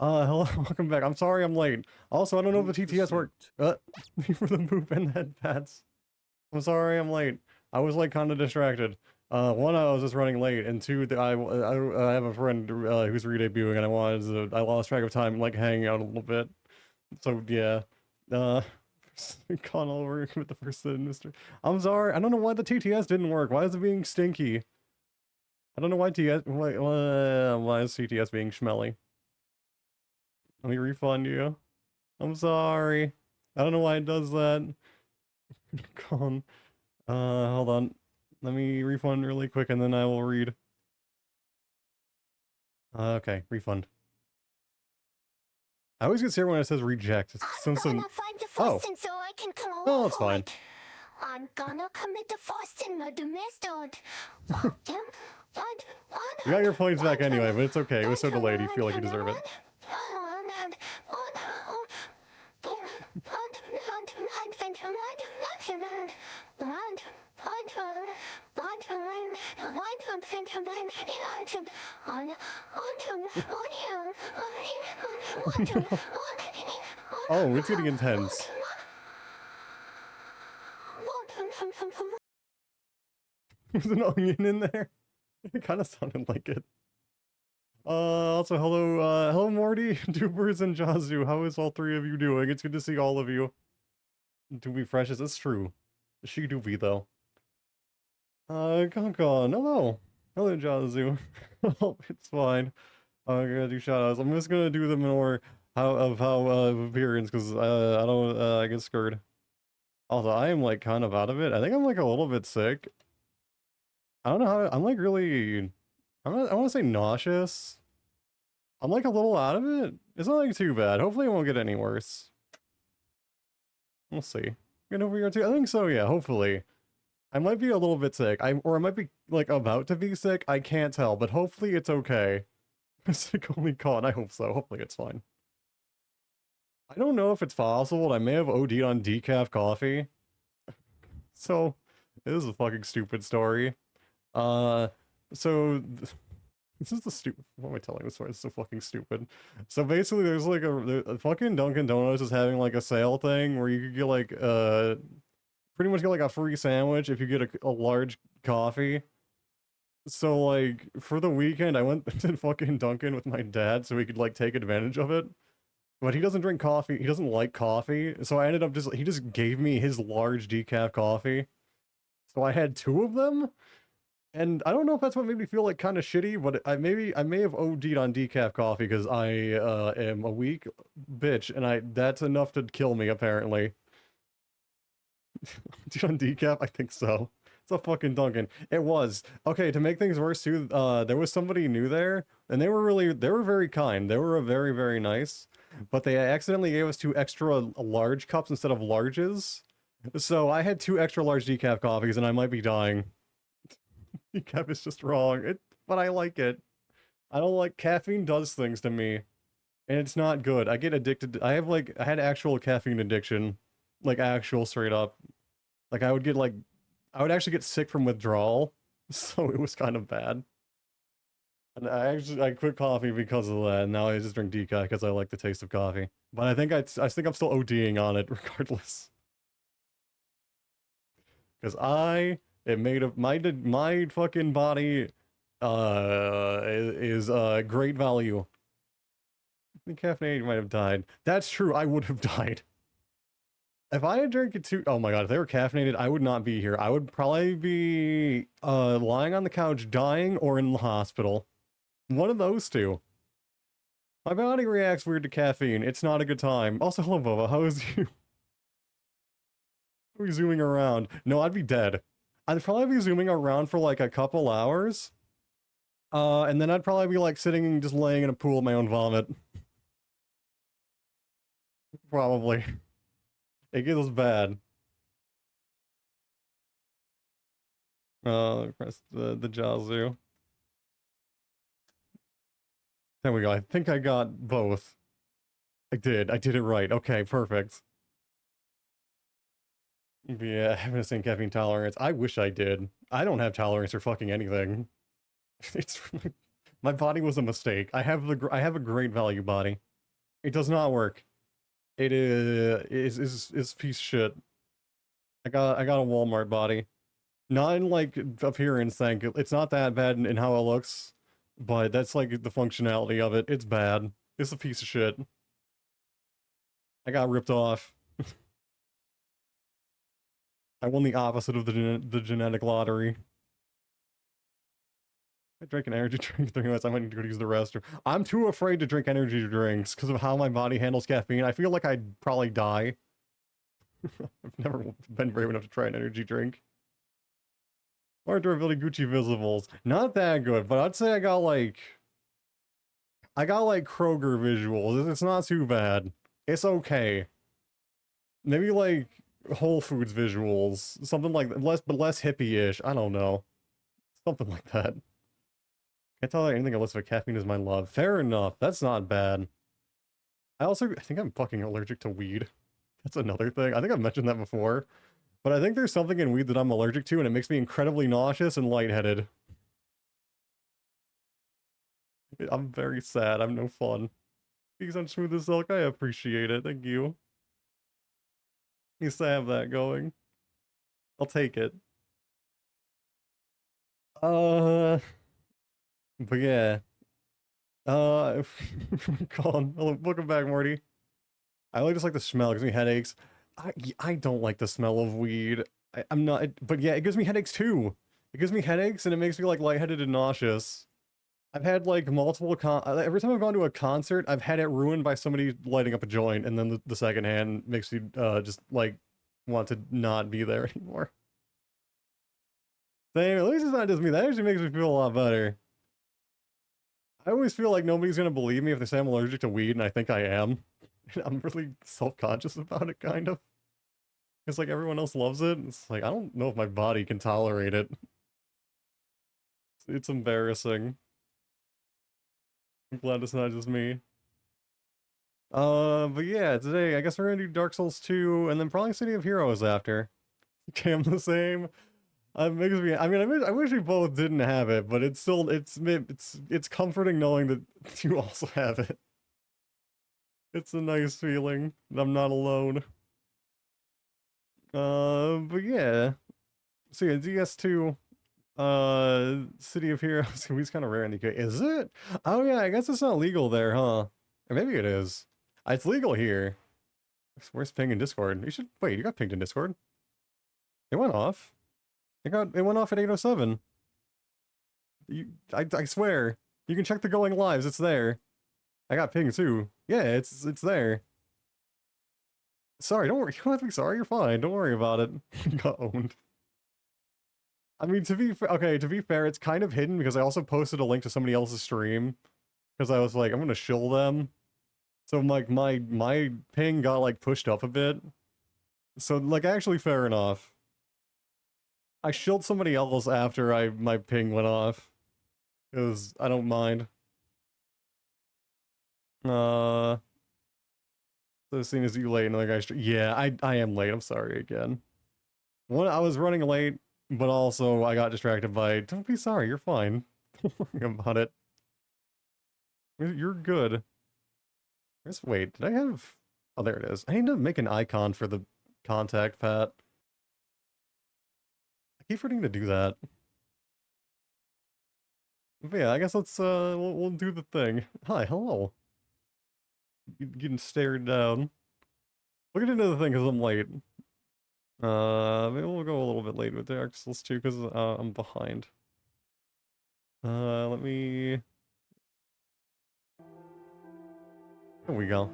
Hello, welcome back. I'm sorry I'm late. Also, I don't know if the TTS worked. For the poop and head pads. I'm sorry I'm late. I was like kind of distracted. One, I was just running late, and two, I have a friend who's re-debuting, and I lost track of time, like hanging out a little bit. So yeah, uh, gone over with the first Mr. I'm sorry. I don't know why the TTS didn't work. Why is it being stinky? I don't know why why is TTS being schmelly? Let me refund you. I'm sorry. I don't know why it does that. Gone. Hold on. Let me refund really quick and then I will read. Okay, refund. I always get scared when it says reject. I'm gonna find the Faustin so I can come over. Oh, that's fine. I'm gonna commit the Faustin murder method. You got your points back anyway, but it's okay. It was so delayed, you feel like you deserve it. Oh, it's getting intense. There's an onion in there. It kind of sounded like it. Also, hello Morty, Dupers, and Jazu. How is all three of you doing? It's good to see all of you. Doobie Fresh, it's true. She Doobie, though. Concon, hello. Hello, Jazu. Oh, it's fine. I'm gonna do shoutouts. I'm just gonna do them in order of appearance, because I don't, I get scared. Also, I am, like, kind of out of it. I think I'm, like, a little bit sick. I don't know how to, I'm, like, really, I want to say nauseous. I'm, like, a little out of it. It's not, like, too bad. Hopefully it won't get any worse. We'll see. Get over here too? I think so, yeah, hopefully. I might be a little bit sick. Or I might be, like, about to be sick. I can't tell, but hopefully it's okay. Sick only con. I hope so. Hopefully it's fine. I don't know if it's possible. I may have OD'd on decaf coffee. So, this is a fucking stupid story. So... This is the stupid... What am I telling this story? It's so fucking stupid. So basically, there's like a fucking Dunkin' Donuts is having like a sale thing where you could get like, pretty much get like a free sandwich if you get a large coffee. So like, for the weekend, I went to fucking Dunkin' with my dad so he could like take advantage of it. But he doesn't drink coffee. He doesn't like coffee. So I ended up he just gave me his large decaf coffee. So I had two of them. And I don't know if that's what made me feel like kind of shitty, but I may have OD'd on decaf coffee because I am a weak bitch, and that's enough to kill me apparently. OD'd on decaf? I think so. It's a fucking Dunkin'. It was. Okay, to make things worse too, there was somebody new there, and they were very kind. They were very, very nice, but they accidentally gave us two extra large cups instead of larges. So I had two extra large decaf coffees, and I might be dying. Decaf is just wrong, but I like it. I don't like caffeine does things to me, and it's not good. I get addicted. I had actual caffeine addiction, like actual straight up. Like I would actually get sick from withdrawal, so it was kind of bad. And I quit coffee because of that. And now I just drink decaf because I like the taste of coffee. But I think I'm still ODing on it regardless. Because it made of my fucking body is great value. The caffeinated might have died. That's true, I would have died. If I had drank it too, oh my god, if they were caffeinated, I would not be here. I would probably be lying on the couch dying or in the hospital. One of those two. My body reacts weird to caffeine. It's not a good time. Also, hello Bubba, how is you? Are we zooming around? No, I'd be dead. I'd probably be zooming around for like a couple hours. And then I'd probably be like sitting and just laying in a pool of my own vomit. Probably. It gets bad. Press the Jazu. There we go. I think I got both. I did it right. Okay, perfect. Yeah, having the same caffeine tolerance. I wish I did. I don't have tolerance for fucking anything. It's my body was a mistake. I have a great value body. It does not work. It is a piece of shit. I got a Walmart body. Not in like appearance, thank you. It's not that bad in how it looks, but that's like the functionality of it. It's bad. It's a piece of shit. I got ripped off. I won the opposite of the genetic lottery. I drank an energy drink 3 minutes. I might need to go use the restroom. I'm too afraid to drink energy drinks because of how my body handles caffeine. I feel like I'd probably die. I've never been brave enough to try an energy drink. Or durability Gucci Visibles. Not that good, but I'd say I got like Kroger visuals. It's not too bad. It's okay. Maybe like Whole Foods visuals. Something like less hippie-ish. I don't know. Something like that. Can't tell anything unless caffeine is my love. Fair enough. That's not bad. I think I'm fucking allergic to weed. That's another thing. I think I've mentioned that before. But I think there's something in weed that I'm allergic to, and it makes me incredibly nauseous and lightheaded. I'm very sad. I'm no fun. Because I'm smooth as silk, I appreciate it. Thank you. Used to have that going. I'll take it. But yeah. Colin, welcome back, Morty. I just like the smell. It gives me headaches. I don't like the smell of weed. I'm not, but yeah, it gives me headaches too. It gives me headaches and it makes me like lightheaded and nauseous. I've had like multiple every time I've gone to a concert, I've had it ruined by somebody lighting up a joint, and then the second hand makes me just like want to not be there anymore. Same, at least it's not just me. That actually makes me feel a lot better. I always feel like nobody's gonna believe me if they say I'm allergic to weed, and I think I am. I'm really self-conscious about it, kind of. It's like everyone else loves it. It's like, I don't know if my body can tolerate it. It's embarrassing. I'm glad it's not just me. But yeah, today, I guess we're gonna do Dark Souls 2, and then probably City of Heroes after. Okay, I'm the same. Makes me, I mean, I wish we both didn't have it, but it's still, it's comforting knowing that you also have it. It's a nice feeling that I'm not alone. But yeah. So yeah, DS2, City of Heroes, he's kind of rare in the UK. Is it? Oh yeah, I guess it's not legal there, huh? Or maybe it is. It's legal here. Where's ping in Discord? You should, wait, you got pinged in Discord? It went off. It went off at 8:07. I swear. You can check the going lives, it's there. I got ping too. Yeah, it's there. Sorry, don't worry. You don't have to be sorry. You're fine. Don't worry about it. Got owned. I mean, to be fair, it's kind of hidden because I also posted a link to somebody else's stream because I was like, I'm gonna shill them. So like my ping got like pushed up a bit. So like actually fair enough. I shilled somebody else after my ping went off. Because I don't mind. So as soon as you late, another guy. Yeah, I am late. I'm sorry again. I was running late, but also I got distracted by. Don't be sorry. You're fine. Don't worry about it. You're good. Wait, did I have? Oh, there it is. I need to make an icon for the contact pad. I keep forgetting to do that. But yeah, I guess let's we'll do the thing. Hi, hello. Getting stared down. We'll get into the thing because I'm late. Maybe we'll go a little bit late with Dark Souls 2 because I'm behind. Let me. There we go.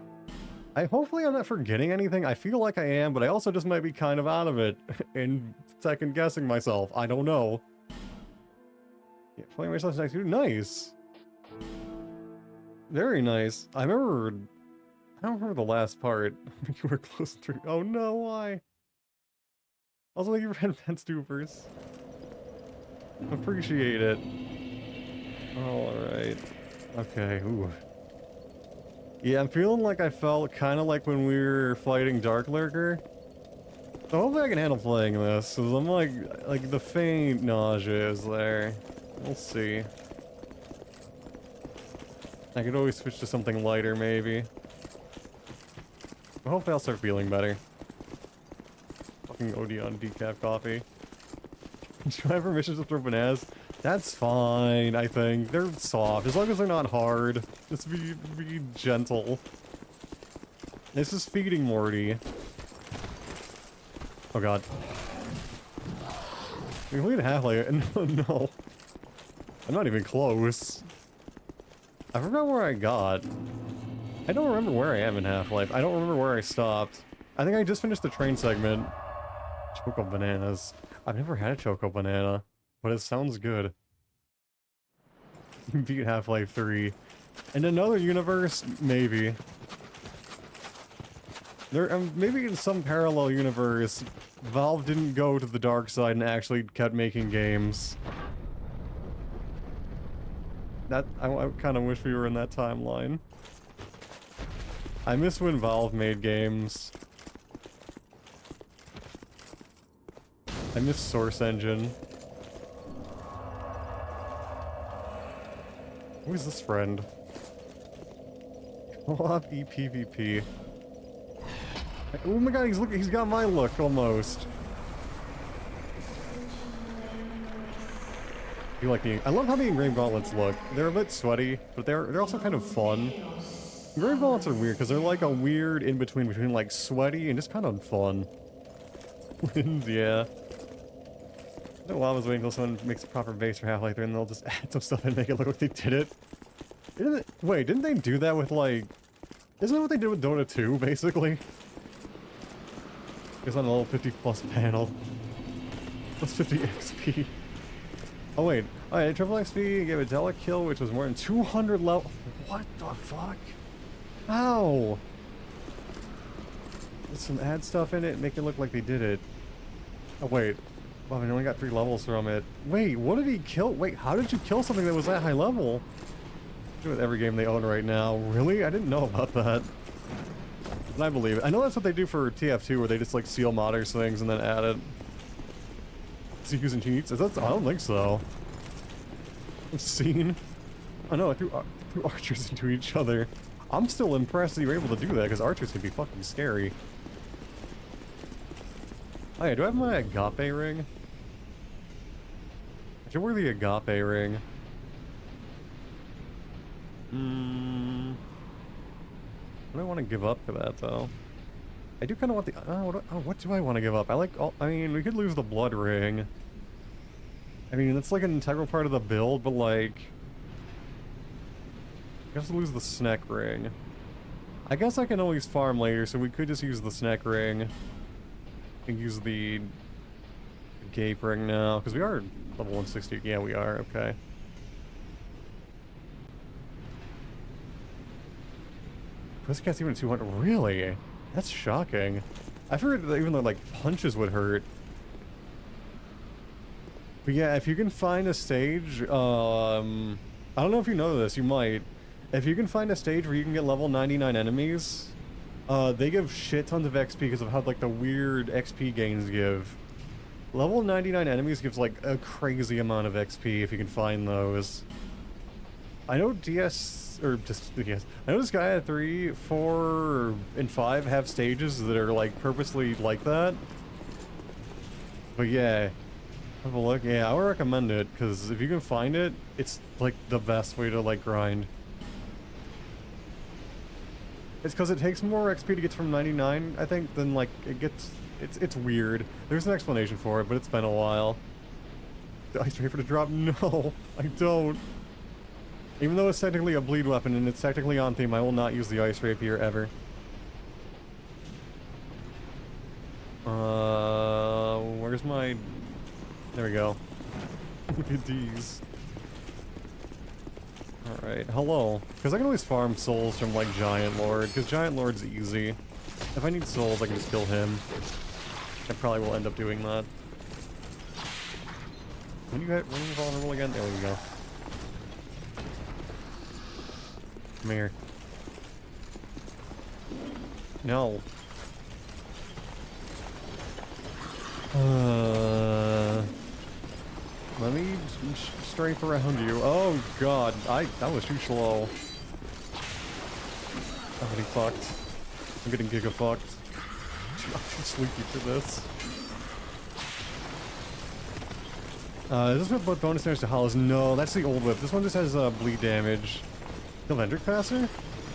Hopefully I'm not forgetting anything. I feel like I am, but I also just might be kind of out of it and second guessing myself. I don't know. Yeah, playing myself next to nice. Very nice. I don't remember the last part. You were close to. Oh no, why? Also, thank you for Vtubers. Appreciate it. Alright. Okay, ooh. Yeah, I'm feeling like I felt kind of like when we were fighting Dark Lurker. So hopefully I can handle playing this, because I'm like the faint nausea is there. We'll see. I could always switch to something lighter, maybe. Hopefully I'll start feeling better. Fucking OD on decaf coffee. Do I have permission to throw bananas? That's fine, I think. They're soft, as long as they're not hard. Just be gentle. This is feeding Morty. Oh god. We completed Half-Life. No, no. I'm not even close. I forgot where I got. I don't remember where I am in Half-Life. I don't remember where I stopped. I think I just finished the train segment. Choco bananas. I've never had a choco banana, but it sounds good. Beat Half-Life 3. In another universe, maybe. There, maybe in some parallel universe, Valve didn't go to the dark side and actually kept making games. I kind of wish we were in that timeline. I miss when Valve made games. I miss Source Engine. Who is this friend? Co-op EPVP. Oh my god, he's got my look almost. You like the? I love how the engraved gauntlets look. They're a bit sweaty, but they're also kind of fun. Engraved gauntlets are weird because they're like a weird in between like sweaty and just kind of fun. Yeah. No llama's waiting until someone makes a proper base for Half-Life 3 and they'll just add some stuff and make it look like they did it. Wait, didn't they do that with like... Isn't that what they did with Dota 2, basically? It's on a level 50 plus panel. Plus 50 XP. Oh wait, alright, triple XP gave a Della kill which was more than 200 level... What the fuck? How? Put some ad stuff in it, make it look like they did it. Oh wait. Well, I only got 3 levels from it. Wait, what did he kill? Wait, how did you kill something that was that high level? With every game they own right now. Really? I didn't know about that. And I believe it. I know that's what they do for TF2, where they just like seal modders things and then add it. Is he using cheats? I don't think so. I've seen. Oh no, I threw archers into each other. I'm still impressed that you were able to do that, because archers can be fucking scary. Oh yeah, do I have my agape ring? I should wear the agape ring. I don't want to give up to that though. I do kind of want the. What do I want to give up? I like. I mean, we could lose the blood ring. I mean, that's like an integral part of the build, but like, I guess lose the snack ring. I guess I can always farm later, so we could just use the snack ring. And use the gape ring now, because we are level 160. Yeah, we are. Okay. Pussycat's even at 200. Really? That's shocking. I figured that even though like punches would hurt. But yeah, if you can find a stage, I don't know if you know this, you might. If you can find a stage where you can get level 99 enemies, they give shit tons of XP because of how like the weird XP gains give. Level 99 enemies gives like a crazy amount of XP if you can find those. I know DS, or just DS, I know this guy at 3, 4, and 5 have stages that are like purposely like that. But yeah, have a look. Yeah, I would recommend it, because if you can find it, it's like the best way to like grind. It's because it takes more XP to get from 99, I think, than like it gets. It's weird. There's an explanation for it, but it's been a while. The ice rapier to drop? No, I don't. Even though it's technically a bleed weapon and it's technically on theme, I will not use the ice rapier ever. Where's my... There we go. Look at these. Alright, hello. Because I can always farm souls from, like, Giant Lord, because Giant Lord's easy. If I need souls, I can just kill him. I probably will end up doing that. When you vulnerable again? There we go. Come here. No. Let me strafe around you. Oh god, that was too slow. I'm getting fucked. I'm getting giga-fucked. I'm too sleepy for this. Is this whip both bonus damage to hollows? No, that's the old whip. This one just has bleed damage. Kill Vendrick faster?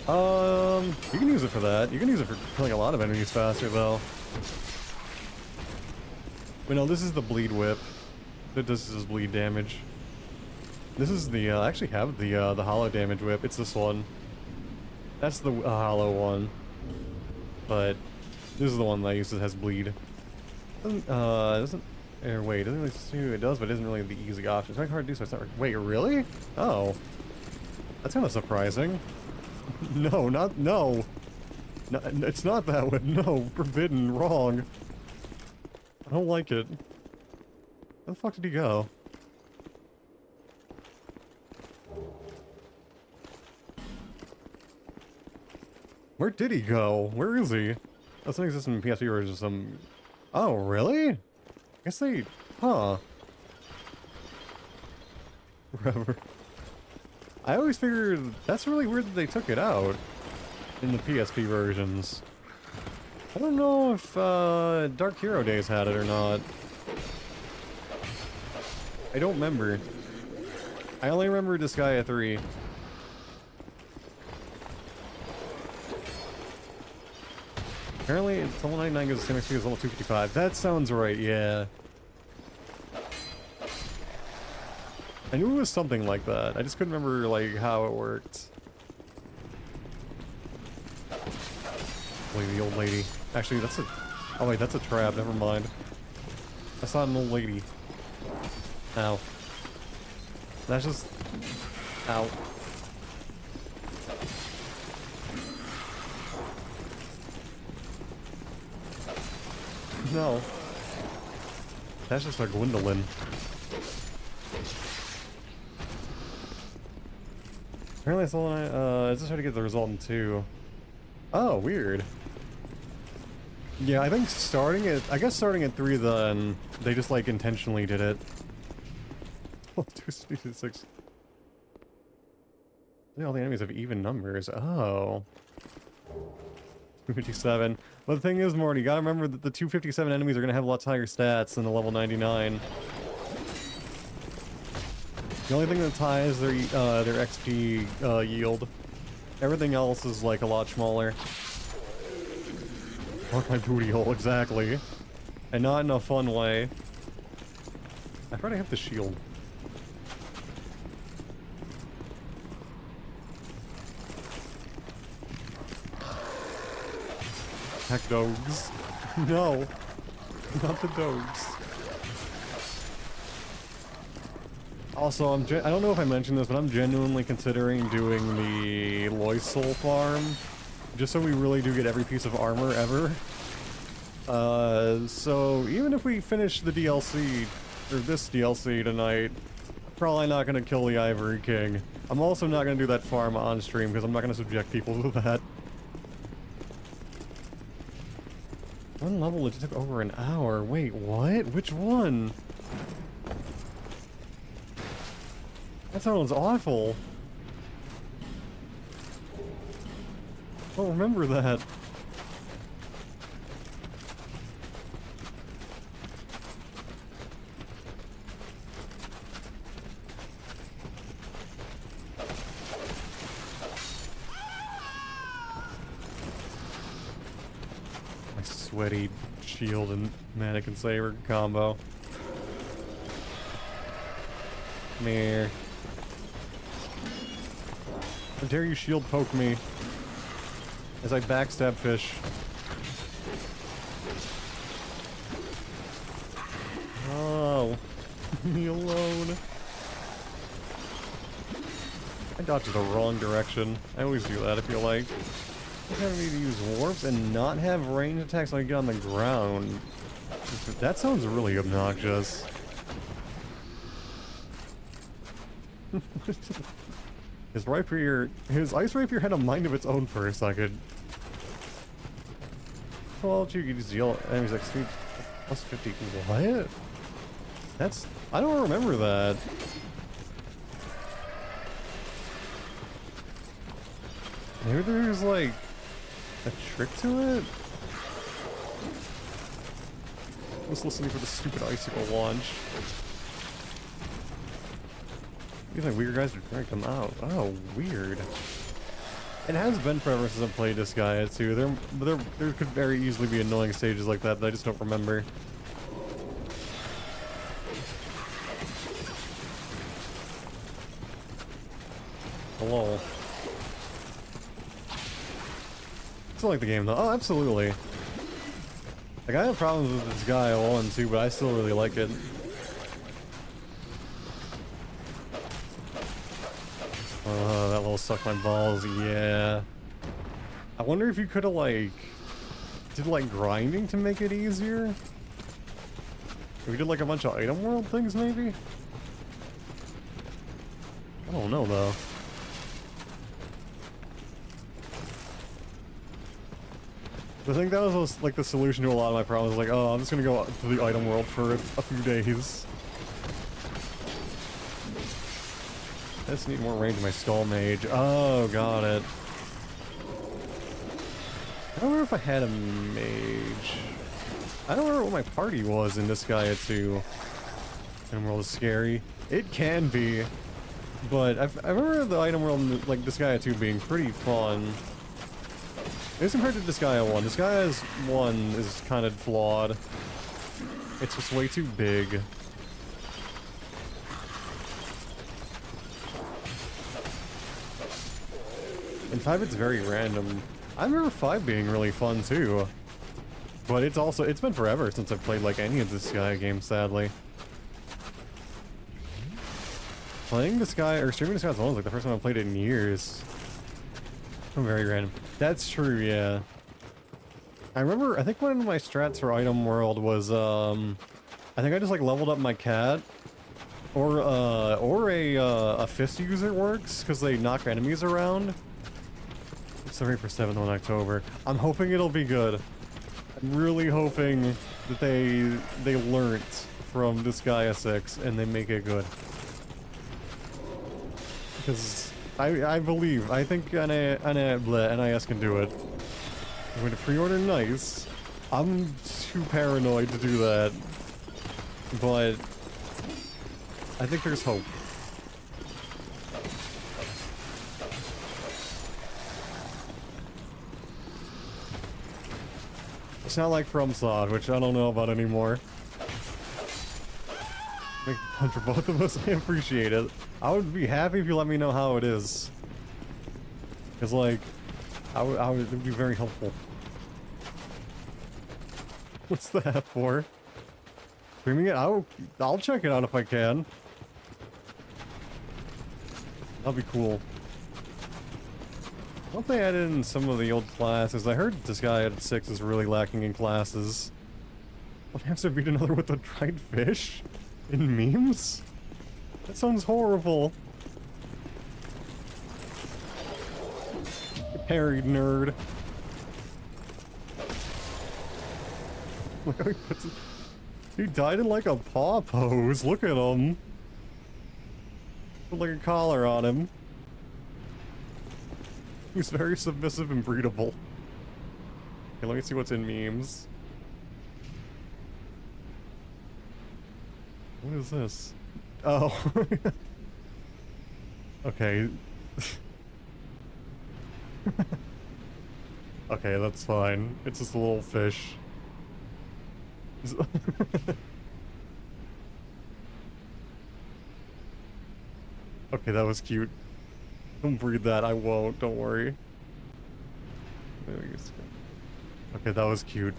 You can use it for that. You can use it for killing a lot of enemies faster, though. But no, this is the bleed whip. It does this bleed damage. This is the, I actually have the hollow damage whip. It's this one. That's the hollow one. But this is the one that I use that has bleed. Doesn't, or wait, doesn't really, it does, but it isn't really the easy option. It's not hard to do, so it's not, wait, really? Oh. That's kind of surprising. No, not, no. No, it's not that one. No, forbidden, wrong. I don't like it. Where the fuck did he go? Where did he go? Where is he? That's an existing PSP or just some... Oh, really? I guess they... Huh. Whatever. I always figured that's really weird that they took it out in the PSP versions. I don't know if Dark Hero Days had it or not. I don't remember. I only remember Disgaea 3. Apparently, it's level 99 goes the same XP as level 255. That sounds right, yeah. I knew it was something like that. I just couldn't remember, like, how it worked. Wait, the old lady. Actually, that's a... Oh, wait, that's a trap. Never mind. That's not an old lady. Ow. That's just... Ow. No. That's just a Gwendolyn. Apparently it's only, it's just trying to get the result in 2. Oh, weird. Yeah, I think starting at, I guess starting at 3 then, they just like intentionally did it. Oh, 266. All the enemies have even numbers. Oh. 257. But the thing is, Morty, you gotta remember that the 257 enemies are gonna have lots higher stats than the level 99. The only thing that's high is their XP yield. Everything else is like a lot smaller. Mark my booty hole, exactly. And not in a fun way. I probably have the shield. Heck, dogs. No. Not the dogs. Also, I don't know if I mentioned this, but I'm genuinely considering doing the Loyce soul farm. Just so we really do get every piece of armor ever. So even if we finish the DLC, or this DLC tonight, I'm probably not going to kill the Ivory King. I'm also not going to do that farm on stream, because I'm not going to subject people to that. One level it took over an hour. Wait, what? Which one? That sounds awful. I don't remember that. My sweaty shield and mannequin saber combo. Come here. How dare you shield poke me as I backstab fish. Oh, leave me alone. I dodged the wrong direction. I always do that, I feel like. I'm having me to use warps and not have range attacks when I get on the ground. That sounds really obnoxious. His ice rapier had a mind of its own for a second. Well, you can just yell at enemies like speed plus 50. What? That's... I don't remember that. Maybe there's like... a trick to it? I was listening for the stupid icicle launch. These like weird guys are trying to come out. Oh, weird. It has been forever since I've played this guy too. There could very easily be annoying stages like that I just don't remember. Hello. Still like the game though. Oh, absolutely. Like I have problems with this guy a lot too, but I still really like it. That little suck my balls, yeah. I wonder if you could have like did like grinding to make it easier? If we did like a bunch of item world things maybe? I don't know though. I think that was like the solution to a lot of my problems. Like, oh, I'm just gonna go to the item world for a few days. I just need more range in my skull mage. Oh, got it. I don't remember if I had a mage. I don't remember what my party was in this guy too. Item world is scary. It can be, but I remember the item world like this guy 2 being pretty fun. As compared to Disgaea 1, Disgaea 1 is kind of flawed. It's just way too big. In 5 it's very random. I remember 5 being really fun too. But it's been forever since I've played like any of Disgaea games, sadly. Playing Disgaea, or streaming Disgaea 1 was like the first time I played it in years. Very random. That's true, yeah. I remember, I think one of my strats for Item World was, I think I just like leveled up my cat. Or a fist user works, because they knock enemies around. Sorry for 7th on October. I'm hoping it'll be good. I'm really hoping that they learnt from Disgaea 6 and they make it good. Because I believe, I think NIS can do it. I'm going to pre-order nice. I'm too paranoid to do that. But I think there's hope. It's not like FromSoft, which I don't know about anymore. Make fun for both of us, I appreciate it. I would be happy if you let me know how it is. Cause like, it would be very helpful. What's that for? Streaming it? I'll check it out if I can. That'll be cool. I hope they added in some of the old classes. I heard this guy at 6 is really lacking in classes. What has to beat another with a dried fish? In memes? That sounds horrible. Parried nerd. Look how he puts it. He died in like a paw pose. Look at him. Put like a collar on him. He's very submissive and breedable. Okay, let me see what's in memes. What is this? Oh. Okay. Okay, that's fine. It's just a little fish. Okay, that was cute. Don't breed that, I won't, don't worry. Okay, that was cute.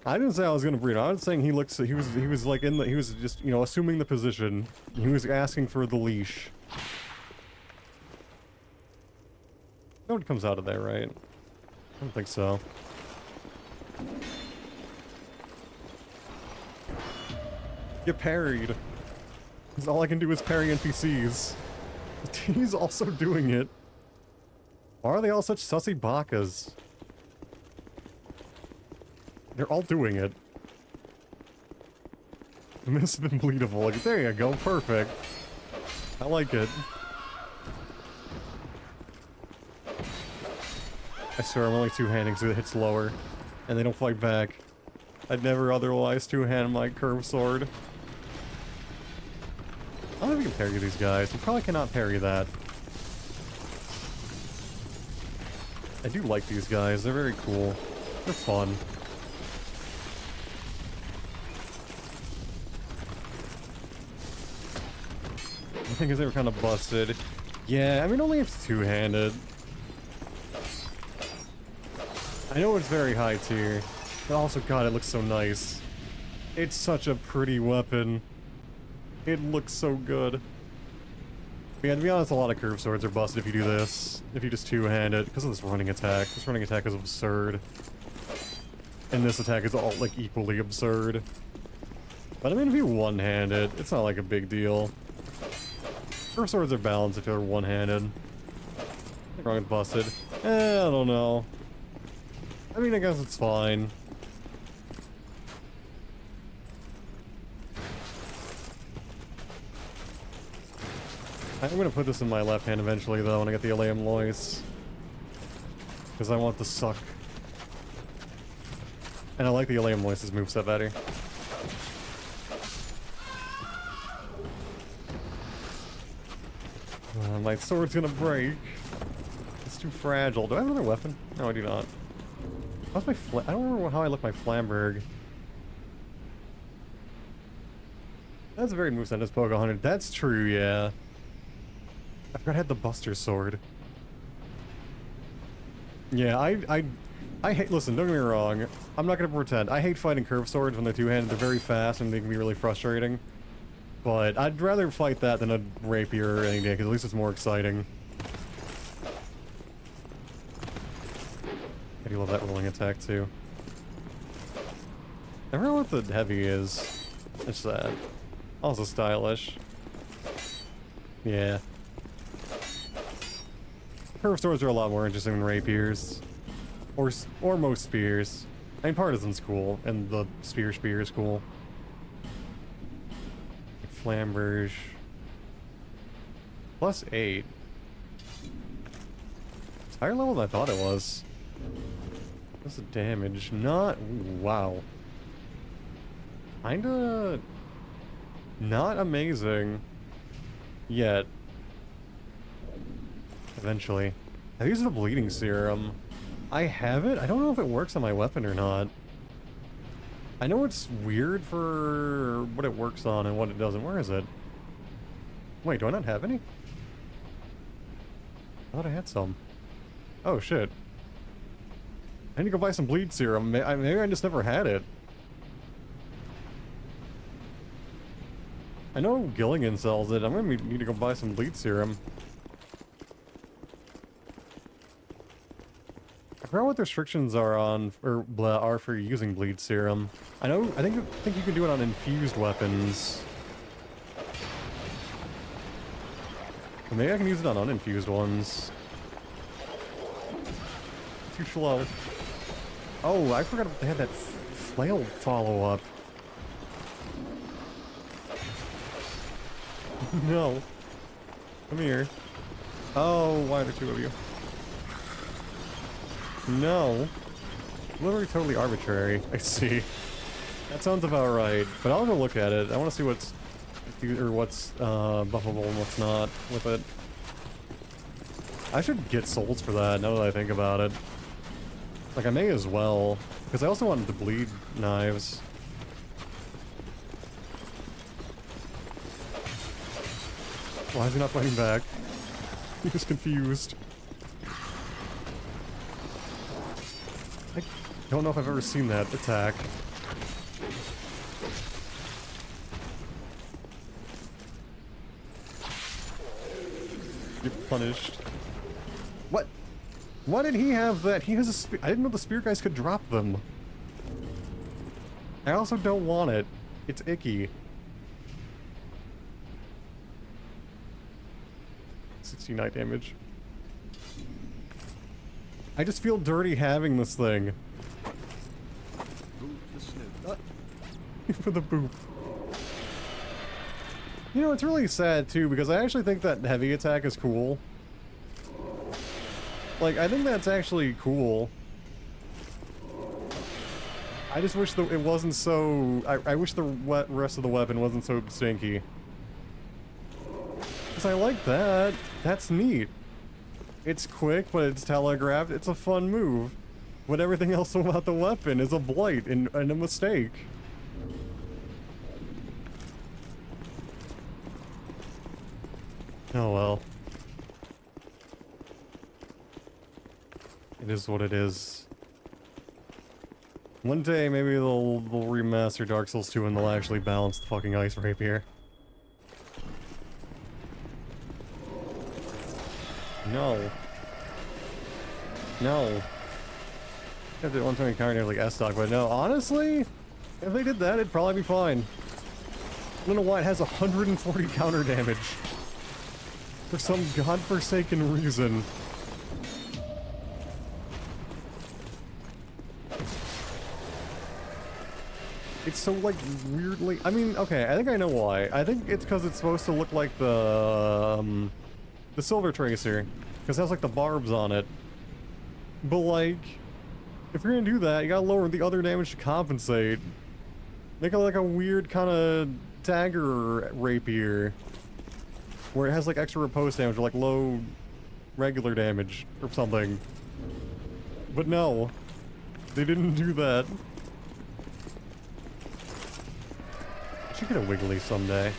I didn't say I was gonna breed him. I was saying he was like he was just, you know, assuming the position. He was asking for the leash. No one comes out of there, right? I don't think so. Get parried. Because all I can do is parry NPCs. He's also doing it. Why are they all such sussy bakas? They're all doing it. Missive and bleedable. Like, there you go, perfect. I like it. I swear I'm only two-handing so it hits lower. And they don't fight back. I'd never otherwise two-hand my curved sword. I don't know if you can parry these guys. You probably cannot parry that. I do like these guys. They're very cool. They're fun. I think they were kind of busted. Yeah, I mean, only if it's two-handed. I know it's very high tier. But also, God, it looks so nice. It's such a pretty weapon. It looks so good. But yeah, to be honest, a lot of curved swords are busted if you do this. If you just two-hand it, because of this running attack. This running attack is absurd. And this attack is all, like, equally absurd. But I mean, if you one-hand it, it's not like a big deal. Curved swords are balanced if they're one-handed. Wrong with busted. I don't know. I mean, I guess it's fine. I'm gonna put this in my left hand eventually, though, when I get the Eleum Loyce. Because I want the suck. And I like the Eleum Loyce's moveset better. My sword's gonna break. It's too fragile. Do I have another weapon? No, I do not. How's my I don't remember how I left my Flamberg. That's a very moveset, just poke 100. That's true, yeah. I forgot I had the Buster Sword. Yeah, I hate- listen, don't get me wrong. I'm not gonna pretend. I hate fighting curved swords when they're two-handed. They're very fast and they can be really frustrating. But I'd rather fight that than a rapier any day, because at least it's more exciting. I do love that rolling attack, too. I forgot what the heavy is. It's that. Also stylish. Yeah. Curved swords are a lot more interesting than rapiers. Or most spears. I mean, Partisan's cool, and the spear is cool. Flamberge. +8. It's higher level than I thought it was. What's the damage? Not... Ooh, wow. Kinda... Not amazing. Yet. Eventually. I use the bleeding serum. I have it? I don't know if it works on my weapon or not. I know it's weird for what it works on and what it doesn't. Where is it? Wait, do I not have any? I thought I had some. Oh, shit. I need to go buy some bleed serum. Maybe I just never had it. I know Gilligan sells it. I'm gonna need to go buy some bleed serum. I forgot what the restrictions are on, or are for using bleed serum. I think you can do it on infused weapons. But maybe I can use it on uninfused ones. Too slow. Oh, I forgot they had that flail follow-up. No. Come here. Oh, why are there two of you? No. Literally totally arbitrary. I see. That sounds about right. But I'll go look at it. I want to see what's buffable and what's not with it. I should get souls for that now that I think about it. Like, I may as well. Because I also wanted to bleed knives. Why is he not fighting back? He was confused. I don't know if I've ever seen that attack. You're punished. What? Why did he have that? He has a spear. I didn't know the spear guys could drop them. I also don't want it. It's icky. 69 damage. I just feel dirty having this thing. Boop the snoot. For the boop. You know, it's really sad too, because I actually think that heavy attack is cool. Like, I think that's actually cool. I just wish it wasn't so... I wish the rest of the weapon wasn't so stinky. Because I like that. That's neat. It's quick, but it's telegraphed. It's a fun move. But everything else about the weapon is a blight and a mistake. Oh well. It is what it is. One day, maybe they'll remaster Dark Souls 2 and they'll actually balance the fucking ice rapier. No. No. If they one time encountered like S-Stock, but no, honestly, if they did that, it'd probably be fine. I don't know why it has 140 counter damage. For some godforsaken reason. It's so, like, weirdly... I mean, okay, I think I know why. I think it's because it's supposed to look like the Silver Tracer. Because it has, like, the barbs on it. But, like, if you're gonna do that, you gotta lower the other damage to compensate. Make it like a weird kind of dagger rapier. Where it has, like, extra riposte damage or, like, low regular damage or something. But no. They didn't do that. I should get a Wiggly someday.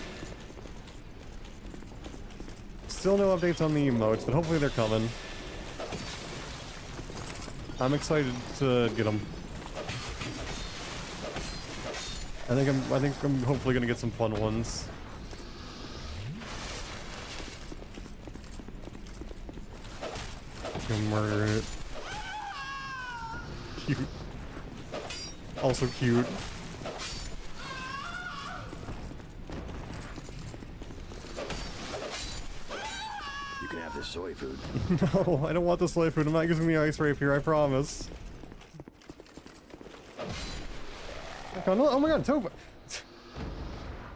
Still no updates on the emotes, but hopefully they're coming. I'm excited to get them. I think I'm hopefully gonna get some fun ones. Murder it. Cute. Also cute. You can have this soy food. No, I don't want the soy food. I'm not using the ice rapier, I promise. Oh my god, Topa!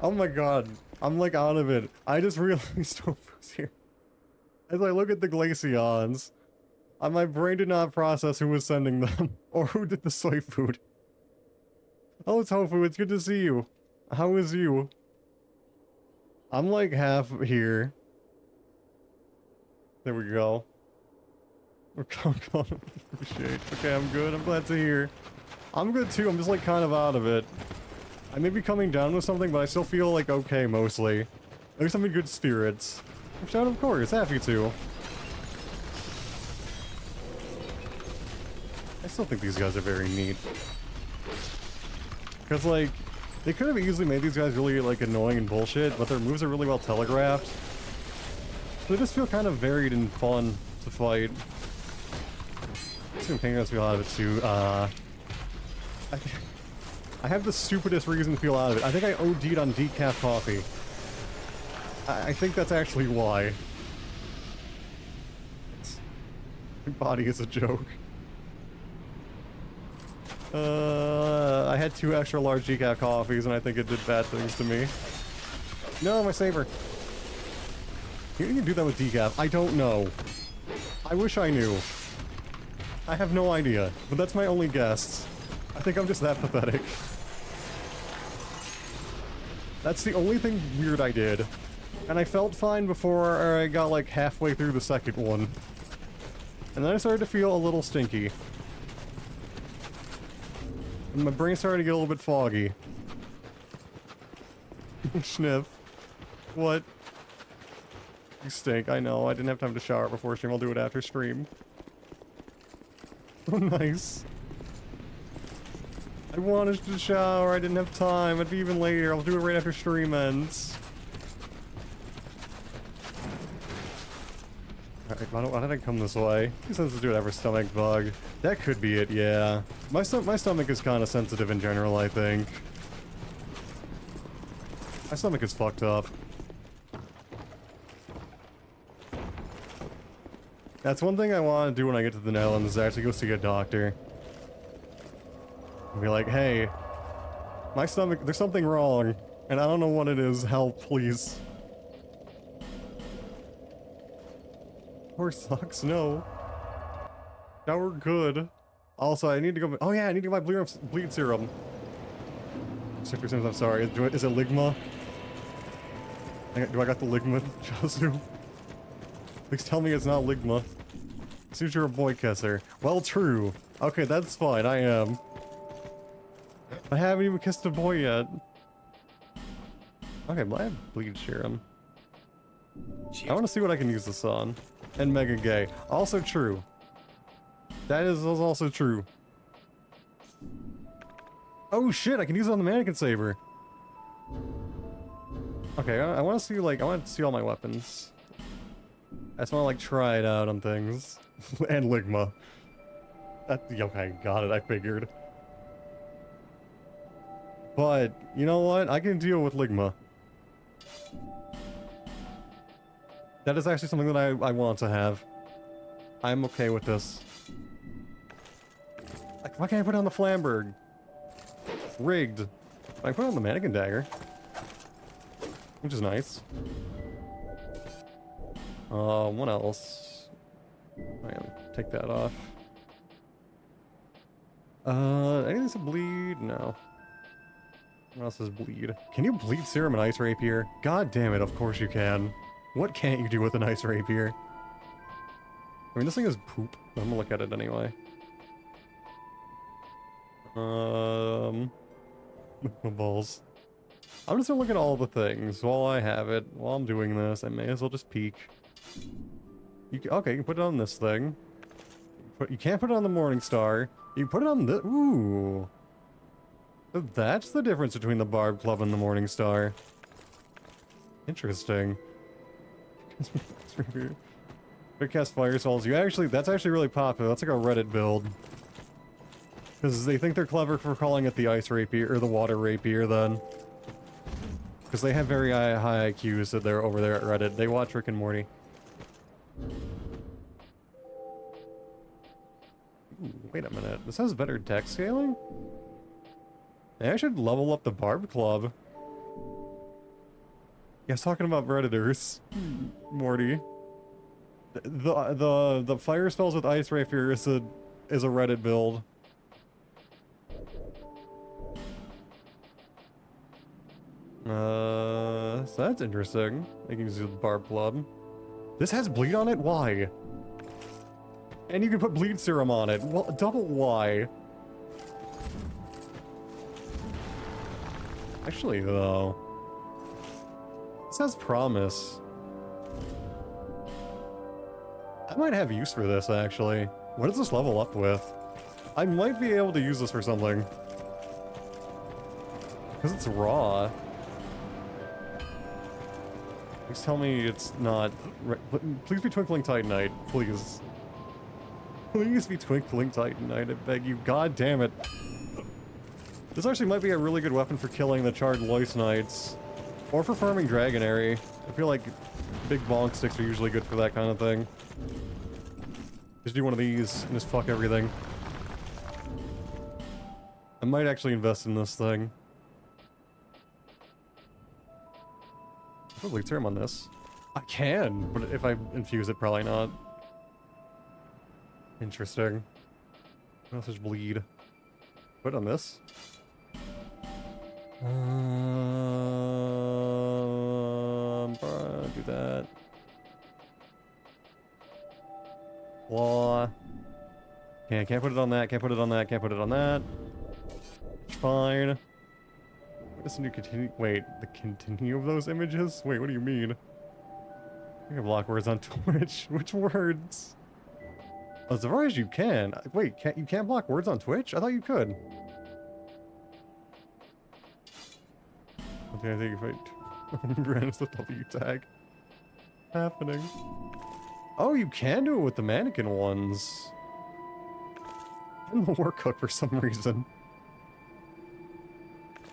Oh my god, I'm like out of it. I just realized Topa's here. As I look at the Glaceons, my brain did not process who was sending them, or who did the soy food. Oh, Tofu, it's good to see you. How is you? I'm like half here. There we go. Appreciate. Okay, I'm good. I'm glad to hear. I'm good too. I'm just like kind of out of it. I may be coming down with something, but I still feel like okay mostly. At least I'm in good spirits. Which out of course, happy to. I still think these guys are very neat. Because like, they could have easily made these guys really like annoying and bullshit, but their moves are really well telegraphed. They just feel kind of varied and fun to fight. I'm just gonna feel out of it too. I have the stupidest reason to feel out of it. I think I OD'd on decaf coffee. I think that's actually why. My body is a joke. I had 2 extra large decaf coffees and I think it did bad things to me. No, my saber. You can do that with decaf. I don't know. I wish I knew. I have no idea, but that's my only guess. I think I'm just that pathetic. That's the only thing weird I did. And I felt fine before I got like halfway through the second one. And then I started to feel a little stinky. And my brain started to get a little bit foggy. Sniff. What? You stink, I know. I didn't have time to shower before stream. I'll do it after stream. Oh, nice. I wanted to shower. I didn't have time. I'd be even later. I'll do it right after stream ends. Alright, why did I come this way? He says to do it every stomach bug. That could be it, yeah. My stomach is kind of sensitive in general, I think. My stomach is fucked up. That's one thing I want to do when I get to the Netherlands, is actually go see a doctor. And be like, hey, my stomach, there's something wrong, and I don't know what it is, help, please. Shower sucks, no. Shower good. Also, I need to go. Oh yeah, I need to get my bleed serum. Super Sims, I'm sorry. Is it Ligma? Do I got the Ligma, Josu? Please tell me it's not Ligma. Since you're a boy kisser. Well, true. Okay, that's fine. I am. I haven't even kissed a boy yet. Okay, but I have bleed serum. I want to see what I can use this on. And mega gay. Also true. That is also true. Oh shit, I can use it on the mannequin saber. Okay, I want to see I want to see all my weapons. I just want to try it out on things. And Ligma. Okay, got it, I figured. But, you know what? I can deal with Ligma. That is actually something that I want to have. I'm okay with this. Why can't I put it on the Flamberg? Rigged. I put it on the mannequin dagger. Which is nice. What else? I gotta take that off. Anything that's a bleed? No. What else is bleed? Can you bleed serum and ice rapier? God damn it, of course you can. What can't you do with an ice rapier? I mean, this thing is poop, but I'm gonna look at it anyway. Balls. I'm just gonna look at all the things while I have it. While I'm doing this, I may as well just peek. Okay, you can put it on this thing. You can't put it on the Morning Star. You can put it on the... Ooh. So that's the difference between the Barb Club and the Morning Star. Interesting. Quick cast fire souls. That's actually really popular. That's like a Reddit build. Because they think they're clever for calling it the ice rapier, or the water rapier then. Because they have very high IQs that they're over there at Reddit. They watch Rick and Morty. Ooh, wait a minute. This has better tech scaling? Maybe I should level up the Barb Club. Yeah, I was talking about Redditors. Morty. The fire spells with ice rapier is a Reddit build. So that's interesting. I can use the Barb Club. This has bleed on it? Why? And you can put bleed serum on it. Well, double why? Actually, though. This has promise. I might have use for this, actually. What does this level up with? I might be able to use this for something. Because it's raw. Please tell me it's not... Please be Twinkling Titanite, please. Please be Twinkling Titanite, I beg you. God damn it. This actually might be a really good weapon for killing the charred Loyce Knights. Or for farming Dragonary. I feel like big bonk sticks are usually good for that kind of thing. Just do one of these and just fuck everything. I might actually invest in this thing. Probably term on this. I can, but if I infuse it, probably not. Interesting. What else is bleed? Put on this. Do that. Law. Okay, can't put it on that, can't put it on that, can't put it on that. Fine. What does new continue? Wait, the continue of those images? Wait, what do you mean? You can block words on Twitch. Which words? As far as you can. Wait, you can't block words on Twitch? I thought you could. Okay, I think if I grant the W tag happening. Oh, you can do it with the mannequin ones. In the workcook for some reason.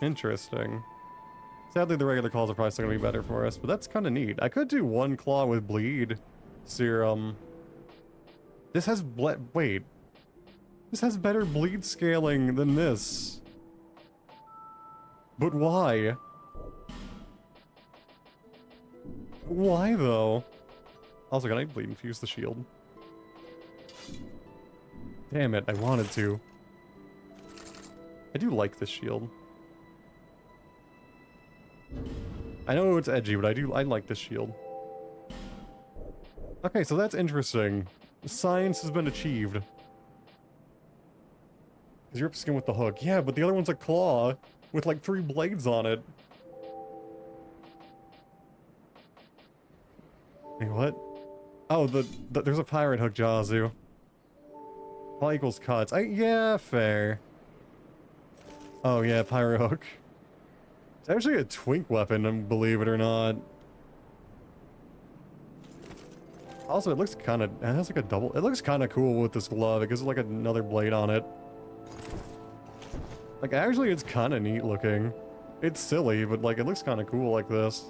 Interesting. Sadly, the regular claws are probably still gonna be better for us, but that's kind of neat. I could do one claw with bleed serum. This has wait. This has better bleed scaling than this. But why? Why though? Also, can I bleed infuse the shield? Damn it, I wanted to. I do like this shield. I know it's edgy, but I like this shield. Okay, so that's interesting. Science has been achieved. Is your skin with the hook? Yeah, but the other one's a claw with like 3 blades on it. Wait, what? Oh, there's a pirate hook, Jazu. Claw equals cuts. Yeah, fair. Oh yeah, pirate hook. It's actually a twink weapon, believe it or not. Also, it looks kind of, it has like a double, it looks kind of cool with this glove. It gives it like another blade on it. Like, actually, it's kind of neat looking. It's silly, but like, it looks kind of cool like this.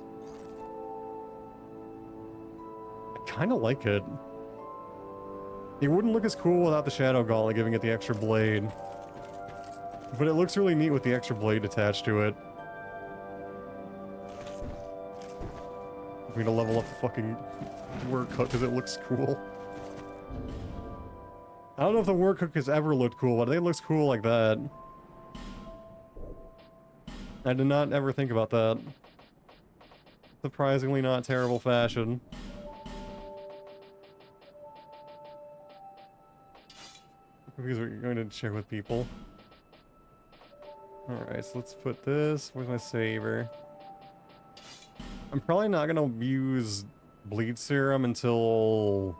I kind of like it. It wouldn't look as cool without the Shadow Gauntlet giving it the extra blade. But it looks really neat with the extra blade attached to it. I'm gonna level up the fucking work hook because it looks cool. I don't know if the work hook has ever looked cool, but I think it looks cool like that. I did not ever think about that. Surprisingly not terrible fashion. Because we're going to share with people. Alright, so let's put this. Where's my saver? I'm probably not gonna use bleed serum until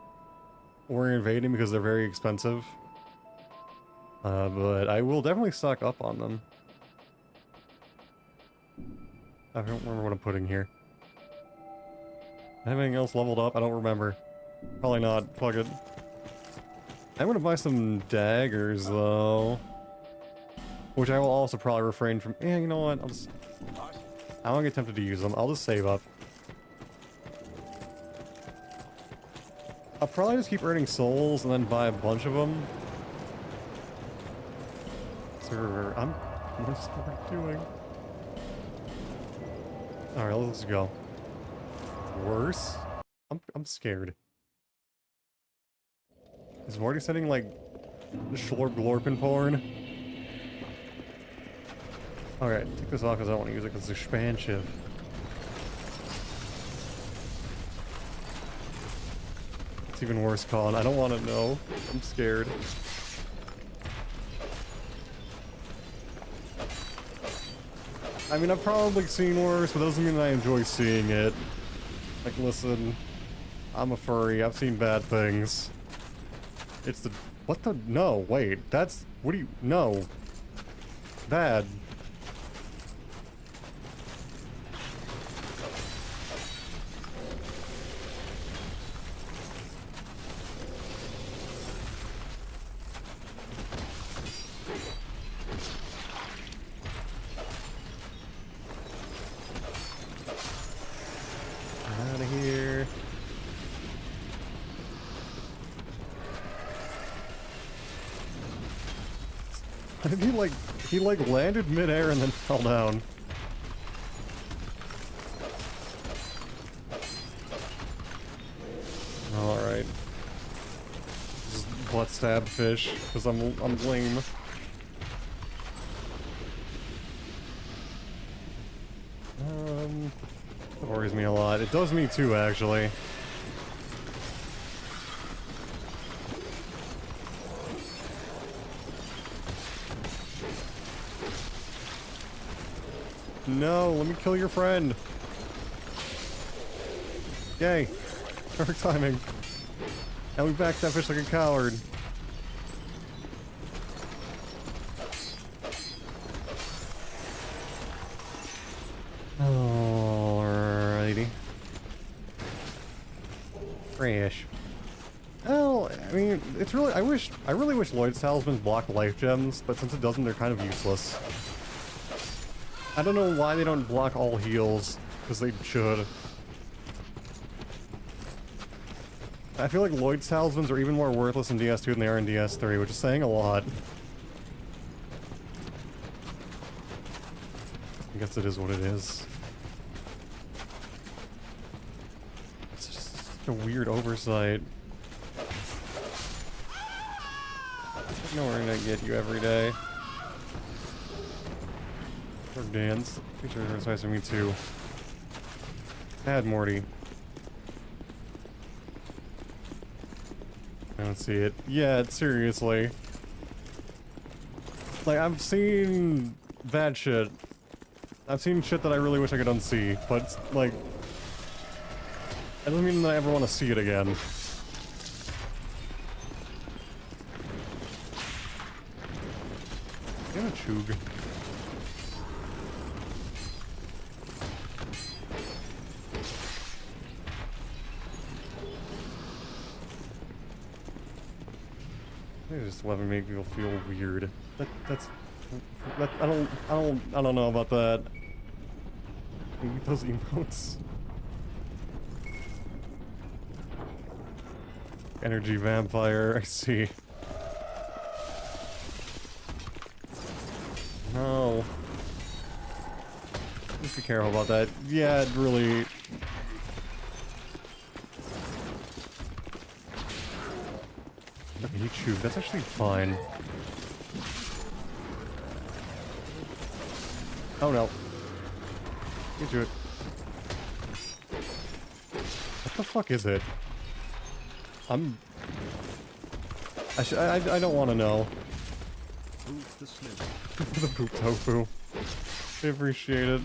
we're invading because they're very expensive. But I will definitely stock up on them. I don't remember what I'm putting here. Anything else leveled up? I don't remember. Probably not. Fuck it. I'm gonna buy some daggers though. Which I will also probably refrain from. Yeah, you know what? I'll just. I don't get tempted to use them. I'll just save up. I'll probably just keep earning souls and then buy a bunch of them. Server. What's the doing? Alright, let's go. Worse? I'm scared. Is Morty sending like Schlorp Glorpin porn? Alright, take this off because I don't want to use it because it's expansive. It's even worse, Colin. I don't want to know. I'm scared. I mean, I've probably seen worse, but that doesn't mean I enjoy seeing it. Like, listen, I'm a furry. I've seen bad things. It's the... What the... No, wait. That's... What do you... No. Bad. Out of here. He like landed midair and then fell down. Alright. Just butt stab fish, because I'm lame. That worries me a lot. It does me too, actually. No, let me kill your friend. Yay. Perfect timing. And we backed that fish like a coward. Alrighty. Trash. Well, I mean, it's really, I really wish Loyce talismans block life gems, but since it doesn't, they're kind of useless. I don't know why they don't block all heals, because they should. I feel like Loyce talismans are even more worthless in DS2 than they are in DS3, which is saying a lot. I guess it is what it is. It's just... a weird oversight. I know we're gonna get you every day. Or dance. Feature is nice to me too. Add Morty. I don't see it. Yeah, seriously. Like, I've seen bad shit. I've seen shit that I really wish I could unsee, but, like... That doesn't mean that I ever want to see it again. Damn it, Chug. They just let me make people feel weird. I don't know about that. Those emotes. Energy vampire, I see. No. Just be careful about that. Yeah, it really... YouTube, that's actually fine. Oh no. You do it. What the fuck is it? I don't want to know. The poop tofu. I appreciate it.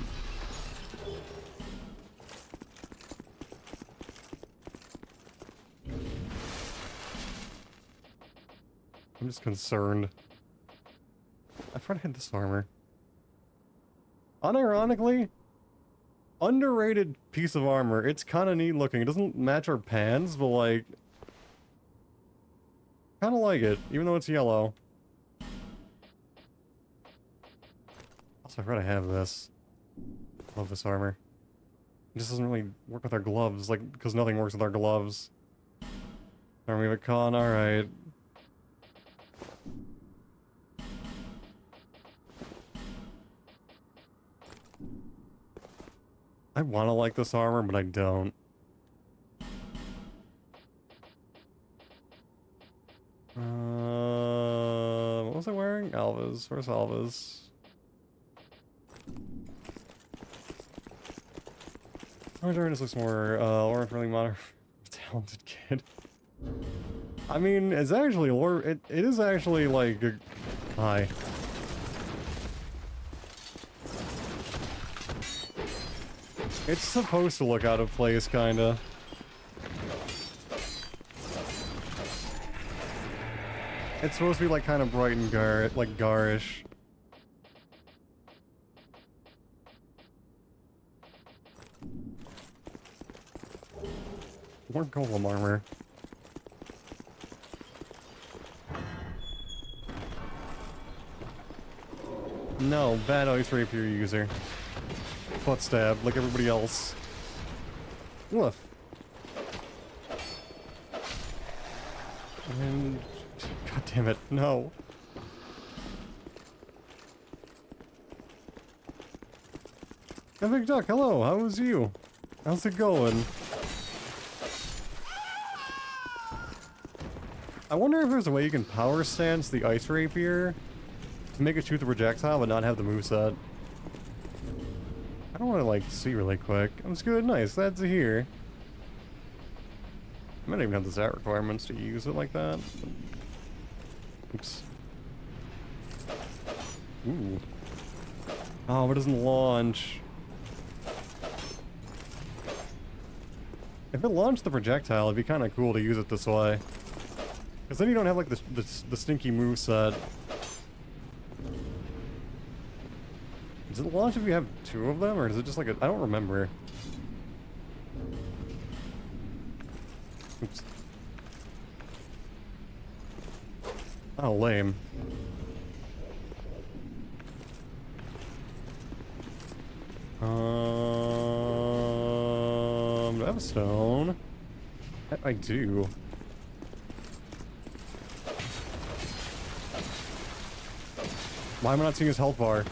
I'm just concerned. I forgot I had this armor. Unironically, underrated piece of armor. It's kind of neat looking. It doesn't match our pants, but like... kind of like it, even though it's yellow. Also, I forgot I have this. Love this armor. It just doesn't really work with our gloves, like, because nothing works with our gloves. Army of a con, alright. I want to like this armor, but I don't. What was I wearing? Alva's. Where's Alva's? Oh, Jordan looks more, Laura really modern, talented kid. I mean, it's actually, it is actually, like, hi. It's supposed to look out of place, kinda. It's supposed to be like kind of bright and garish. More golem armor. No, bad ice rapier user. Butt stab, like everybody else. Woof. And... God damn it, no. Epic Duck, hello, how was you? How's it going? I wonder if there's a way you can power stance the ice rapier to make it shoot the projectile but not have the moveset. I don't want to, like, see really quick. That's good, nice, glad to hear. I might even have the Zat requirements to use it like that. Oops. Ooh. Oh, it doesn't launch. If it launched the projectile, it'd be kind of cool to use it this way. Because then you don't have, like, the stinky moveset. Does it launch if you have two of them, or is it just like a... I don't remember. Oops. Oh, lame. Do I have a stone? I do. Why am I not seeing his health bar?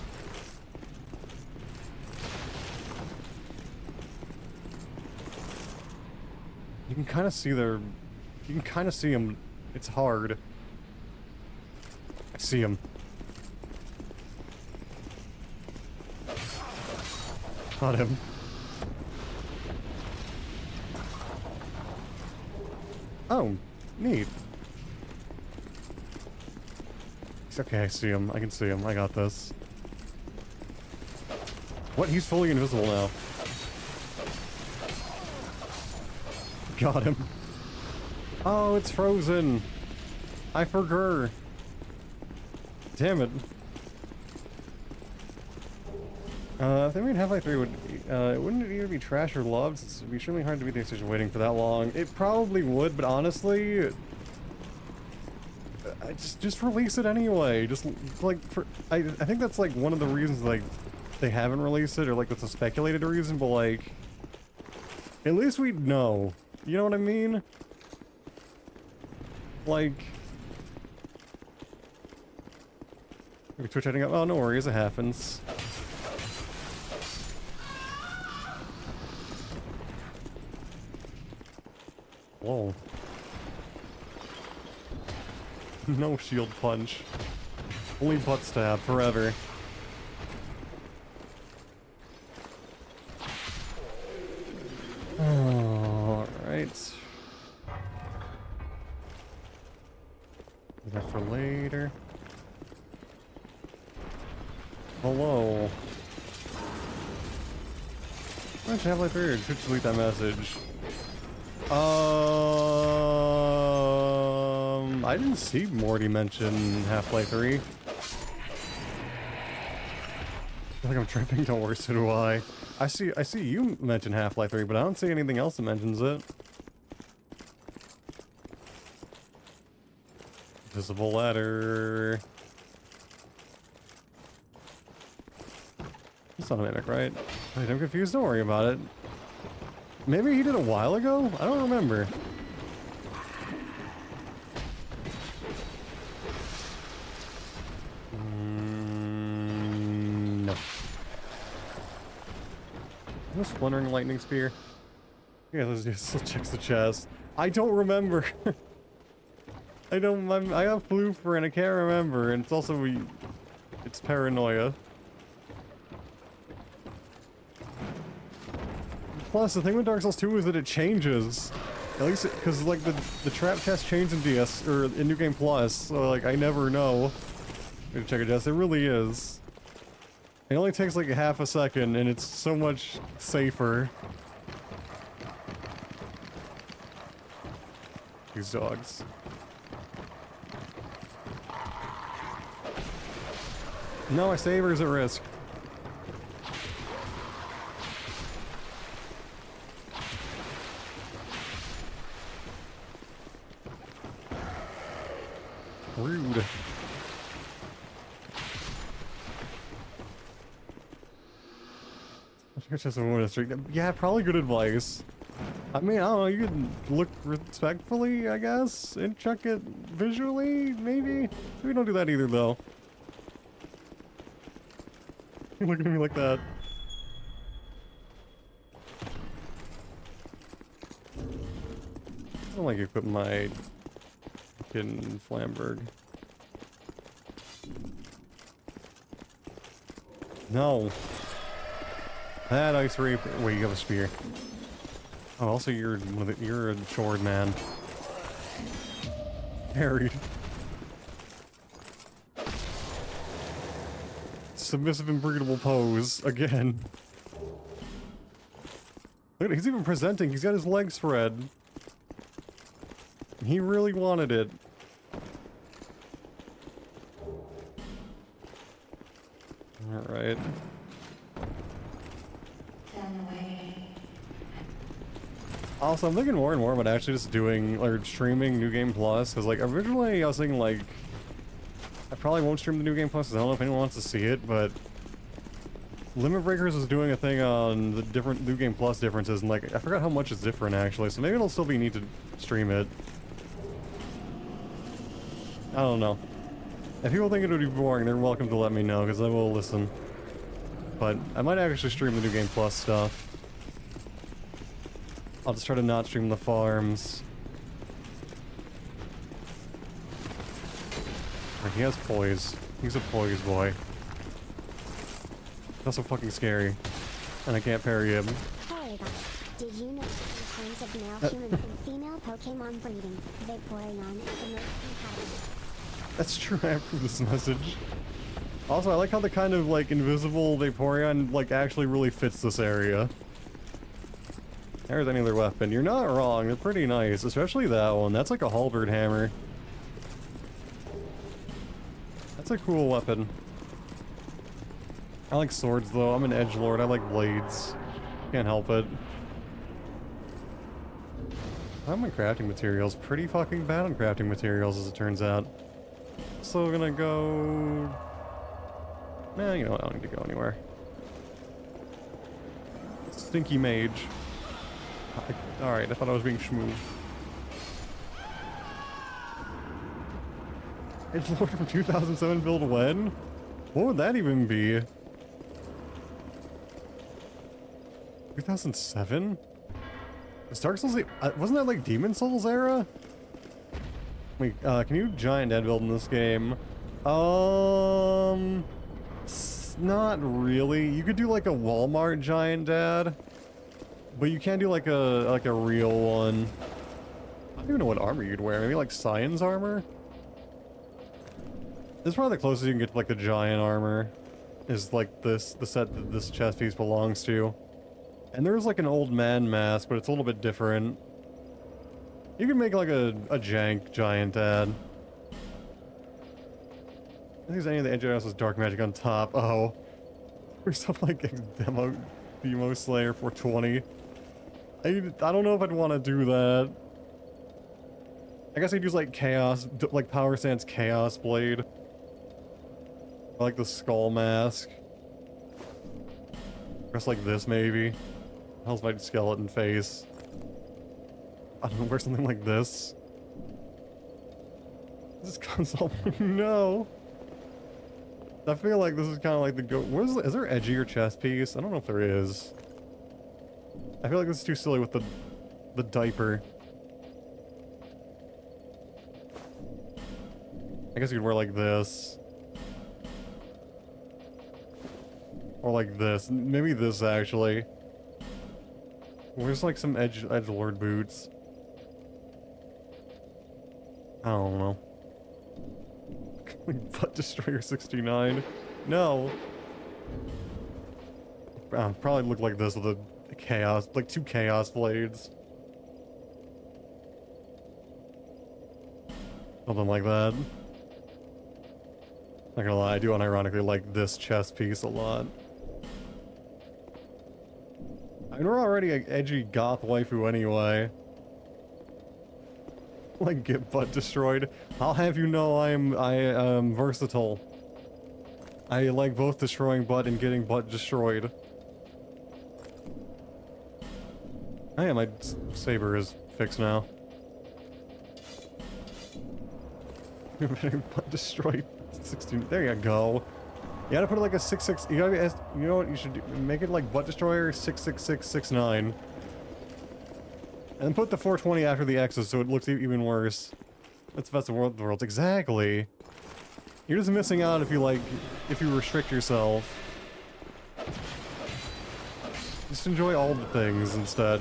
You can kind of see their... You can kind of see him. It's hard. I see him. Got him. Oh, neat. It's okay, I see him. I can see him. I got this. What? He's fully invisible now. Got him. Oh, it's frozen. I forgot. Damn it. If they made Half-Life 3, wouldn't it either be trash or loved? It'd be extremely hard to beat the extension waiting for that long. It probably would, but honestly, just release it anyway. Just like I think that's like one of the reasons like they haven't released it, or like that's a speculated reason. But like, at least we'd know. You know what I mean? Like, maybe Twitch heading up. Oh, no worries, it happens. Whoa. No shield punch. Only butt stab forever. Alright. That for later. Hello. Why don't you have like 3 or should delete that message? I didn't see Morty mention Half-Life 3. I feel like I'm tripping. Don't worry, so do I. I see you mention Half-Life 3, but I don't see anything else that mentions it. Visible ladder. It's not a mimic, right? Wait, I'm confused. Don't worry about it. Maybe he did a while ago? I don't remember. No. I'm just wondering lightning spear. Yeah, let's check the chest. I don't remember. I have flooper and I can't remember, and it's also it's paranoia. Plus, the thing with Dark Souls 2 is that it changes. At least, because like the trap test changed in DS or in New Game Plus, so like I never know. Gonna check it, Jess. It really is. It only takes like half a second, and it's so much safer. These dogs. No, my saber's at risk. Rude. It's just a woman streak. Yeah, probably good advice. I mean, I don't know, you could look respectfully, I guess, and check it visually, maybe? We don't do that either, though. You're looking at me like that. I don't like equipping my fucking Flamberg. No. That ice reaper. Wait, you have a spear. Oh, also you're a sword man. Harried. Submissive inbreedable pose again. Look, he's even presenting. He's got his legs spread. He really wanted it. All right. Also, I'm thinking more and more about actually just doing, or streaming New Game Plus, because, like, originally I was thinking, like, I probably won't stream the New Game Plus, because I don't know if anyone wants to see it, but Limit Breakers is doing a thing on the different New Game Plus differences, and, like, I forgot how much is different, actually, so maybe it'll still be neat to stream it. I don't know. If people think it would be boring, they're welcome to let me know, because I will listen. But I might actually stream the New Game Plus stuff. I'll just try to not stream the farms. He has poise. He's a poise boy. That's so fucking scary. And I can't parry him. Hey guys, did you know that in terms of male human and female Pokemon breeding, Vaporeon is the most compatible? That's true, I approve this message. Also, I like how the kind of, like, invisible Vaporeon, like, actually really fits this area. There's any other weapon. You're not wrong, they're pretty nice, especially that one. That's like a halberd hammer. That's a cool weapon. I like swords, though. I'm an edgelord. I like blades. Can't help it. I'm on crafting materials. Pretty fucking bad on crafting materials, as it turns out. So we're gonna go... Nah, you know what? I don't need to go anywhere. Stinky mage. Alright, I thought I was being schmooved. Edgelord from 2007 build when? What would that even be? 2007? Is Dark Souls... wasn't that like Demon Souls era? Wait, can you giant dead build in this game? Not really. You could do like a Walmart giant dad. But you can't do like a real one. I don't even know what armor you'd wear. Maybe like Science armor? This is probably the closest you can get to like the giant armor. Is like this, the set that this chest piece belongs to. And there's like an old man mask, but it's a little bit different. You can make like a jank giant dad. I think there's any of the Anjelier with dark magic on top. Oh. Or stuff like Demo Slayer 420. I don't know if I'd want to do that. I guess I'd use like Chaos, like Power Stance Chaos Blade. I like the skull mask. Dress like this, maybe. Hell's my skeleton face. I don't know, wear something like this. This console, no. I feel like this is kind of like the go. Is there edgier chest piece? I don't know if there is. I feel like this is too silly with the diaper. I guess you could wear like this. Or like this. Maybe this, actually. Where's like some edgelord boots? I don't know. Butt Destroyer 69. No. Probably look like this with a chaos, like 2 chaos blades. Something like that. Not gonna lie, I do unironically like this chest piece a lot. I mean, we're already an edgy goth waifu anyway. Like, get butt destroyed. I'll have you know I am versatile. I like both destroying butt and getting butt destroyed. Oh yeah, my saber is fixed now. Butt destroyed 16. There you go. You gotta put it like a 6-6. You gotta be. You know what you should do? Make it like butt destroyer 66669. And then put the 420 after the X's so it looks even worse. That's the best of the worlds. Exactly. You're just missing out if you like, if you restrict yourself. Just enjoy all the things instead.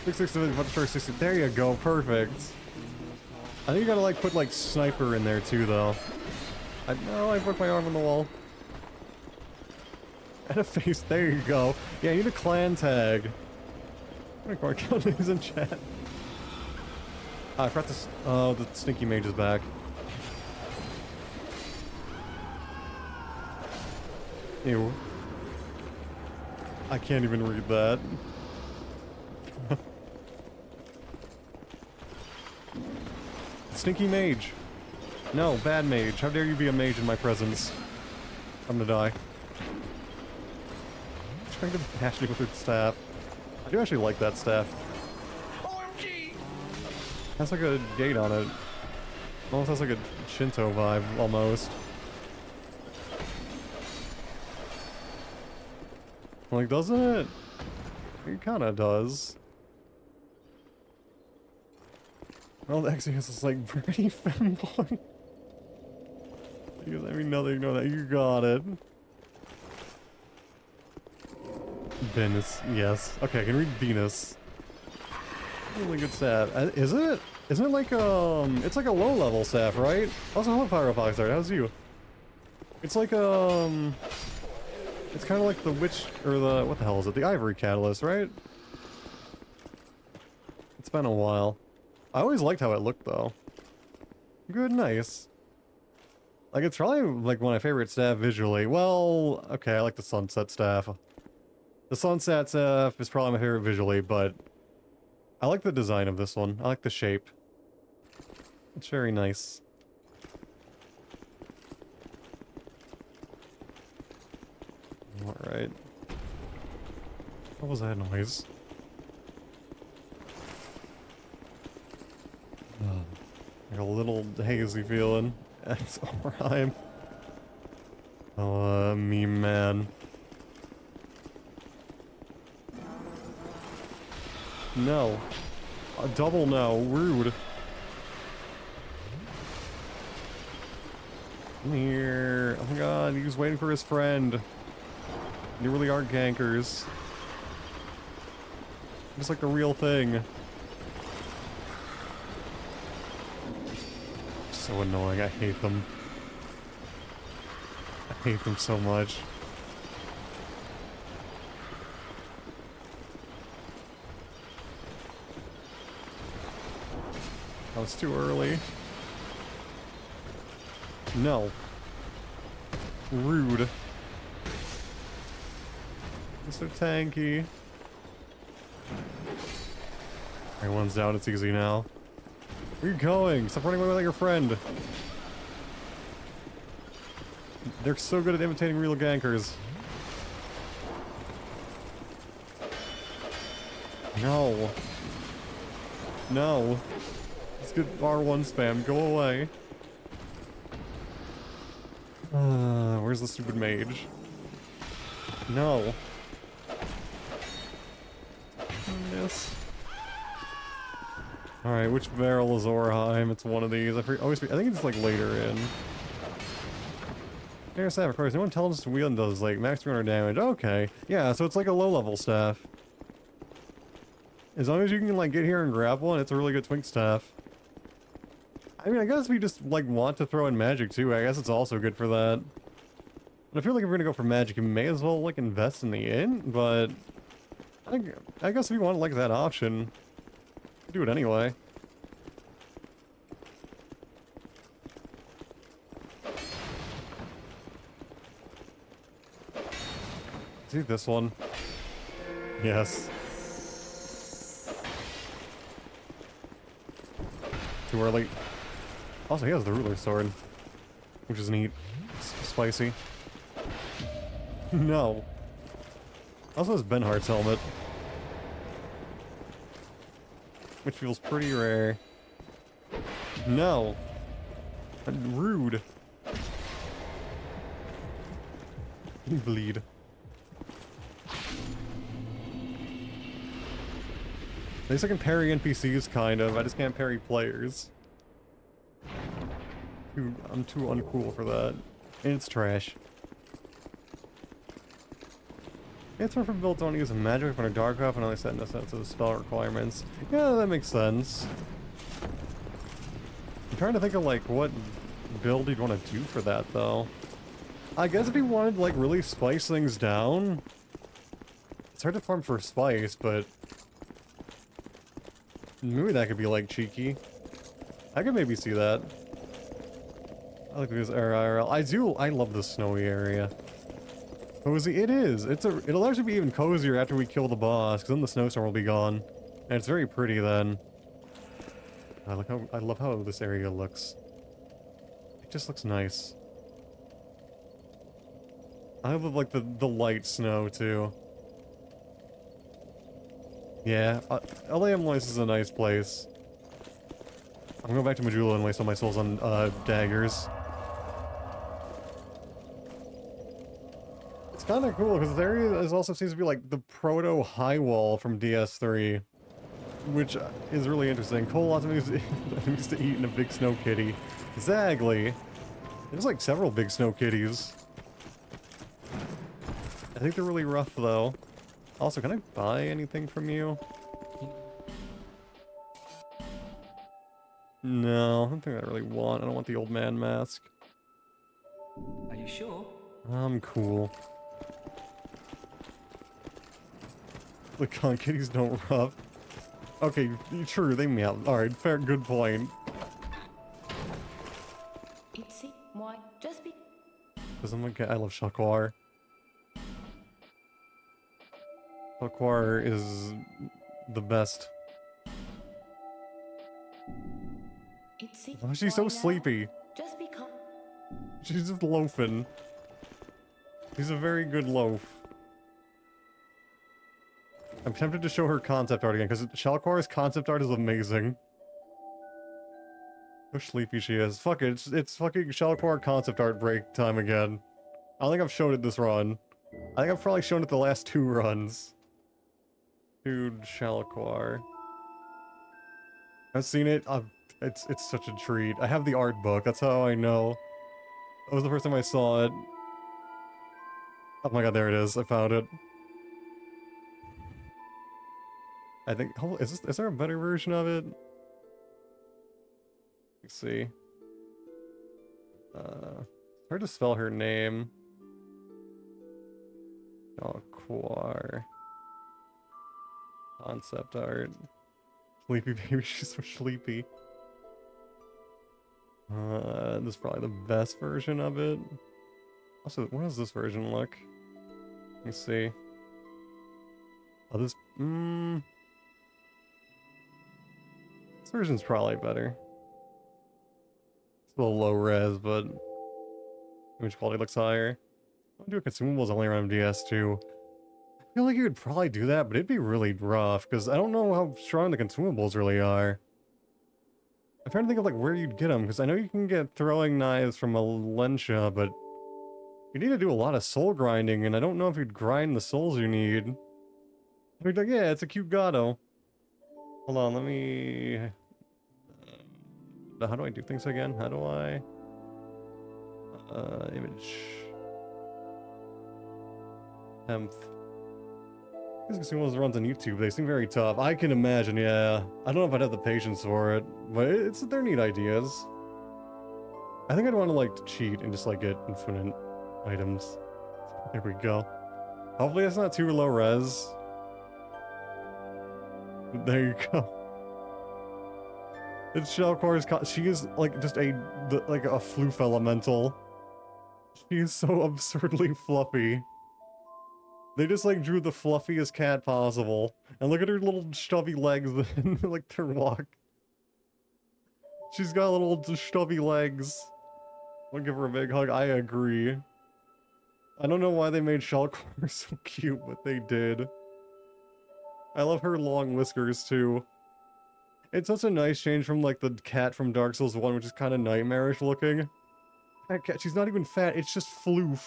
660, there you go, perfect. I think you gotta like put like sniper in there too though. No, I broke my arm on the wall. And a face, there you go. Yeah, you need a clan tag. I'm gonna count names in chat. I forgot this. Oh, the stinky mage is back. Ew. I can't even read that. Stinky mage. No, bad mage. How dare you be a mage in my presence? I'm gonna die. Trying to bash me with her staff. I do actually like that staff. OMG! Has like a gate on it. Almost has like a Shinto vibe, almost. Like, doesn't it? It kind of does. Well, the Axios is like pretty femboy. Because I mean, no, they know that you got it. Venus, yes. Okay, I can read Venus. Really good staff. Is it? Isn't it like it's like a low level staff, right? Also, hello Pyrofox art. How's you? It's like it's kind of like the witch or the what the hell is it? The Ivory Catalyst, right? It's been a while. I always liked how it looked though. Good, nice. Like it's probably like one of my favorite staff visually. Well, okay, I like the sunset staff. The sunset staff is probably my favorite visually, but I like the design of this one. I like the shape. It's very nice. Alright. What was that noise? Like a little hazy feeling. That's alright. Oh, me man. No. A double no. Rude. Come here. Oh my god, he was waiting for his friend. You really are gankers. Just like the real thing. So annoying, I hate them. I hate them so much. That was too early. No. Rude. Mr. Tanky. Everyone's down, it's easy now. Where are you going? Stop running away without your friend. They're so good at imitating real gankers. No. No. Let's get R1 spam. Go away. Where's the stupid mage? No. Yes. Alright, which barrel is Orheim? It's one of these. I think it's like later in. Air staff, of course. No intelligence wield does like max 300 damage. Okay. Yeah, so it's like a low level staff. As long as you can like get here and grab one, it's a really good twink staff. I mean, I guess if you just like want to throw in magic too, I guess it's also good for that. But I feel like if we're gonna go for magic, you may as well like invest in the inn, but I guess if you want like that option, do it anyway. See this one. Yes. Too early. Also, he has the ruler sword, which is neat. Spicy. No. Also has Benhart's helmet, which feels pretty rare. No. Rude. You bleed. At least I can parry NPCs, kind of. I just can't parry players. I'm too uncool for that. And it's trash. It's more for built don't use magic when a dark elf and only set in a sense of the spell requirements. Yeah, that makes sense. I'm trying to think of like what build you'd want to do for that though. I guess if you wanted to like really spice things down, it's hard to farm for spice, but maybe that could be like cheeky. I could maybe see that. I like this IRL. I love the snowy area. Cozy, it is. It'll actually be even cozier after we kill the boss, because then the snowstorm will be gone. And it's very pretty then. I love how this area looks. It just looks nice. I love like the light snow too. Yeah, Eleum Loyce is a nice place. I'm going back to Majula and waste all my souls on daggers. It's kind of cool because this area also seems to be like the proto high wall from DS3, which is really interesting. Cole lots of enemies to eat in a big snow kitty. Exactly. There's like several big snow kitties. I think they're really rough though. Also, can I buy anything from you? No, I don't think I really want. I don't want the old man mask. Are you sure? I'm cool. The con kitties don't rough. Okay, true, they meow. Alright, fair, good point. Itsy, why, just be... Because I'm like, I love Shakwar. Shakwar is the best. Itsy, Why is she so why now? sleepy? Just become... She's just loafing. She's a very good loaf. I'm tempted to show her concept art again, because Shalquar's concept art is amazing. How sleepy she is. Fuck it, it's fucking Shalquar concept art break time again. I don't think I've shown it this run. I think I've probably shown it the last 2 runs. Dude, Shalquar. I've seen it. It's such a treat. I have the art book. That's how I know. That was the first time I saw it. Oh my god, there it is. I found it. I think. Is there a better version of it? Let's see. Hard to spell her name. Shalquar. Concept art. Sleepy baby, she's so sleepy. This is probably the best version of it. Also, what does this version look? Let me see. Oh, this version's probably better. It's a little low res, but image quality looks higher. I'll do a consumables only around DS2. I feel like you could probably do that, but it'd be really rough, because I don't know how strong the consumables really are. I'm trying to think of like where you'd get them, because I know you can get throwing knives from Valencia, but you need to do a lot of soul grinding, and I don't know if you'd grind the souls you need. You're like, yeah, it's a cute Gato. Hold on, let me... how do I do things again? How do I... image... Temp... These consumables runs on YouTube, they seem very tough. I can imagine, yeah. I don't know if I'd have the patience for it, but they're neat ideas. I think I'd want to like cheat and just like get infinite items. There we go. Hopefully it's not too low res. There you go. It's Shalquar's she is like just like a floof elemental. She is so absurdly fluffy. They just like drew the fluffiest cat possible. And look at her little stubby legs and like her walk. She's got little stubby legs. I'll give her a big hug. I agree. I don't know why they made Shalquar so cute, but they did. I love her long whiskers too. It's such a nice change from like the cat from Dark Souls 1, which is kind of nightmarish looking. That cat, she's not even fat, it's just floof.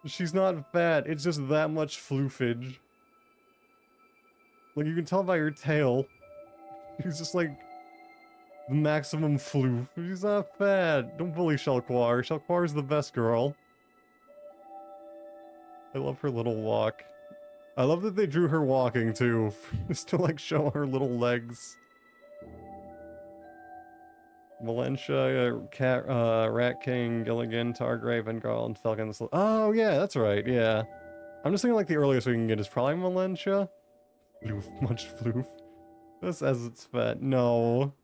She's not fat, it's just that much floofage. Like, you can tell by her tail. She's just like maximum floof. She's not fat. Don't bully Shalquar. Shalquar is the best girl. I love her little walk. I love that they drew her walking too, just to like show her little legs. Valencia, Cat, Rat King, Gilligan, Targrave, Vengal, and Falcon. Oh yeah, that's right, yeah. I'm just thinking like the earliest we can get is probably Valencia. Floof, much floof. This as it's fat. No.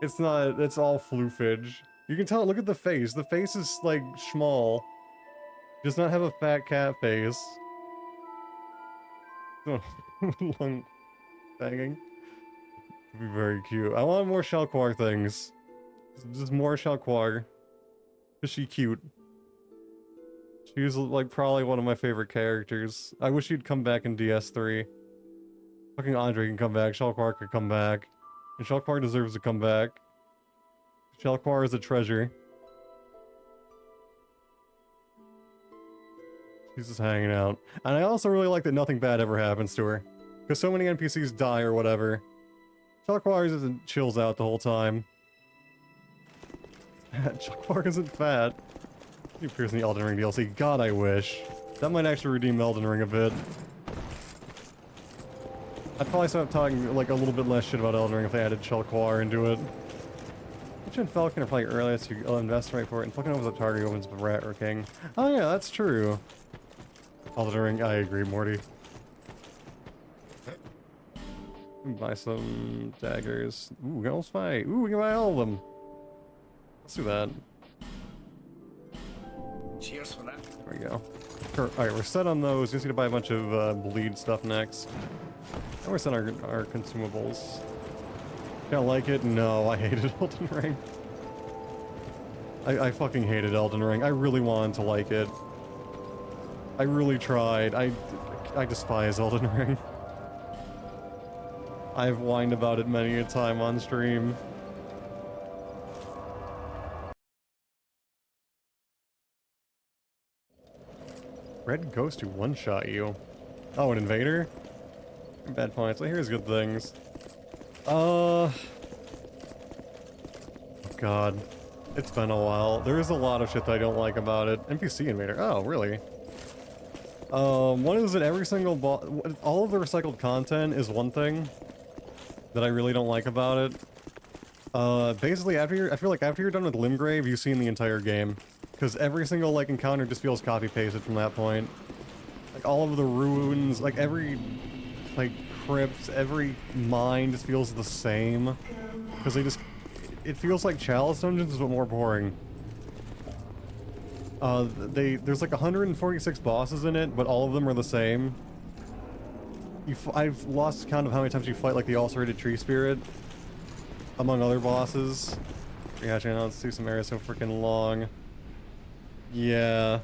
It's not, it's all floofage. You can tell, look at the face. The face is like small. Does not have a fat cat face. Long banging. It'd be very cute. I want more Shalquar things. Just more Shalquar. Is she cute? She's like probably one of my favorite characters. I wish she'd come back in DS3. Fucking Andre can come back. Shalquar could come back. And Shalquar deserves to come back. Shalquar is a treasure. She's just hanging out. And I also really like that nothing bad ever happens to her. Because so many NPCs die or whatever. Chalkwires isn't chills out the whole time. Chalkwire isn't fat. He appears in the Elden Ring DLC. God, I wish. That might actually redeem Elden Ring a bit. I'd probably start talking like a little bit less shit about Elden Ring if they added Chalkwire into it. Witch and Falcon are probably earliest. You invest right for it, and fucking opens the target opens the Rat or King. Oh yeah, that's true. Elden Ring, I agree, Morty. Buy some daggers. Ooh, we can almost buy. Ooh, we can buy all of them. Let's do that. Cheers for that. There we go. Alright, we're set on those. We just need to buy a bunch of bleed stuff next. And we're set on our consumables. Don't like it? No, I hated Elden Ring. I fucking hated Elden Ring. I really wanted to like it. I really tried. I despise Elden Ring. I've whined about it many a time on stream. Red Ghost who one-shot you. Oh, an invader? Bad points. Well, here's good things. Oh god. It's been a while. There is a lot of shit that I don't like about it. NPC invader. Oh, really? One is that every single boss... All of the recycled content is one thing that I really don't like about it. Basically, I feel like after you're done with Limgrave, you've seen the entire game. Because every single, like, encounter just feels copy-pasted from that point. Like, all of the ruins, like, every, like, crypt, every mine just feels the same. Because they just... It feels like Chalice Dungeons, but more boring. There's like 146 bosses in it, but all of them are the same. I've lost count of how many times you fight, like, the ulcerated tree spirit. Among other bosses. Yeah, actually, no, let's do some areas so freaking long. Yeah.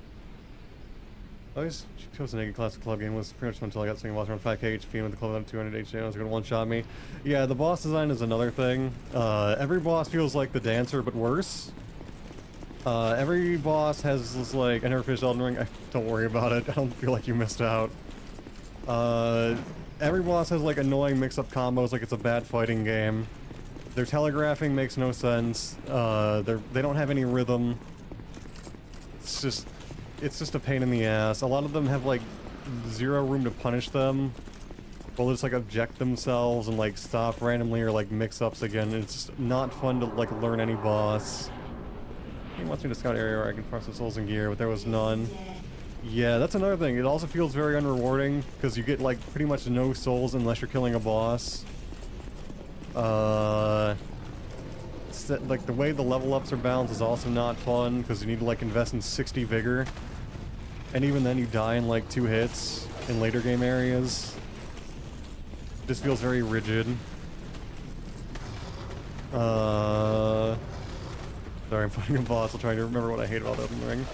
I always chose a naked classic club game was pretty much until I got something lost around 5k HP and with the club up 200 HP, I was gonna one-shot me. Yeah, the boss design is another thing. Every boss feels like the dancer, but worse. Every boss has this, like, I never finished Elden Ring. Don't worry about it. I don't feel like you missed out. Every boss has, like, annoying mix-up combos, like it's a bad fighting game. Their telegraphing makes no sense. They don't have any rhythm. It's just a pain in the ass. A lot of them have, like, zero room to punish them. They'll just, like, object themselves and, like, stop randomly or, like, mix-ups again. It's just not fun to, like, learn any boss. He wants me to scout area where I can farm some souls and gear, but there was none. Yeah, that's another thing. It also feels very unrewarding, because you get, like, pretty much no souls unless you're killing a boss. Like, the way the level ups are balanced is also not fun, because you need to, like, invest in 60 vigor. And even then you die in, like, 2 hits in later game areas. It just feels very rigid. Sorry, I'm fighting a boss. I'll try to remember what I hate about Elden Ring.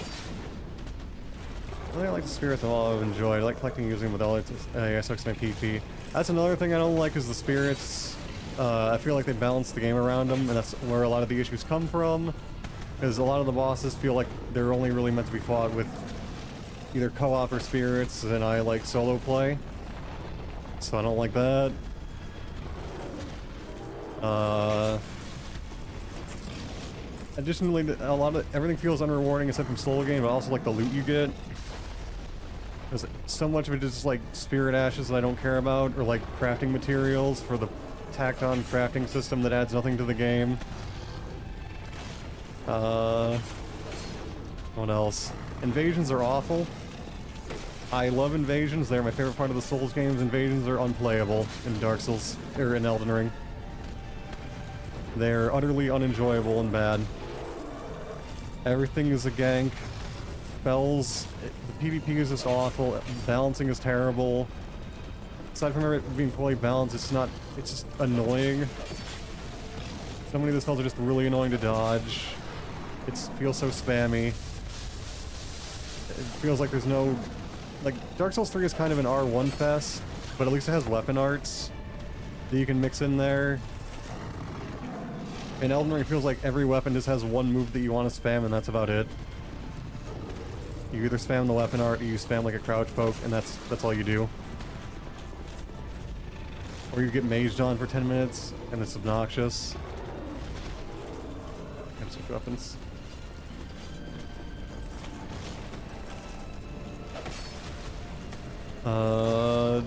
I like the spirits of all I've enjoyed. I like collecting and using them with all I sucks my PP. That's another thing I don't like is the spirits. I feel like they balance the game around them, and that's where a lot of the issues come from. Because a lot of the bosses feel like they're only really meant to be fought with either co-op or spirits, and I like solo play. So I don't like that. Additionally, everything feels unrewarding except from solo game, but also like the loot you get. There's so much of it is just like spirit ashes that I don't care about, or like crafting materials for the tacked on crafting system that adds nothing to the game. What else? Invasions are awful. I love invasions. They're my favorite part of the Souls games. Invasions are unplayable in Dark Souls, or in Elden Ring. They're utterly unenjoyable and bad. Everything is a gank. Spells, the PvP is just awful. Balancing is terrible. Aside from it being poorly balanced, it's just annoying. So many of the spells are just really annoying to dodge. It feels so spammy. It feels like there's no... Like, Dark Souls 3 is kind of an R1 fest, but at least it has weapon arts that you can mix in there. In Elden Ring, it feels like every weapon just has one move that you want to spam, and that's about it. You either spam the weapon art or you spam like a crouch poke, and that's all you do. Or you get maged on for 10 minutes, and it's obnoxious. Gotta switch weapons.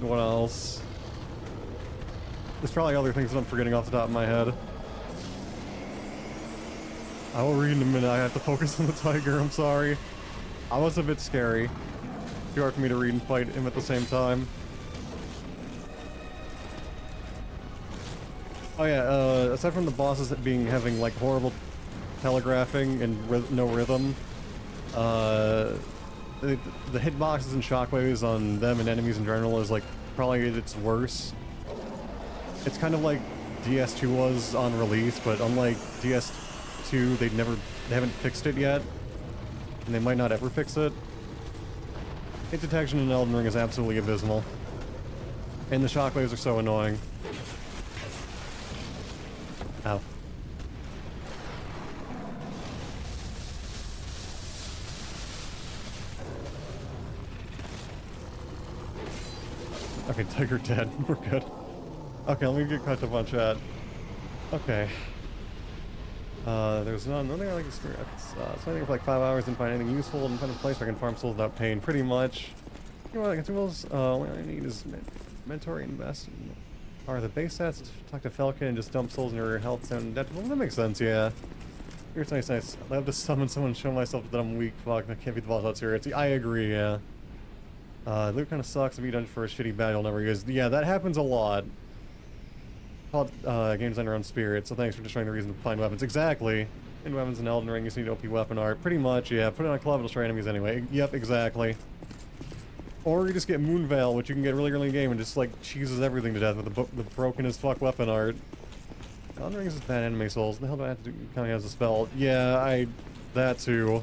What else? There's probably other things that I'm forgetting off the top of my head. I will read in a minute. I have to focus on the tiger. I'm sorry. I was a bit scary. Too hard for me to read and fight him at the same time. Oh yeah, aside from the bosses having like horrible telegraphing and no rhythm, the hitboxes and shockwaves on them and enemies in general is like probably at its worst. It's kind of like DS2 was on release, but unlike DS2, they haven't fixed it yet, and they might not ever fix it. Hit detection in Elden Ring is absolutely abysmal, and the shockwaves are so annoying. Ow. Okay, tiger dead. We're good. Okay, let me get caught up on chat. Okay. There's nothing I like experience. Spending for like 5 hours and find anything useful and find a place where I can farm souls without pain. Pretty much. You know what, consumables, what I need is mentor invest. Are the base stats to talk to Falcon and just dump souls in your health zone? Well, that makes sense, yeah. Here's nice. I have to summon someone and show myself that I'm weak. Fuck, I can't beat the boss out serious. I agree, yeah. Loot kind of sucks. If you done for a shitty battle, never use. Yeah, that happens a lot. Called game designer on spirit, so thanks for just showing the reason to find weapons. Exactly. In weapons in Elden Ring, you just need OP weapon art. Pretty much, yeah. Put it on a club, it'll destroy enemies anyway. Yep, exactly. Or you just get Moonveil, which you can get really early in the game and just like cheeses everything to death with the broken as fuck weapon art. Elden Ring is bad anime souls. The hell do I have to do? Counting as a spell? Yeah, that too.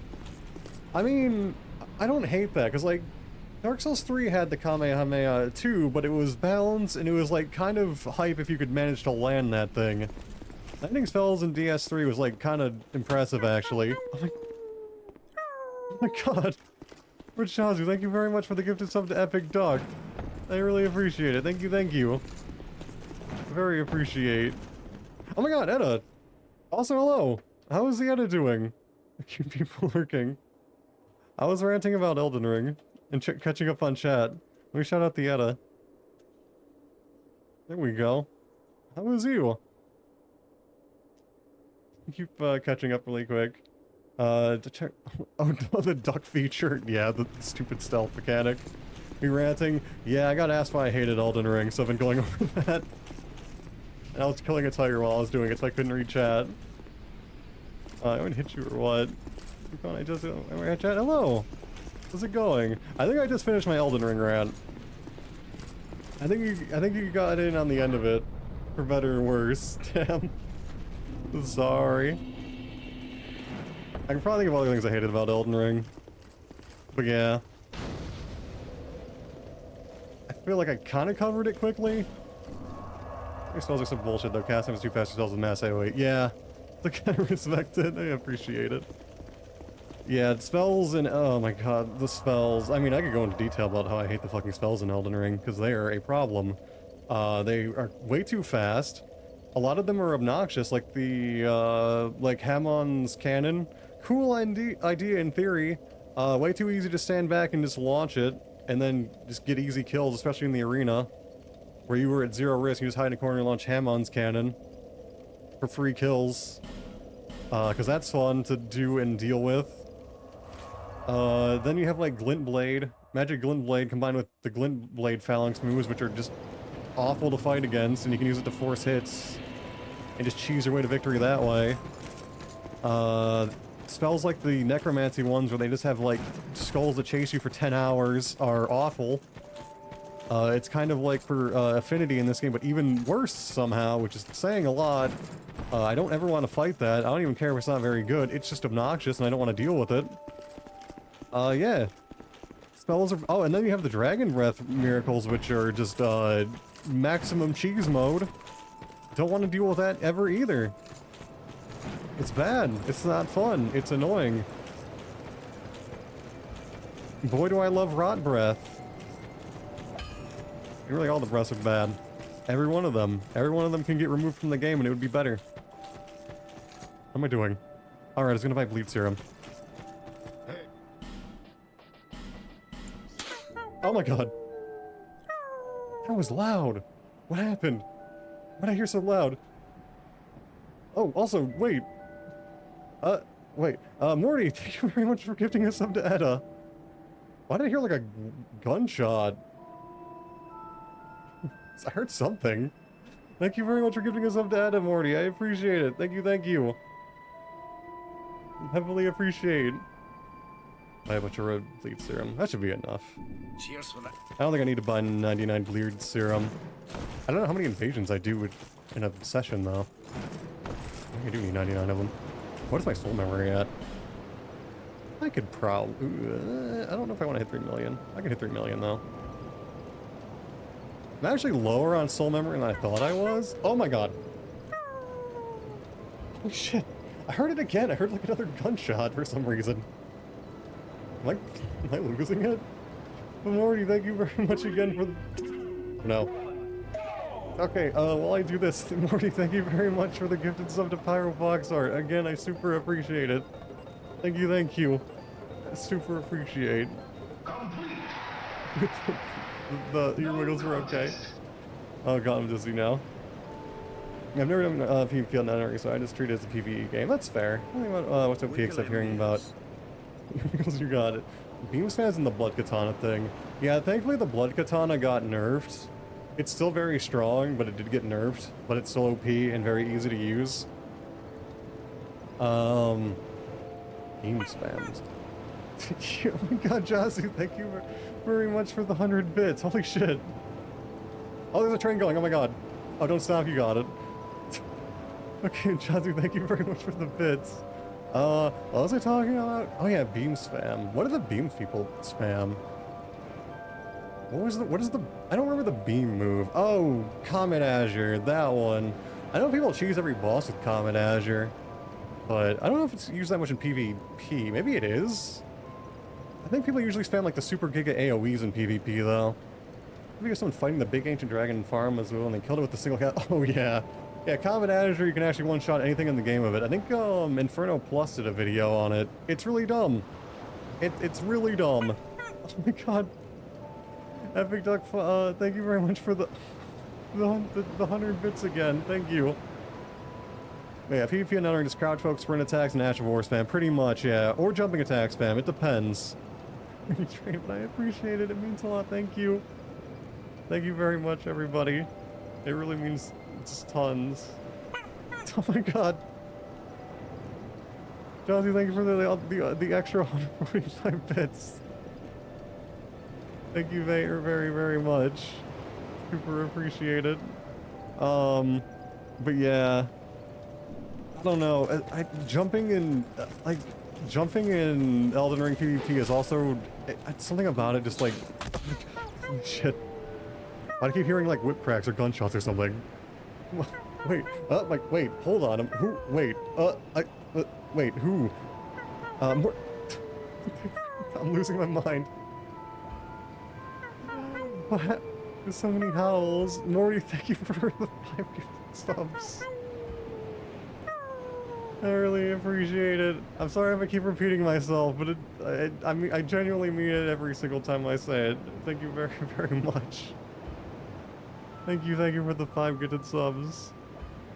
I mean, I don't hate that because like Dark Souls 3 had the Kamehameha too, but it was balanced and it was like kind of hype if you could manage to land that thing. Landing spells in DS3 was like kind of impressive actually. Oh my god. Rich Shazu, thank you very much for the gifted sub to Epic Dog. I really appreciate it. Thank you. Very appreciate. Oh my god, Edda. Also, hello. How is the Edda doing? Cute people lurking. I was ranting about Elden Ring and catching up on chat. Let me shout out the Edda. There we go. How is you? Keep catching up really quick. To check. Oh no, the duck feature. Yeah, the stupid stealth mechanic. Me ranting. Yeah, I got asked why I hated Elden Ring, so I've been going over that. And I was killing a tiger while I was doing it, so I couldn't read chat. I would hit you or what? I just chat. Hello. How's it going? I think I just finished my Elden Ring rant. I think you got in on the end of it, for better or worse. Damn. Sorry. I can probably think of other things I hated about Elden Ring. But yeah. I feel like I kind of covered it quickly. Your spells are some bullshit though. Casting is too fast, spells with mass AoE. Yeah. I kind of respect it. I appreciate it. Yeah, spells and oh my god, the spells. I mean, I could go into detail about how I hate the fucking spells in Elden Ring, because they are a problem. They are way too fast. A lot of them are obnoxious, like the, like Hamon's cannon. Cool idea in theory. Way too easy to stand back and just launch it, and then just get easy kills, especially in the arena, where you were at 0 risk. You just hide in a corner and launch Hamon's cannon for free kills. Because that's fun to do and deal with. Then you have like Glint Blade, Magic Glint Blade combined with the Glint Blade Phalanx moves, which are just awful to fight against, and you can use it to force hits and just cheese your way to victory that way. Spells like the Necromancy ones where they just have like skulls that chase you for 10 hours are awful. It's kind of like for Affinity in this game, but even worse somehow, which is saying a lot. I don't ever want to fight that. I don't even care if it's not very good. It's just obnoxious and I don't want to deal with it. Yeah. Spells are... Oh, and then you have the Dragon Breath miracles, which are just, maximum cheese mode. Don't want to deal with that ever either. It's bad. It's not fun. It's annoying. Boy, do I love rot breath. Really, all the breaths are bad. Every one of them. Every one of them can get removed from the game and it would be better. What am I doing? Alright, I was gonna buy bleed serum. Oh my god. That was loud. What happened? Why did I hear so loud? Oh, also, wait. Morty, thank you very much for gifting us sub to Edda. Why did I hear like a gunshot? I heard something. Thank you very much for giving us up to Edda, Morty. I appreciate it. Thank you, thank you. Heavily appreciate. I have a bunch of bleed serum. That should be enough. Cheers for that. I don't think I need to buy 99 bleed serum. I don't know how many invasions I do in a session, though. I think I do need 99 of them. What is my soul memory at? I could probably... I don't know if I want to hit 3 million. I can hit 3 million, though. I'm actually lower on soul memory than I thought I was. Oh my god. Holy shit. I heard it again. I heard like another gunshot for some reason. Am I losing it? But Morty, thank you very much again for the... No. Okay, while I do this, Morty, thank you very much for the gifted sub to Pyro Fox Art. Again, I super appreciate it. Thank you, thank you. I super appreciate. The ear wiggles were okay. Oh god, I'm dizzy now. I've never done PvP on Nunnery, so I just treat it as a PvE game. That's fair. What's up, PX? I'm hearing about. Because you got it. Beams fans and the Blood Katana thing. Yeah, thankfully the Blood Katana got nerfed. It's still very strong, but it did get nerfed. But it's still OP and very easy to use. Beam spams. Oh my god, Jazzy, thank you very much for the 100 bits. Holy shit. Oh, there's a train going. Oh my god. Oh, don't stop. You got it. Okay, Jazzy, thank you very much for the bits. What was I talking about? Oh yeah, beam spam. What do the beam people spam? What is the... I don't remember the beam move. Oh, Comet Azure. That one. I know people cheese every boss with Comet Azure. But I don't know if it's used that much in PvP. Maybe it is. I think people usually spam like the super giga AoEs in PvP though. Maybe there's someone fighting the big ancient dragon in farm as well and they killed it with a single cat. Oh yeah. Yeah, Comet Azure, you can actually one-shot anything in the game of it. I think Inferno Plus did a video on it. It's really dumb. It's really dumb. Oh my god. Epic Duck, thank you very much for the 100 bits again. Thank you. Yeah, PvP and Nunnery just crouch folks, sprint attacks, and Ash of War spam. Pretty much, yeah. Or jumping attack spam. It depends. But I appreciate it. It means a lot. Thank you. Thank you very much, everybody. It really means just tons. Oh my god. Jossie, thank you for the extra 145 bits. Thank you very, very, very much. Super appreciate it. But yeah. I don't know. Jumping in Elden Ring PvP is also something about it. Just like, holy shit. I keep hearing like whip cracks or gunshots or something. Wait, wait, hold on. Who? Wait, wait, who? I'm losing my mind. What? There's so many howls. Morty, thank you for the 5 subs. I really appreciate it. I'm sorry if I keep repeating myself, but I mean, I genuinely mean it every single time I say it. Thank you very, very much. Thank you for the 5 gifted subs.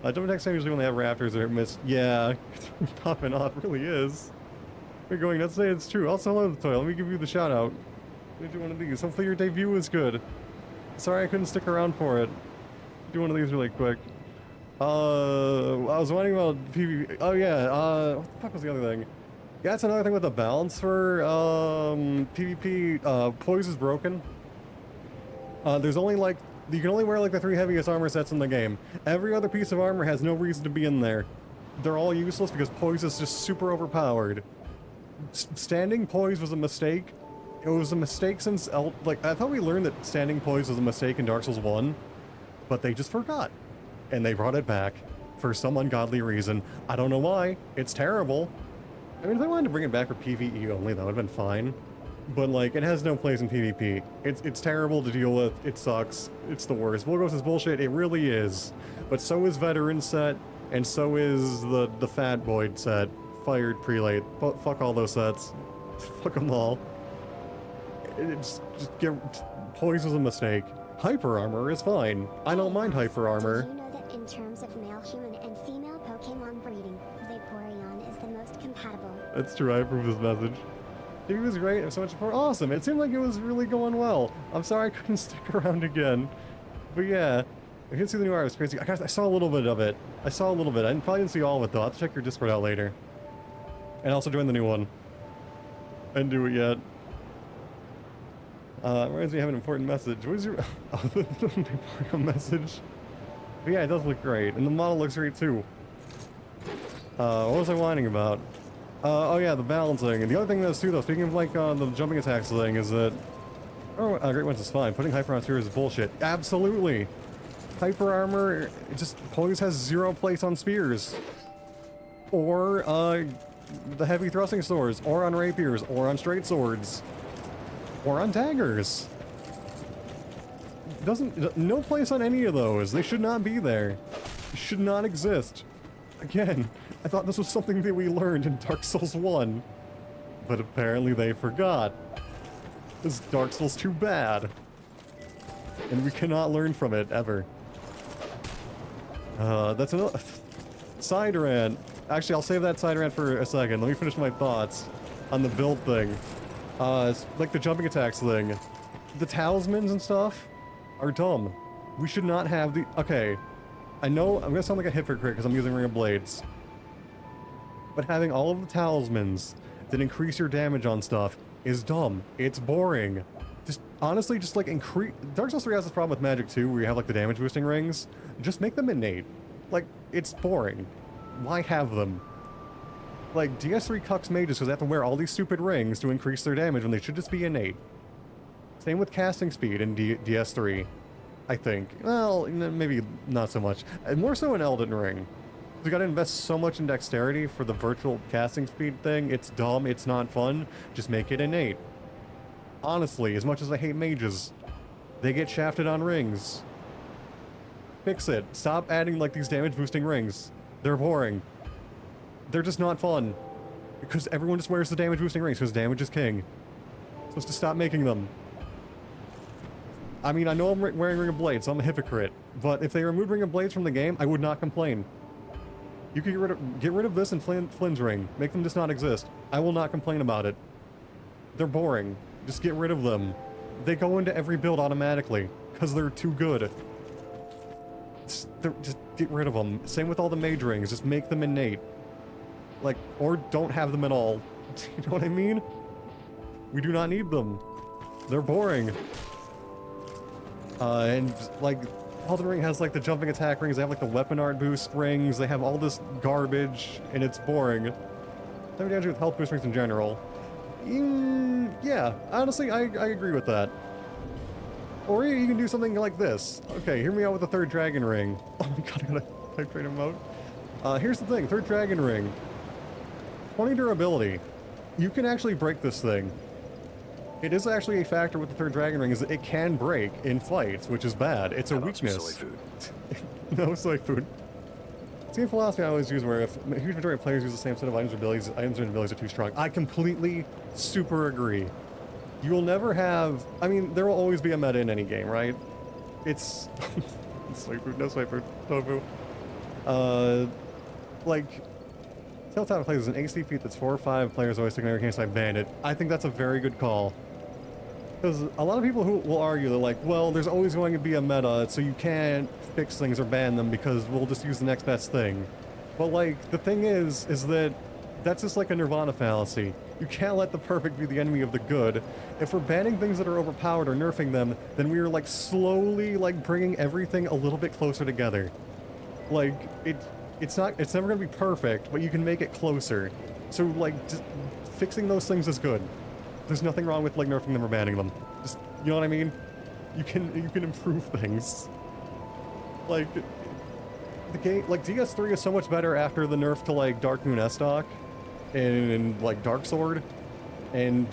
Don't next time usually when they have raptors or mist. Yeah, it's popping off, really is. We're going, let's say it's true. Also, hello, the toy. Let me give you the shout out. Let me do one of these. Hopefully your debut was good. Sorry I couldn't stick around for it. Do one of these really quick. I was wondering about PvP. Oh yeah, what the fuck was the other thing? Yeah, that's another thing with the balance for PvP. Poise is broken. There's only like, you can only wear like the 3 heaviest armor sets in the game. Every other piece of armor has no reason to be in there. They're all useless because poise is just super overpowered. Standing poise was a mistake. It was a mistake since I thought we learned that standing poise was a mistake in Dark Souls 1, but they just forgot. And they brought it back for some ungodly reason. I don't know why. It's terrible. I mean, if they wanted to bring it back for PvE only, that would have been fine. but like it has no place in PvP. It's terrible to deal with. It sucks. It's the worst. Volgos is bullshit. It really is. But so is Veteran set, and so is the Fat Boyd set. Fired Prelate. Fuck all those sets. Fuck them all. Just Poise was a mistake. Hyper Armor is fine. I don't mind Hyper Armor. Did you know that in terms of male human and female Pokemon breeding, Vaporeon is the most compatible? That's true, I approve this message. It was great, it was so much fun. Awesome, it seemed like it was really going well. I'm sorry I couldn't stick around again. But yeah, I didn't see the new art, it was crazy. I saw a little bit of it. I saw a little bit. I probably didn't see all of it though. I'll have to check your Discord out later. And also join the new one. I didn't do it yet. Reminds me I have an important message. What is your important message? But yeah, it does look great. And the model looks great too. What was I whining about? Oh yeah, the balancing. And the other thing that's too though, speaking of like the jumping attacks thing, is that Great Ones is fine. Putting Hyper on Spears is bullshit. Absolutely. Hyper Armor, it just always has 0 place on Spears. Or the heavy thrusting swords, or on rapiers, or on straight swords. Or on daggers. No place on any of those. They should not be there. They should not exist. Again, I thought this was something that we learned in Dark Souls 1. But apparently they forgot. This Dark Souls too bad. And we cannot learn from it, ever. That's another... Side rant. Actually, I'll save that side rant for a second. Let me finish my thoughts on the build thing. It's like the jumping attacks thing. The talismans and stuff are dumb. We should not have the... Okay. I know I'm gonna sound like a hypocrite because I'm using Ring of Blades. But having all of the talismans that increase your damage on stuff is dumb. It's boring. Just, honestly, just like increase... Dark Souls 3 has this problem with Magic 2 where you have like the damage boosting rings. Just make them innate. Like, it's boring. Why have them? Like, DS3 cucks mages because they have to wear all these stupid rings to increase their damage when they should just be innate. Same with casting speed in DS3, I think. Well, maybe not so much. More so in Elden Ring. You gotta invest so much in dexterity for the virtual casting speed thing. It's dumb, it's not fun. Just make it innate. Honestly, as much as I hate mages, they get shafted on rings. Fix it. Stop adding like these damage boosting rings. They're boring. They're just not fun. Because everyone just wears the damage boosting rings because damage is king. Supposed to stop making them. I mean, I know I'm wearing Ring of Blades, so I'm a hypocrite. But if they removed Ring of Blades from the game, I would not complain. You could get rid of this and Flynn's ring. Make them just not exist. I will not complain about it. They're boring. Just get rid of them. They go into every build automatically. Because they're too good. Just get rid of them. Same with all the mage rings. Just make them innate. Like, or don't have them at all. You know what I mean? We do not need them. They're boring. And, like, Elden Ring has, like, the jumping attack rings. They have, like, the weapon art boost rings. They have all this garbage, and it's boring. Same damage with health boost rings in general. Yeah, honestly, I agree with that. Or you can do something like this. Okay, hear me out with the third dragon ring. Oh my god, I gotta type trade mode. Here's the thing, third dragon ring. 20 durability. You can actually break this thing. It is actually a factor with the third dragon ring is that it can break in fights, which is bad. It's a weakness. Soy food. No soy food. Same philosophy I always use where if a huge majority of players use the same set of items and abilities are too strong. I completely super agree. You will never have... I mean, there will always be a meta in any game, right? It's... soy food, no soy food, tofu. Like... Telltale plays an AC feat that's 4 or 5 players always taking every case I banned it. I think that's a very good call. Because a lot of people who will argue, they're like, well, there's always going to be a meta, so you can't fix things or ban them because we'll just use the next best thing. But, like, the thing is that that's just like a Nirvana fallacy. You can't let the perfect be the enemy of the good. If we're banning things that are overpowered or nerfing them, then we are, like, slowly, like, bringing everything a little bit closer together. Like, it's never gonna be perfect, but you can make it closer. So, like, just fixing those things is good. There's nothing wrong with, like, nerfing them or banning them. Just, you know what I mean? You can improve things. Like, the game, like, DS3 is so much better after the nerf to, like, Dark Moon Estoc and like, Dark Sword and,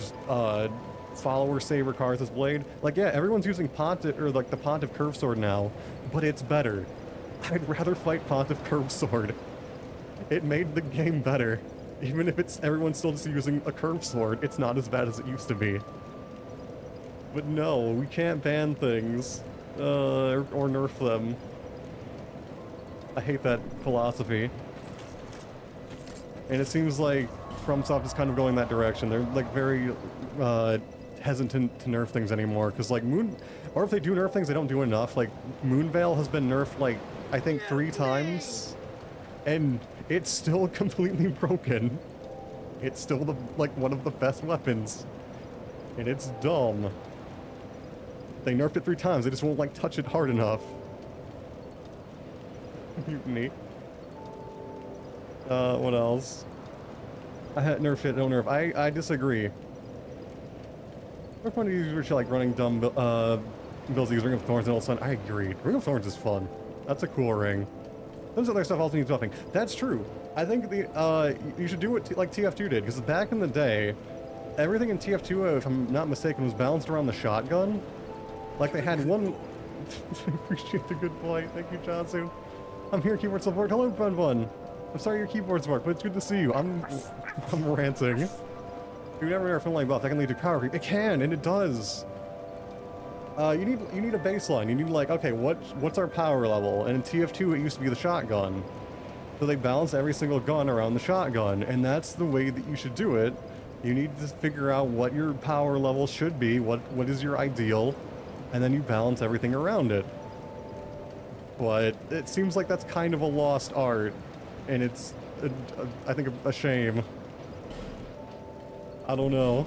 follower saber Karthus blade. Like, yeah, everyone's using Pontiff, or like the Pontiff curved sword now, but it's better. I'd rather fight Pontiff curved sword. It made the game better. Even if it's everyone's still just using a curved sword, it's not as bad as it used to be. But no, we can't ban things, or nerf them. I hate that philosophy. And it seems like FromSoft is kind of going that direction. They're like very hesitant to nerf things anymore, because like or if they do nerf things, they don't do enough. Like Moonveil has been nerfed like I think 3 times, and it's still completely broken. It's still like one of the best weapons, and it's dumb. They nerfed it 3 times. They just won't like touch it hard enough. Mutiny. What else? I had nerf it, no nerf. I disagree. What fun to use like running dumb builds use Ring of Thorns and all of a sudden I agree. Ring of Thorns is fun. That's a cool ring. Those other stuff also needs buffing. That's true. I think the you should do what like TF2 did, because back in the day, everything in TF2, if I'm not mistaken, was balanced around the shotgun. Like they had one. Appreciate the good point. Thank you, Johnson. I'm here, keyboard support. Hello, Fun Bun. I'm sorry your keyboard's work, but it's good to see you. I'm ranting. You never hear a film like buff. That can lead to power creep. It can, and it does. You need a baseline. You need like, okay, what's our power level? And in TF2, it used to be the shotgun. So they balance every single gun around the shotgun, and that's the way that you should do it. You need to figure out what your power level should be, what is your ideal, and then you balance everything around it. But it seems like that's kind of a lost art, and it's, I think, a shame. I don't know.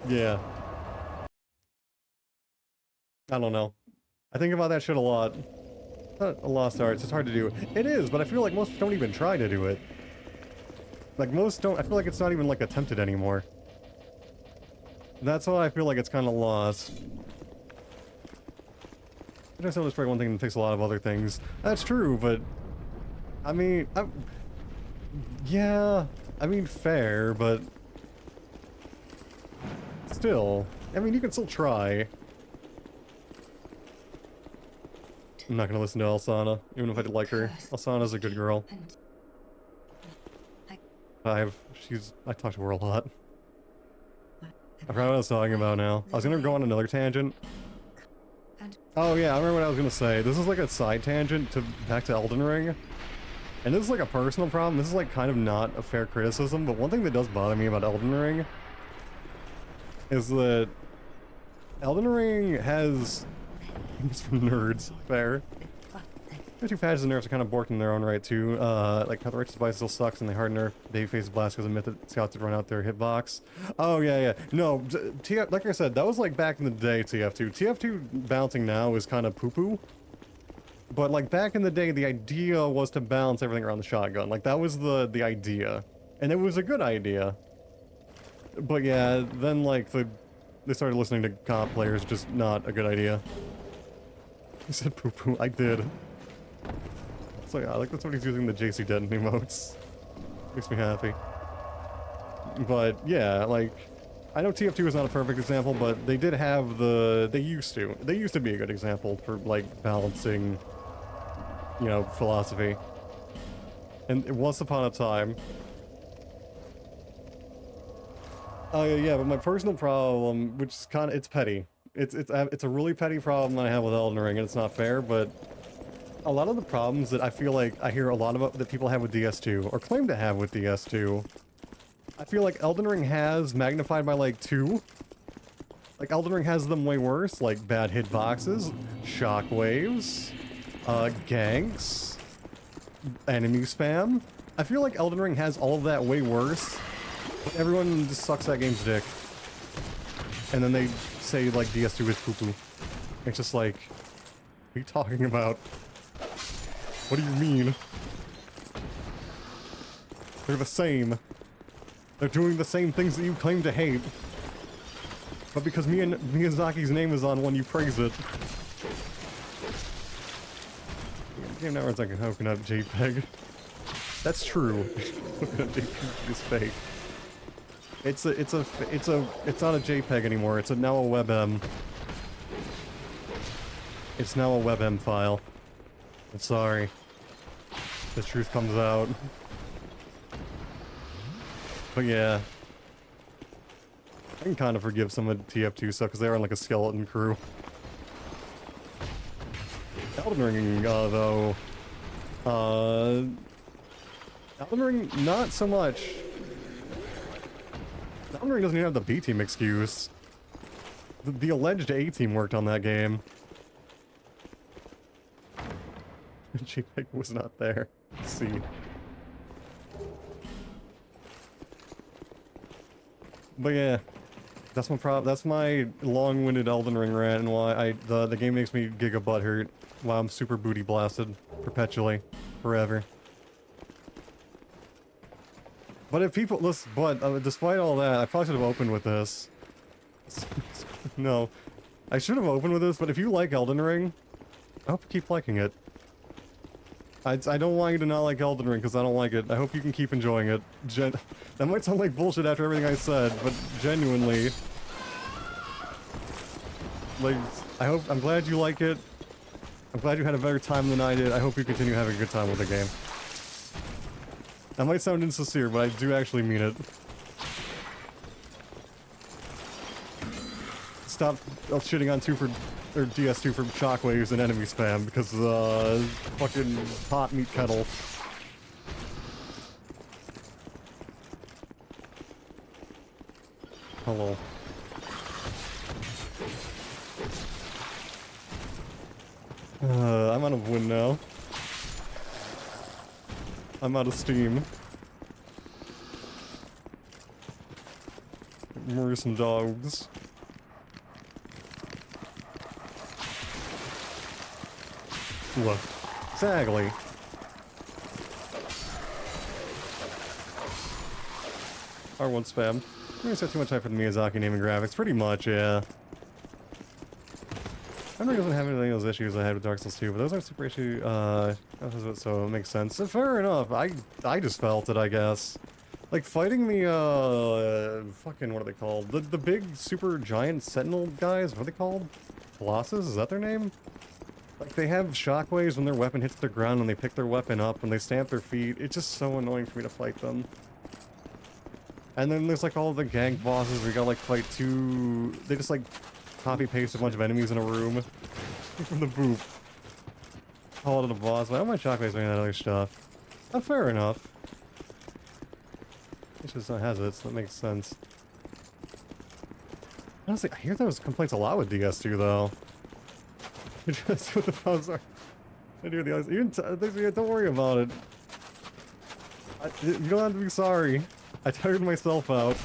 Yeah. I don't know. I think about that shit a lot. It's not a lost art, it's just hard to do. It is, but I feel like most don't even try to do it. Like most don't, I feel like it's not even like attempted anymore. That's why I feel like it's kind of lost. I just know this probably one thing that takes a lot of other things. That's true, but I mean, yeah, I mean fair, but still, I mean you can still try. I'm not gonna listen to Elsana, even if I did like her. Elsana's a good girl. I talk to her a lot. I forgot what I was talking about now. I was gonna go on another tangent. Oh yeah, I remember what I was gonna say. This is like a side tangent back to Elden Ring. And this is like a personal problem. This is like kind of not a fair criticism, but one thing that does bother me about Elden Ring is that Elden Ring has... It's for nerds, fair. The two patches of nerfs are kind of borked in their own right too. Like how the Righteous Device still sucks and they hard nerf Babyface Blast because of myth that scouts would run out their hitbox. Oh yeah. No, like I said, that was like back in the day TF2. TF2 bouncing now is kind of poo-poo. But like back in the day, the idea was to balance everything around the shotgun. Like that was the idea. And it was a good idea. But yeah, then like they started listening to comp players, just not a good idea. I said poo-poo, I did. So yeah, like that's what he's using the JC Denton emotes. Makes me happy. But yeah, like, I know TF2 is not a perfect example, but they did have they used to be a good example for like balancing, you know, philosophy. And once upon a time. Oh yeah, but my personal problem, which is kind of, it's petty. It's a really petty problem that I have with Elden Ring, and it's not fair, but a lot of the problems that I feel like I hear a lot about that people have with DS2, or claim to have with DS2, I feel like Elden Ring has magnified by like 2. Like Elden Ring has them way worse, like bad hitboxes, shockwaves, ganks, enemy spam. I feel like Elden Ring has all of that way worse, but everyone just sucks that game's dick. And then they say like DS2 is poo-poo. It's just like, what are you talking about? What do you mean? They're the same. They're doing the same things that you claim to hate. But because Miyazaki's name is on one, you praise it. Game now runs like a coconut JPEG. That's true. Coconut JPEG is fake. It's not a JPEG anymore. It's now a WebM. It's now a WebM file. I'm sorry. The truth comes out. But yeah. I can kind of forgive some of the TF2 stuff because they are on like a skeleton crew. Elden Ring, though. Elden Ring, not so much. Elden Ring doesn't even have the B team excuse. The alleged A team worked on that game. JPEG was not there. Let's see. But yeah, that's my long-winded Elden Ring rant and why the game makes me giga butthurt while I'm super booty blasted perpetually, forever. But if people listen, despite all that, I probably should have opened with this. No, I should have opened with this. But if you like Elden Ring, I hope you keep liking it. I don't want you to not like Elden Ring because I don't like it. I hope you can keep enjoying it. That might sound like bullshit after everything I said, but genuinely, like, I'm glad you like it. I'm glad you had a better time than I did. I hope you continue having a good time with the game. That might sound insincere, but I do actually mean it. Stop shitting on DS2 for shockwaves and enemy spam because fucking hot meat kettle. Hello. I'm out of wind now. I'm out of steam. Murder some dogs. Look. Exactly. R1 spam. I'm gonna set too much time for the Miyazaki naming graphics. Pretty much, yeah. I don't really doesn't have any of those issues I had with Dark Souls 2, but those aren't super issue, so it makes sense. Fair enough. I just felt it, I guess. Like, fighting the, fucking, what are they called? The big, super giant sentinel guys, what are they called? Colossus? Is that their name? Like, they have shockwaves when their weapon hits the ground and they pick their weapon up and they stamp their feet. It's just so annoying for me to fight them. And then there's, like, all the gang bosses where you gotta, like, fight two... They just, like, copy-paste a bunch of enemies in a room. From the boop. Call it a boss. Why don't my shockwaves doing that other stuff? Oh, fair enough. It just has it, so that makes sense. Honestly, I hear those complaints a lot with DS2, though. Just what the problems are. I do the others. Don't worry about it. You don't have to be sorry. I tired myself out.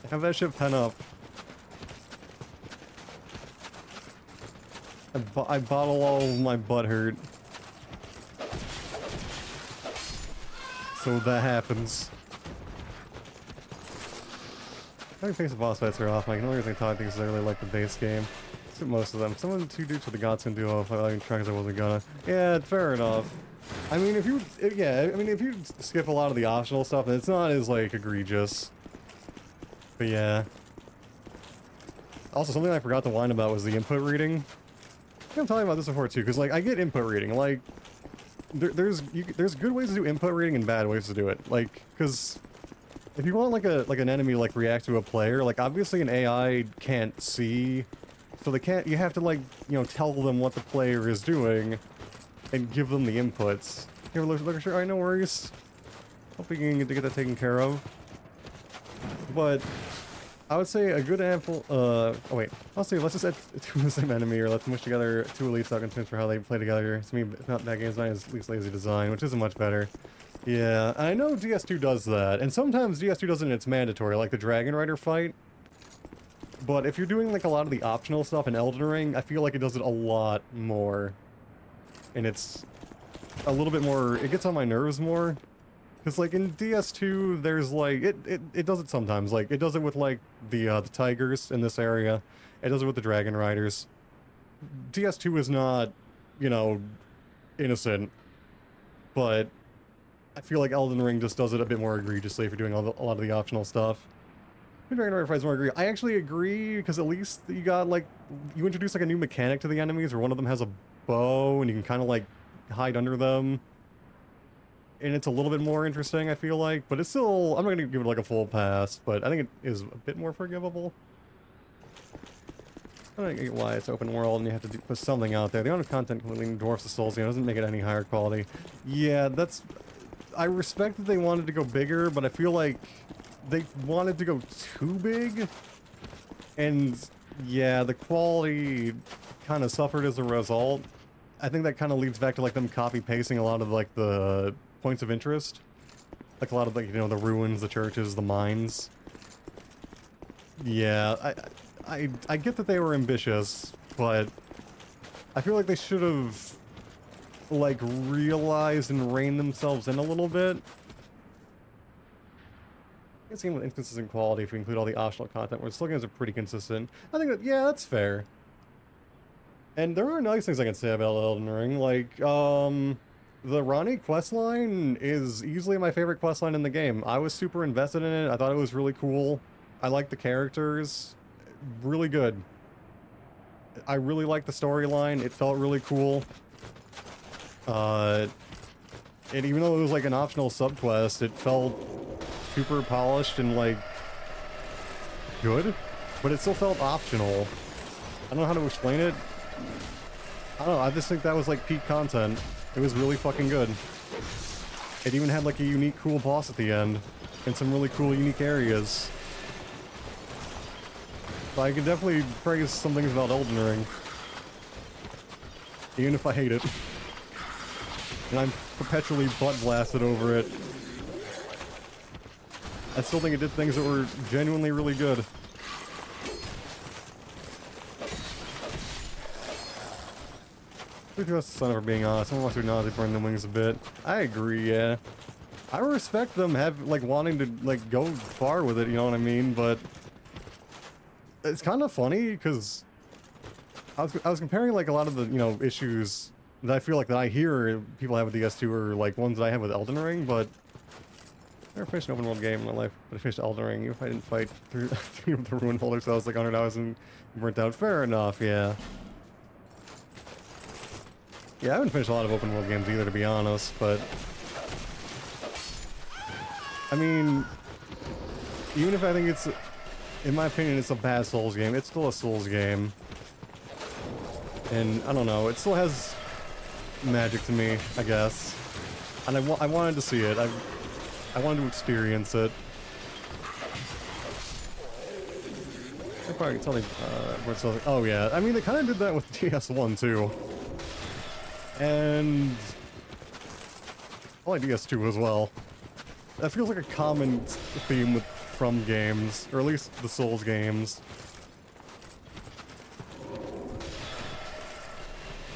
Have that shit pen up. I bottle all of my butt hurt. So that happens. I don't think the boss fights are off. Like, no reason I thought things I really like the base game. Except most of them. Someone two dudes with the Godson duo if I like trying I wasn't gonna. Yeah, fair enough. I mean, if you skip a lot of the optional stuff, it's not as like egregious. But yeah. Also, something I forgot to whine about was the input reading. I think I'm talking about this before too, because like I get input reading. Like, there's good ways to do input reading and bad ways to do it. Like, because if you want like an enemy like react to a player, like obviously an AI can't see, so they can't. You have to like tell them what the player is doing, and give them the inputs. Here, look, sure. Alright, no worries. Hope we can get that taken care of. But I would say a good example. Oh wait, I'll say let's just add two of the same enemy, or let's mush together two elites so I can for how they play together. To me, not that game's not as least lazy design, which isn't much better. Yeah, I know DS2 does that, and sometimes DS2 does it and it's mandatory, like the Dragon Rider fight. But if you're doing like a lot of the optional stuff in Elden Ring, I feel like it does it a lot more, and it's a little bit more. It gets on my nerves more. Because, like, in DS2, there's, like, it does it sometimes. Like, it does it with, like, the tigers in this area. It does it with the dragon riders. DS2 is not, you know, innocent, but I feel like Elden Ring just does it a bit more egregiously if you're doing a lot of the optional stuff. Dragon Fights more agree. I actually agree, because at least you got, like, you introduce, like, a new mechanic to the enemies, where one of them has a bow, and you can kind of, like, hide under them. And it's a little bit more interesting, I feel like, but it's still, I'm not gonna give it, like, a full pass, but I think it is a bit more forgivable. I don't get why it's open world and you have to put something out there. The amount of content clearly dwarfs the Souls game, doesn't make it any higher quality. Yeah, that's... I respect that they wanted to go bigger, but I feel like they wanted to go too big, and yeah, the quality kind of suffered as a result. I think that kind of leads back to like them copy-pasting a lot of like the points of interest, like a lot of like, you know, the ruins, the churches, the mines. Yeah, I get that they were ambitious, but I feel like they should have like realized and reined themselves in a little bit. It's game with inconsistent quality if we include all the optional content, where slogans are pretty consistent. I think that, yeah, that's fair. And there are nice things I can say about Elden Ring, like, the Ronnie questline is easily my favorite questline in the game. I was super invested in it, I thought it was really cool. I liked the characters, really good. I really liked the storyline, it felt really cool. And even though it was like an optional subquest, it felt super polished and like good, but it still felt optional. I don't know how to explain it. I don't know, I just think that was like peak content. It was really fucking good. It even had like a unique cool boss at the end and some really cool unique areas. So I can definitely praise some things about Elden Ring, even if I hate it. And I'm perpetually butt blasted over it. I still think it did things that were genuinely really good. We trust the son for being honest. Someone wants to acknowledge they burn the wings a bit. I agree, yeah. I respect them like wanting to like go far with it, you know what I mean? But it's kind of funny because I was comparing like a lot of the, you know, issues that I feel like that I hear people have with DS2 are like ones that I have with Elden Ring, but I never finished an open world game in my life, but I finished Elden Ring. Even if I didn't fight through the ruin holders, so I was like 100 hours and burnt out. Fair enough, yeah. Yeah, I haven't finished a lot of open world games either, to be honest, but I mean, even if I think it's, in my opinion, it's a bad Souls game, it's still a Souls game. And I don't know, it still has magic to me, I guess. And I wanted to see it. I wanted to experience it. I probably can tell me, oh yeah, I mean, they kind of did that with DS1 too. And probably DS2 as well. That feels like a common theme from games, or at least the Souls games.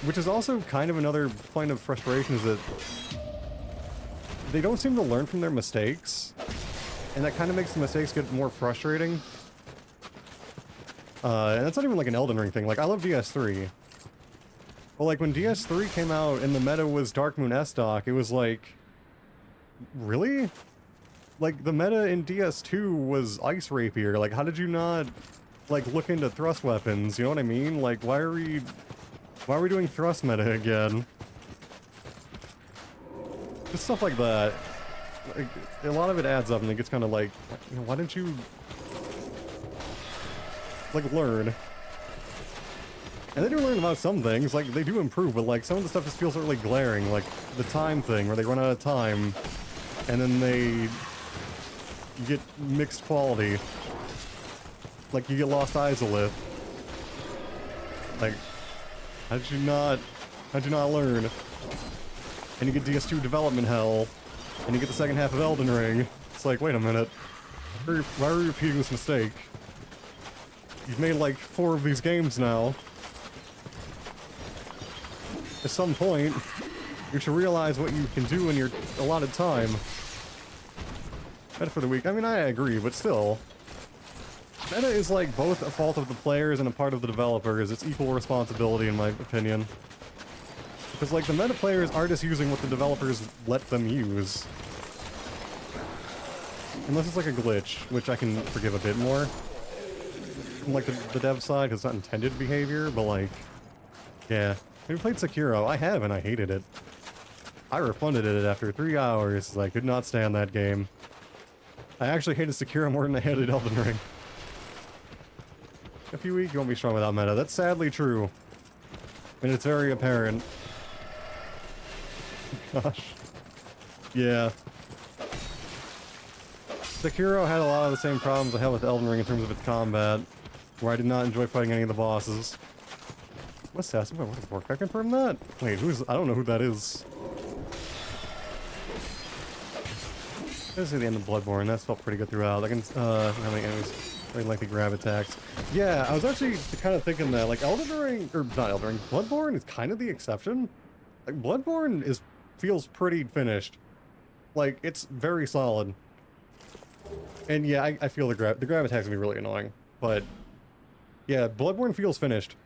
Which is also kind of another point of frustration, is that they don't seem to learn from their mistakes, and that kind of makes the mistakes get more frustrating. And that's not even like an Elden Ring thing. Like, I love DS3. Well, like, when DS3 came out and the meta was Dark Moon S-Dock, it was like, really? Like, the meta in DS2 was Ice Rapier. Like, how did you not, like, look into thrust weapons? You know what I mean? Like, why are we doing thrust meta again? Just stuff like that. Like, a lot of it adds up and it gets kind of like, you know, why didn't you, like, learn? And they do learn about some things, like, they do improve, but, like, some of the stuff just feels really glaring, like the time thing, where they run out of time, and then they get mixed quality. Like, you get Lost Izalith. Like, how'd you not learn? And you get DS2 development hell, and you get the second half of Elden Ring. It's like, wait a minute, why are we repeating this mistake? You've made like 4 of these games now. At some point, you should realize what you can do in your allotted time. Better for the week. I mean, I agree, but still. Meta is like both a fault of the players and a part of the developers. It's equal responsibility in my opinion. Because like the meta players are just using what the developers let them use. Unless it's like a glitch, which I can forgive a bit more. From like the dev side, because it's not intended behavior, but like, yeah. Have you played Sekiro? I have, and I hated it. I refunded it after 3 hours. I could not stand that game. I actually hated Sekiro more than I hated Elden Ring. If you weak, you won't be strong without meta. That's sadly true. And it's very apparent. Gosh. Yeah. Sekiro had a lot of the same problems I had with Elden Ring in terms of its combat, where I did not enjoy fighting any of the bosses. What's that? Can I confirm that? Wait, who's... I don't know who that is. This is the end of Bloodborne. That's felt pretty good throughout. I can, how many enemies? Very likely grab attacks. Yeah, I was actually kind of thinking that, like, Elden Ring, or not Elden Ring, Bloodborne is kind of the exception. Like, Bloodborne feels pretty finished. Like, it's very solid. And yeah, I feel the grab attacks can be really annoying. But, yeah, Bloodborne feels finished.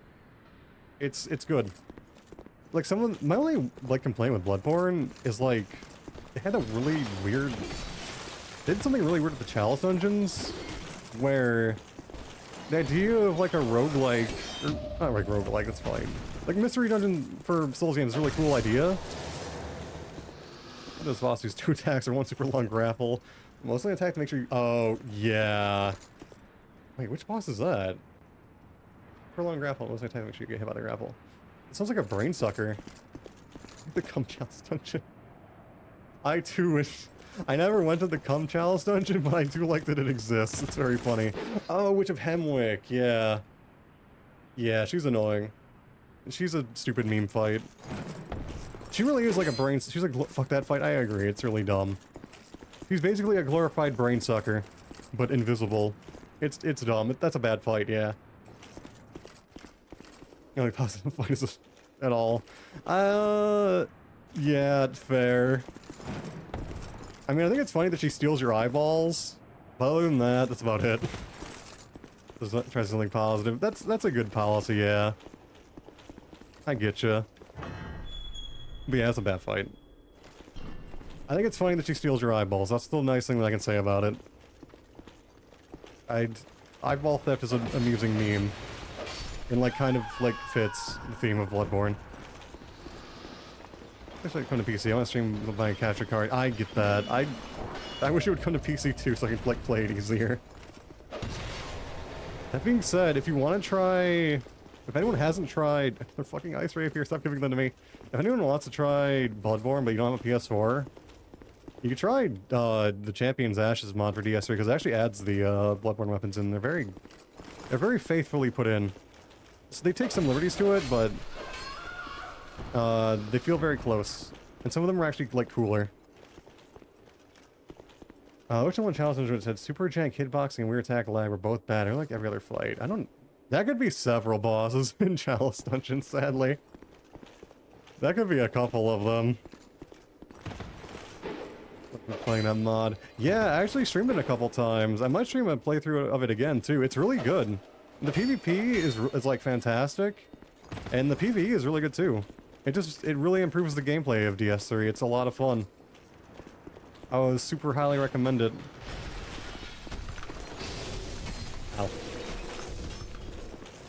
It's good. Like, my only, like, complaint with Bloodborne is, like, it had a really weird... They did something really weird with the Chalice dungeons, where the idea of like a roguelike, or not like roguelike, that's fine. Like mystery dungeon for Souls games is a really cool idea. Those boss use 2 attacks or 1 super long grapple. Mostly attack to make sure you, oh yeah. Wait, which boss is that? Super long grapple, mostly attack to make sure you get hit by the grapple. It sounds like a brain sucker. The Cum Chalice dungeon. I too wish... I never went to the Cum Chalice dungeon, but I do like that it exists. It's very funny. Oh, Witch of Hemwick, yeah. Yeah, she's annoying. She's a stupid meme fight. She really is like a brain... She's like, fuck that fight, I agree, it's really dumb. She's basically a glorified brain sucker, but invisible. It's dumb. That's a bad fight, yeah. The only positive fight is this at all. Yeah, fair. I mean, I think it's funny that she steals your eyeballs, but other than that, that's about it. Does not try something positive. That's a good policy, yeah. I getcha. But yeah, that's a bad fight. I think it's funny that she steals your eyeballs. That's still a nice thing that I can say about it. Eyeball theft is an amusing meme. And like kind of like fits the theme of Bloodborne. I wish I'd come to PC. I want to stream with my capture card. I get that. I wish it would come to PC too so I could like play it easier. That being said, if you want to try... If anyone hasn't tried... They're fucking ice ray up here, stop giving them to me. If anyone wants to try Bloodborne but you don't have a PS4, you could try the Champion's Ashes mod for DS3 because it actually adds the Bloodborne weapons in. They're very faithfully put in. So they take some liberties to it, but they feel very close. And some of them are actually, like, cooler. Which one challenge said super jank hitboxing and weird attack lag were both bad. They're like every other fight. That could be several bosses in Chalice Dungeon, sadly. That could be a couple of them. Playing that mod. Yeah, I actually streamed it a couple times. I might stream a playthrough of it again, too. It's really good. The PvP is like, fantastic. And the PvE is really good, too. It really improves the gameplay of DS3. It's a lot of fun. I would super highly recommend it. Ow.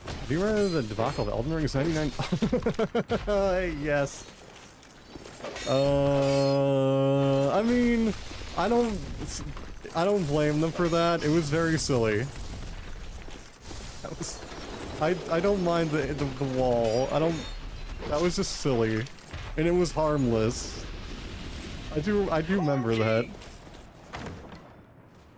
Have you read the debacle of Elden Ring 99? Yes. I mean, I don't blame them for that. It was very silly. I don't mind the wall. That was just silly. And it was harmless. I do remember that.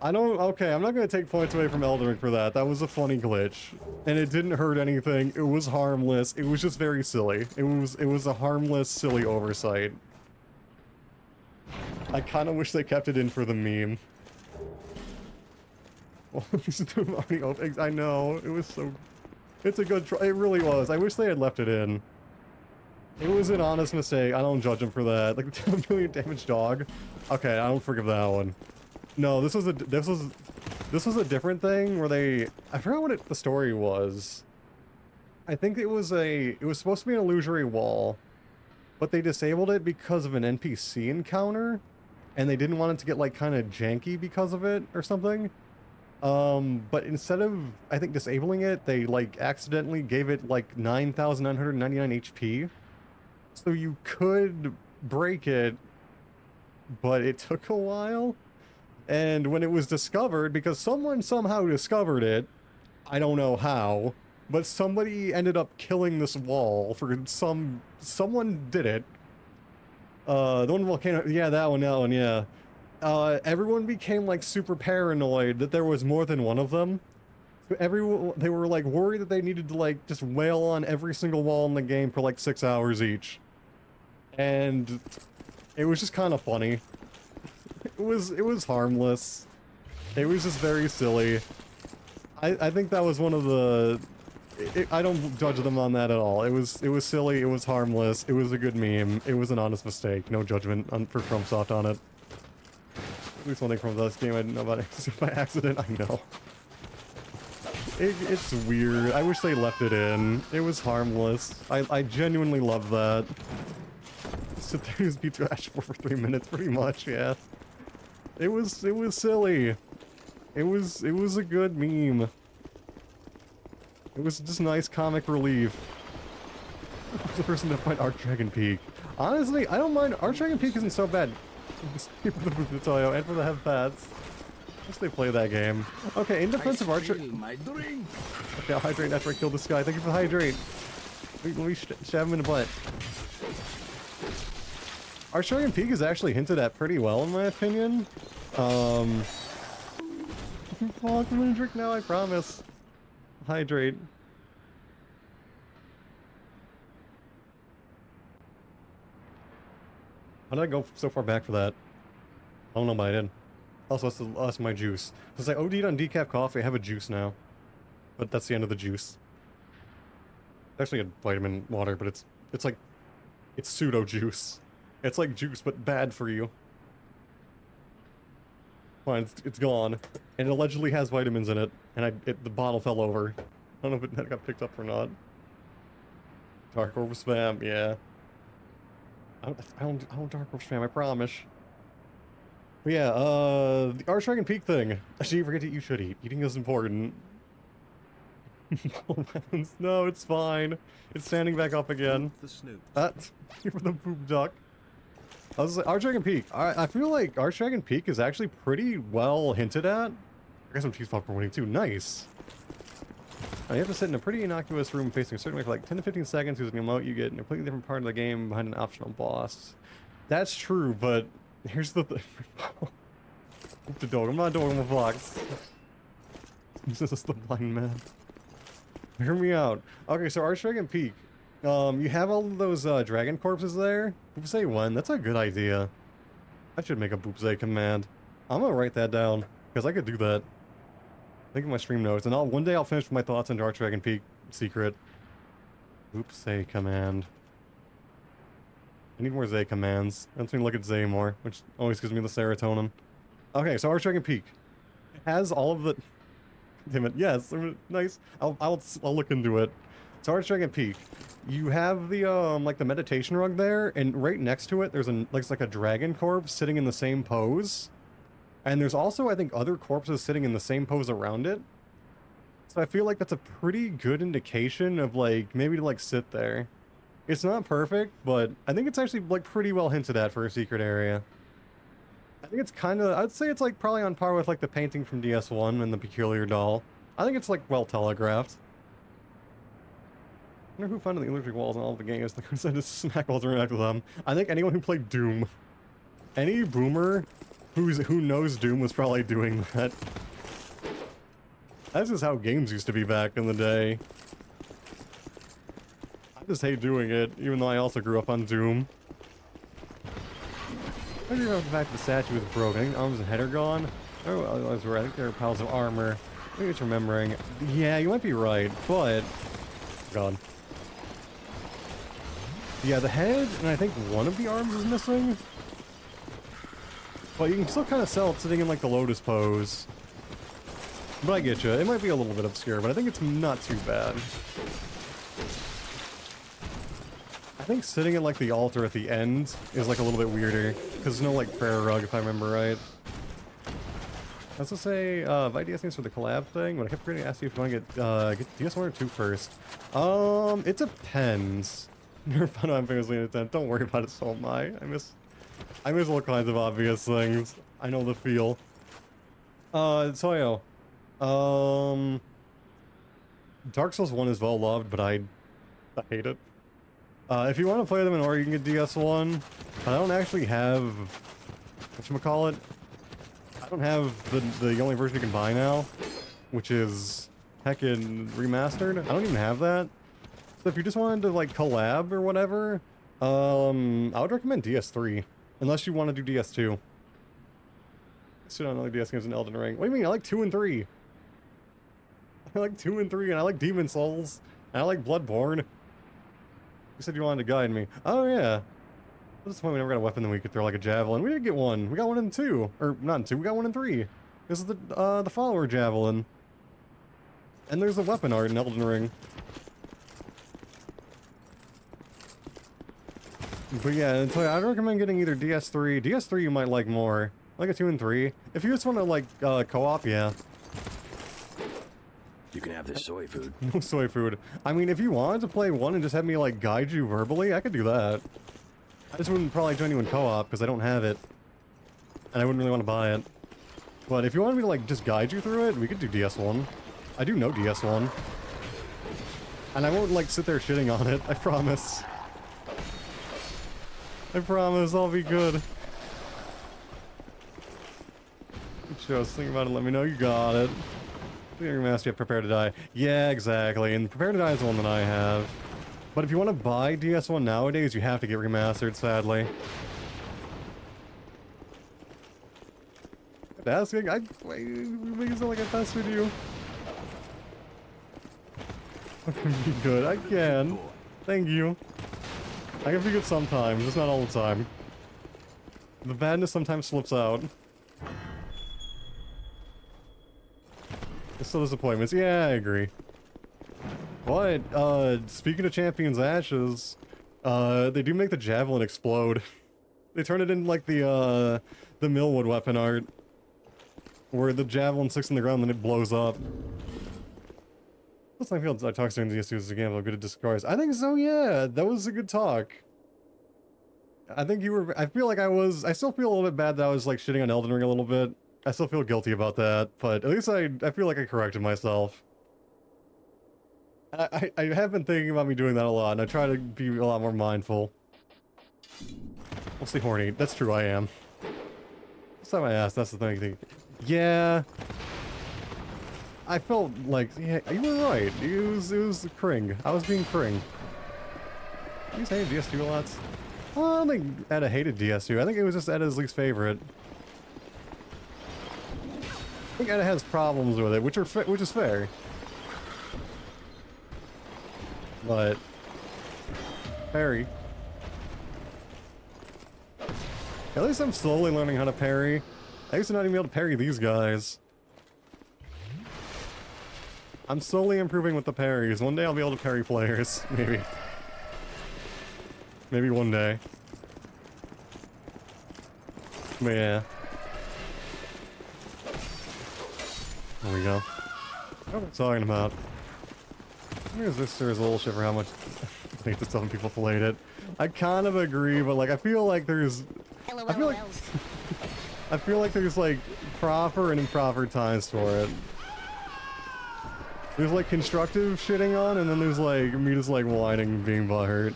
Okay, I'm not gonna take points away from Elden Ring for that. That was a funny glitch. And it didn't hurt anything. It was harmless. It was just very silly. It was a harmless, silly oversight. I kind of wish they kept it in for the meme. I know, it was so... It's a good try. It really was. I wish they had left it in. It was an honest mistake. I don't judge them for that. Like the 10 million damage dog. Okay, I don't forgive that one. No, this was This was a different thing where they... I forgot what the story was. I think it was supposed to be an illusory wall, but they disabled it because of an NPC encounter, and they didn't want it to get, like, kind of janky because of it or something. But instead of, I think, disabling it, they, like, accidentally gave it, like, 9,999 HP. So you could break it, but it took a while. And when it was discovered, because someone somehow discovered it, I don't know how, but somebody ended up killing this wall for someone did it. The one volcano, yeah, that one, yeah. Everyone became like super paranoid that there was more than one of them. So they were like worried that they needed to like just wail on every single wall in the game for like 6 hours each. And it was just kind of funny. It was harmless. It was just very silly. I think that was one of the... I don't judge them on that at all. It was silly, it was harmless, it was a good meme, it was an honest mistake. No judgment for FromSoft on it. At least one thing from this game I didn't know about it by accident, I know. It's weird. I wish they left it in. It was harmless. I genuinely love that. Sit there and beat Ash for 3 minutes pretty much, yeah. It was silly. It was a good meme. It was just nice comic relief. The person to find Archdragon Peak. Honestly, I don't mind. Archdragon Peak isn't so bad. For the Vtuber and for the Hev Pads. Just they play that game. Okay, in defense of Archer. Okay, I'll hydrate after I kill this guy. Thank you for the hydrate. Let me stab him in the butt. Archdragon Peak is actually hinted at pretty well in my opinion. Oh, I'm gonna drink now, I promise. Hydrate. How did I go so far back for that? I don't know, but I did. Also, that's my juice. Since I OD'd on decaf coffee, I have a juice now. But that's the end of the juice. Actually a vitamin water, but it's like... It's pseudo juice. It's like juice, but bad for you. Fine, it's gone. And it allegedly has vitamins in it, and the bottle fell over. I don't know if it got picked up or not. Dark Orb spam, yeah. I don't Dark Orb spam, I promise. But yeah, the Archdragon Peak thing. Actually, you forget to eat, you should eat. Eating is important. No, it's fine. It's standing back up again. Here for the poop duck. I was like, Archdragon Peak. I feel like Archdragon Peak is actually pretty well hinted at. I got some cheese popcorn winning too. Nice. You have to sit in a pretty innocuous room facing a certain way for like 10 to 15 seconds using an emote you get in a completely different part of the game behind an optional boss. That's true, but here's the thing. The dog. I'm not doing my box. This is the blind man. Hear me out. Okay, so Archdragon Peak. You have all of those dragon corpses there. Boopsay 1, that's a good idea. I should make a Boopsay command. I'm gonna write that down, because I could do that. Think of my stream notes, and one day I'll finish my thoughts on Archdragon Peak secret. Boopsay command. I need more Zay commands. Lets me look at Zay more, which always gives me the serotonin. Okay, so Archdragon Peak. It has all of the... Damn it, yes, nice. I'll look into it. So Archdragon Peak. You have the like the meditation rug there, and right next to it there's like a dragon corpse sitting in the same pose. And there's also, I think, other corpses sitting in the same pose around it. So I feel like that's a pretty good indication of like maybe to like sit there. It's not perfect, but I think it's actually like pretty well hinted at for a secret area. I think it's kind of, I'd say it's like probably on par with like the painting from DS1 and the peculiar doll. I think it's like well telegraphed. I wonder who found the electric walls in all the games. Like, who said to smack walls around with them? I think anyone who played Doom. Any boomer who knows Doom was probably doing that. That's just how games used to be back in the day. I just hate doing it, even though I also grew up on Doom. I don't know the fact the statue was broken. I think arms and head are gone. Oh, I was right. I think there are piles of armor. I think it's remembering. Yeah, you might be right, but... God. Yeah, the head, and I think one of the arms is missing. But you can still kind of sell it sitting in like the lotus pose. But I get you. It might be a little bit obscure, but I think it's not too bad. I think sitting at like the altar at the end is like a little bit weirder, because there's no like prayer rug if I remember right. I was to say, VDS names for the collab thing, but I kept forgetting to ask you if you want to get DS1 or 2 first. It depends. You're fun on famously in a tent. Don't worry about it, so am I. I miss all kinds of obvious things. I know the feel. So Dark Souls 1 is well loved, but I hate it. If you want to play them in order, you can get DS1. But I don't actually have whatchamacallit. I don't have the only version you can buy now, which is heckin' remastered. I don't even have that. So if you just wanted to like collab or whatever, I would recommend DS3, unless you want to do DS2. Still don't know DS games in Elden Ring. What do you mean? I like 2 and 3. I like 2 and 3, and I like Demon Souls, and I like Bloodborne. You said you wanted to guide me. Oh yeah. This is the point we never got a weapon that we could throw like a javelin. We did get one. We got one in 2. Or, not in 2, we got one in 3. This is the follower javelin. And there's the weapon art in Elden Ring. But yeah, I'd recommend getting either DS3. DS3 you might like more. Like a 2 and 3. If you just want to like, co-op, yeah. You can have this soy food. No soy food. I mean, if you wanted to play 1 and just have me like guide you verbally, I could do that. I just wouldn't probably join you in co-op because I don't have it. And I wouldn't really want to buy it. But if you wanted me to like just guide you through it, we could do DS1. I do know DS1. And I won't like sit there shitting on it, I promise. I promise I'll be good. Just think about it, let me know you got it. Remaster, you Prepare to Die. Yeah, exactly. And Prepare to Die is the one that I have. But if you want to buy DS1 nowadays, you have to get remastered, sadly. Asking? Wait, you make it sound like I pestered you. I can be good. I can. Thank you. I can be good sometimes, just not all the time. The badness sometimes slips out. It's still disappointments. Yeah, I agree. But, speaking of Champion's Ashes, they do make the javelin explode. They turn it into like the Millwood weapon art. Where the javelin sticks in the ground and then it blows up. That's like I talked to DS2 again about good at discards. I think so, yeah. That was a good talk. I think you were, I feel like I still feel a little bit bad that I was like shitting on Elden Ring a little bit. I still feel guilty about that, but at least I feel like I corrected myself. I have been thinking about me doing that a lot, and I try to be a lot more mindful. Mostly horny. That's true, I am. Last time I asked, that's the thing. Yeah. I felt like, yeah, you were right. It was cring. I was being cring. You say DS2 a lot? Well, I don't think Edda hated DS2. I think it was just Edda's least favorite. I think Edda has problems with it, which is fair. But parry. At least I'm slowly learning how to parry. I used to not even be able to parry these guys. I'm slowly improving with the parries. One day I'll be able to parry players, maybe. Maybe one day. But yeah. There we go. What am I talking about? Here's this is a little shit for how much I think that some people played it. I kind of agree, but like I feel like there's I feel like there's like proper and improper times for it. There's like constructive shitting on, and then there's like me just like whining and being butthurt.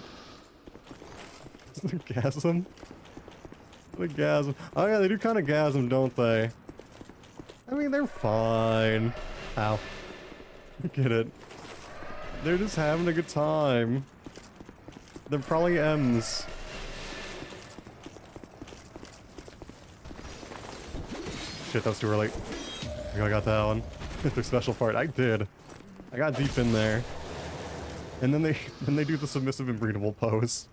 Gasm? What a gasm. Oh yeah, they do kind of gasm, don't they? I mean, they're fine. Ow. Get it. They're just having a good time. They're probably M's. Shit, that was too early. I think I got that one. The special part. I did. I got deep in there. And then they do the submissive and breedable pose.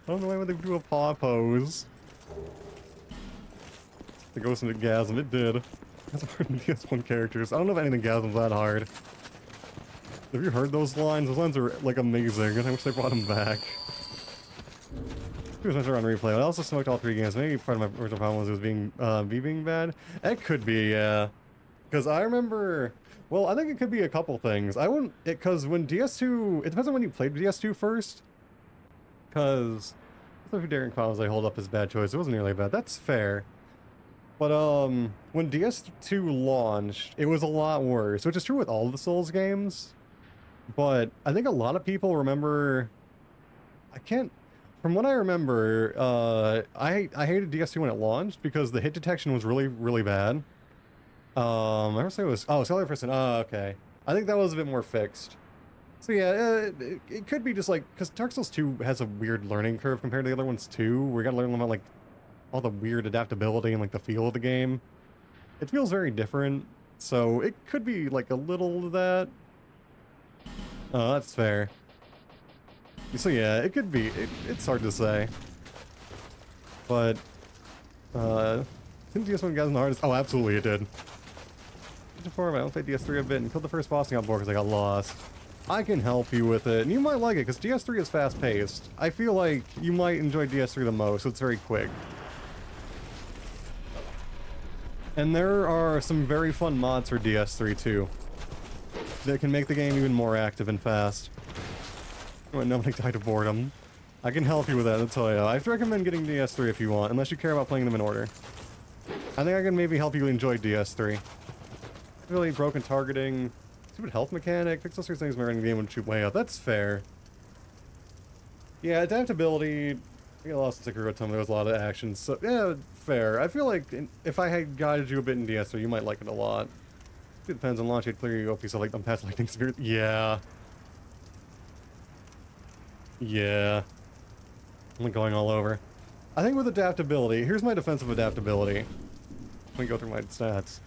I don't know why would they do a paw pose. It goes into gasm. It did. That's hard in DS1 characters. I don't know if anything Gasm's that hard. Have you heard those lines? Those lines are like amazing, and I wish they brought them back. It was on replay. I also smoked all 3 games. Maybe part of my original problem was it was being bad. It could be, yeah. Because I remember, well, I think it could be a couple things. I wouldn't, because when DS2, it depends on when you played DS2 first. Because if Daring Files I hold up as bad choice, it wasn't nearly bad. That's fair. But when DS2 launched, it was a lot worse, which is true with all of the Souls games. But I think a lot of people remember, from what I remember, I hated DS2 when it launched because the hit detection was really, really bad. I want to say it was, oh, Cellular Person, oh, okay. I think that was a bit more fixed. So yeah, it could be just like, because Dark Souls 2 has a weird learning curve compared to the other ones too, where you gotta learn about like all the weird adaptability and like the feel of the game. It feels very different, so it could be like a little of that. Oh, that's fair. So yeah, it could be. It's hard to say. But, didn't DS1 guys in the hardest? Oh, absolutely it did. Before I played DS3 a bit and killed the first boss and got bored because I got lost. I can help you with it, and you might like it because DS3 is fast-paced. I feel like you might enjoy DS3 the most. It's very quick. And there are some very fun mods for DS3 too that can make the game even more active and fast. When nobody died of boredom. I can help you with that, I'll tell you. I'd recommend getting DS3 if you want, unless you care about playing them in order. I think I can maybe help you enjoy DS3. Really broken targeting, stupid health mechanic, fix those things when running the game would shoot way up. That's fair. Yeah, adaptability. I got lost in Sekiro Time, there was a lot of action, so yeah, fair. I feel like if I had guided you a bit in DS3, you might like it a lot. It depends on launch, you'd clear your OP, so like unpatched lightning spirit. Yeah. Yeah. I'm going all over. I think with adaptability, here's my defensive adaptability. Let me go through my stats.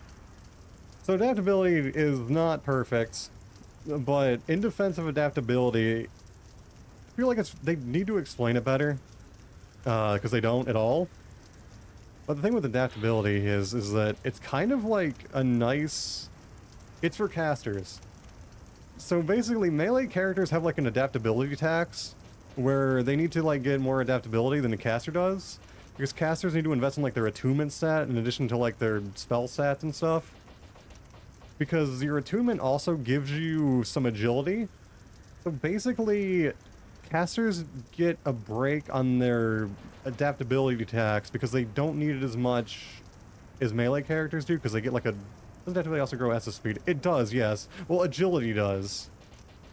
So adaptability is not perfect, but in defensive adaptability, I feel like they need to explain it better, because they don't at all. But the thing with adaptability is that it's kind of like a nice, it's for casters. So basically melee characters have like an adaptability tax, where they need to like get more adaptability than the caster does, because casters need to invest in like their attunement stat in addition to like their spell stats and stuff. Because your attunement also gives you some agility. So basically, casters get a break on their adaptability tax because they don't need it as much as melee characters do, because they get like a... Doesn't adaptability also grow SS speed? It does, yes. Well, agility does.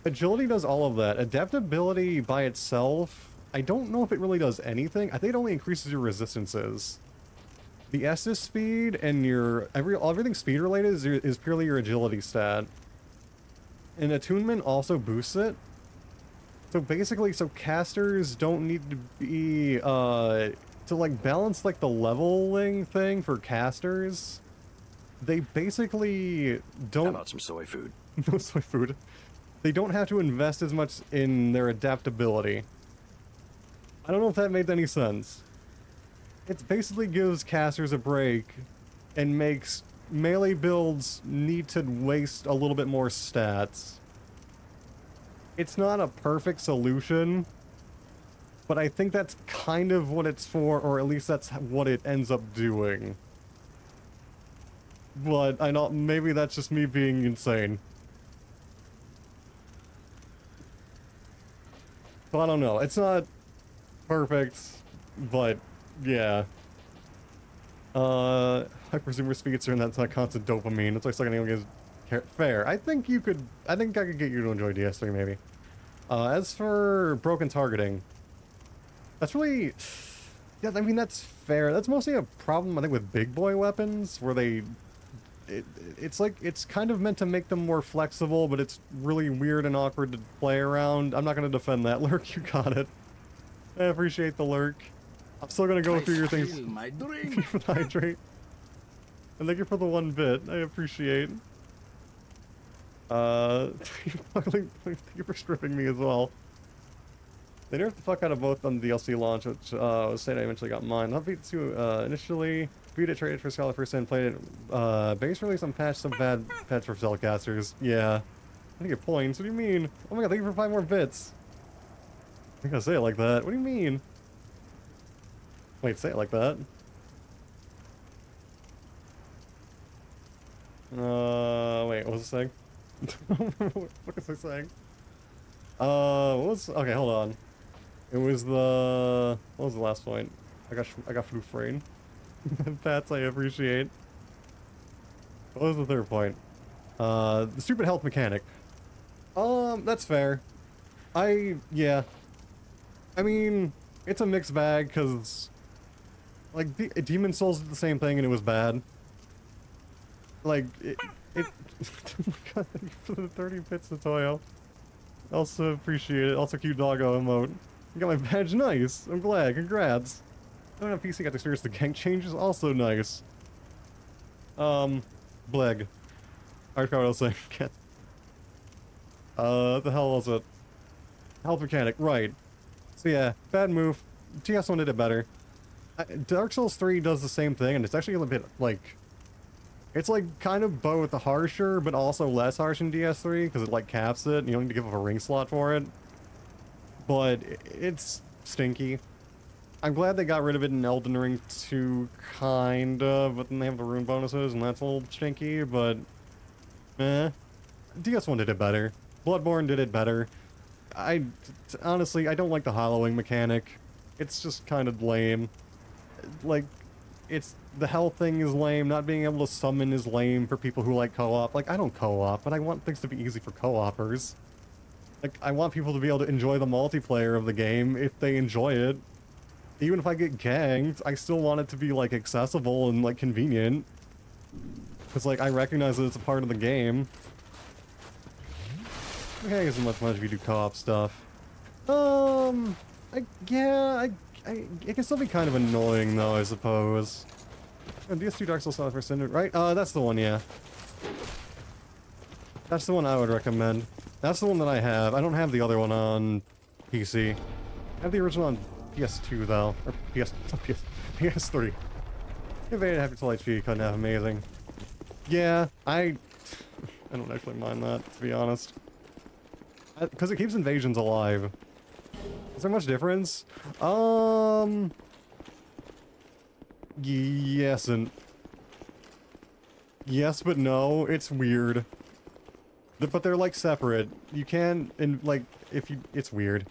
Agility does all of that. Adaptability by itself, I don't know if it really does anything. I think it only increases your resistances. The SS speed and your everything speed related is purely your agility stat. And attunement also boosts it. So basically, so casters don't need to be to like balance like the leveling thing for casters. They basically don't. How about some soy food? No soy food. They don't have to invest as much in their adaptability. I don't know if that made any sense. It basically gives casters a break and makes melee builds need to waste a little bit more stats. It's not a perfect solution, but I think that's kind of what it's for, or at least that's what it ends up doing. But I know maybe that's just me being insane. But I don't know. It's not perfect, but yeah. I presume we're speaking and that's not constant dopamine. That's why second anyone gets fair. I think I could get you to enjoy DS3 maybe. As for broken targeting, that's really, yeah, I mean that's fair. That's mostly a problem I think with big boy weapons where it's like, it's kind of meant to make them more flexible, but it's really weird and awkward to play around. I'm not going to defend that. Lurk, you got it. I appreciate the lurk. I'm still going to go through your things. My drink. Thank you for the hydrate. And thank you for the 1 bit. I appreciate. Thank you for stripping me as well. They nerfed the fuck out of both on the DLC launch, which was saying I eventually got mine. Not beat 2 initially. beat it, traded for Scholar for Sin, played it, base release on patch, some bad patch for Cellcasters. Yeah. I think it points. What do you mean? Oh my god, thank you for 5 more bits. I think I say it like that. What do you mean? Wait, say it like that. Wait, what was it saying? What was I saying? What was... Okay, hold on. It was the... What was the last point? I got flu frame. Pats I appreciate. What was the third point? The stupid health mechanic. That's fair. Yeah. I mean, it's a mixed bag, because... Like, Demon Souls did the same thing and it was bad. Like, it oh my god, thank you for the 30 bits to Toyo. Also appreciate it. Also cute doggo emote. You got my badge, nice. I'm glad, congrats. I don't have PC, got to experience the gank changes, also nice. Bleg. I forgot what I was saying. The hell was it? Health mechanic, right. So yeah, bad move. TS1 did it better. Dark Souls 3 does the same thing, and it's actually a little bit, like... It's, like, kind of both harsher, but also less harsh in DS3, because it, like, caps it, and you don't need to give up a ring slot for it. But it's stinky. I'm glad they got rid of it in Elden Ring 2, kinda, but then they have the rune bonuses, and that's a little stinky, but... DS1 did it better. Bloodborne did it better. Honestly, I don't like the hollowing mechanic. It's just kind of lame. Like, the health thing is lame, not being able to summon is lame for people who like co-op. Like, I don't co-op, but I want things to be easy for co-opers. Like, I want people to be able to enjoy the multiplayer of the game if they enjoy it. Even if I get ganked, I still want it to be, like, accessible and, like, convenient. Because, like, I recognize that it's a part of the game. Okay, isn't much fun if you do co-op stuff. It can still be kind of annoying, though, I suppose. Oh, DS2 Dark Souls for Sin, right? That's the one, yeah. That's the one I would recommend. That's the one that I have. I don't have the other one on PC. I have the original on PS2, though. Or PS3. If I didn't have to HP, couldn't have amazing. Yeah, I don't actually mind that, to be honest. Because it keeps invasions alive. Is there much difference? Yes and... Yes, but no. It's weird. But they're, like, separate. You can, and, like, if you... It's weird.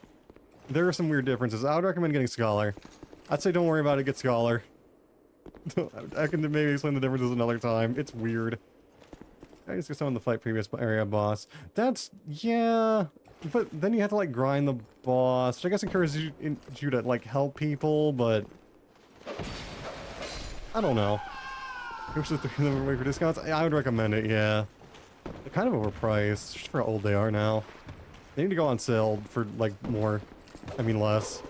There are some weird differences. I would recommend getting Scholar. I'd say don't worry about it, get Scholar. I can maybe explain the differences another time. It's weird. I just get someone to fight previous area boss. That's... Yeah... But then you have to, like, grind the boss, which I guess encourages you to, like, help people, but... I don't know. Which is the way for discounts? I would recommend it, yeah. They're kind of overpriced, just for how old they are now. They need to go on sale for, like, more. I mean, less.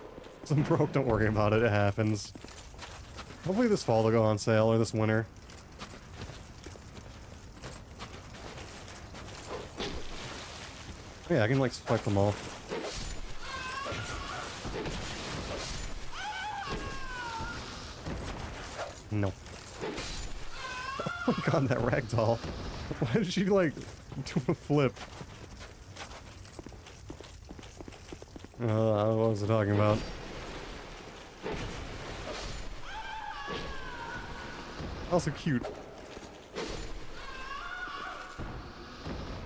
So I'm broke, don't worry about it, it happens. Hopefully this fall they'll go on sale, or this winter. Yeah, I can, like, select them all. No. Oh my god, that ragdoll. Why did she, like, do a flip? What was I talking about? Also cute.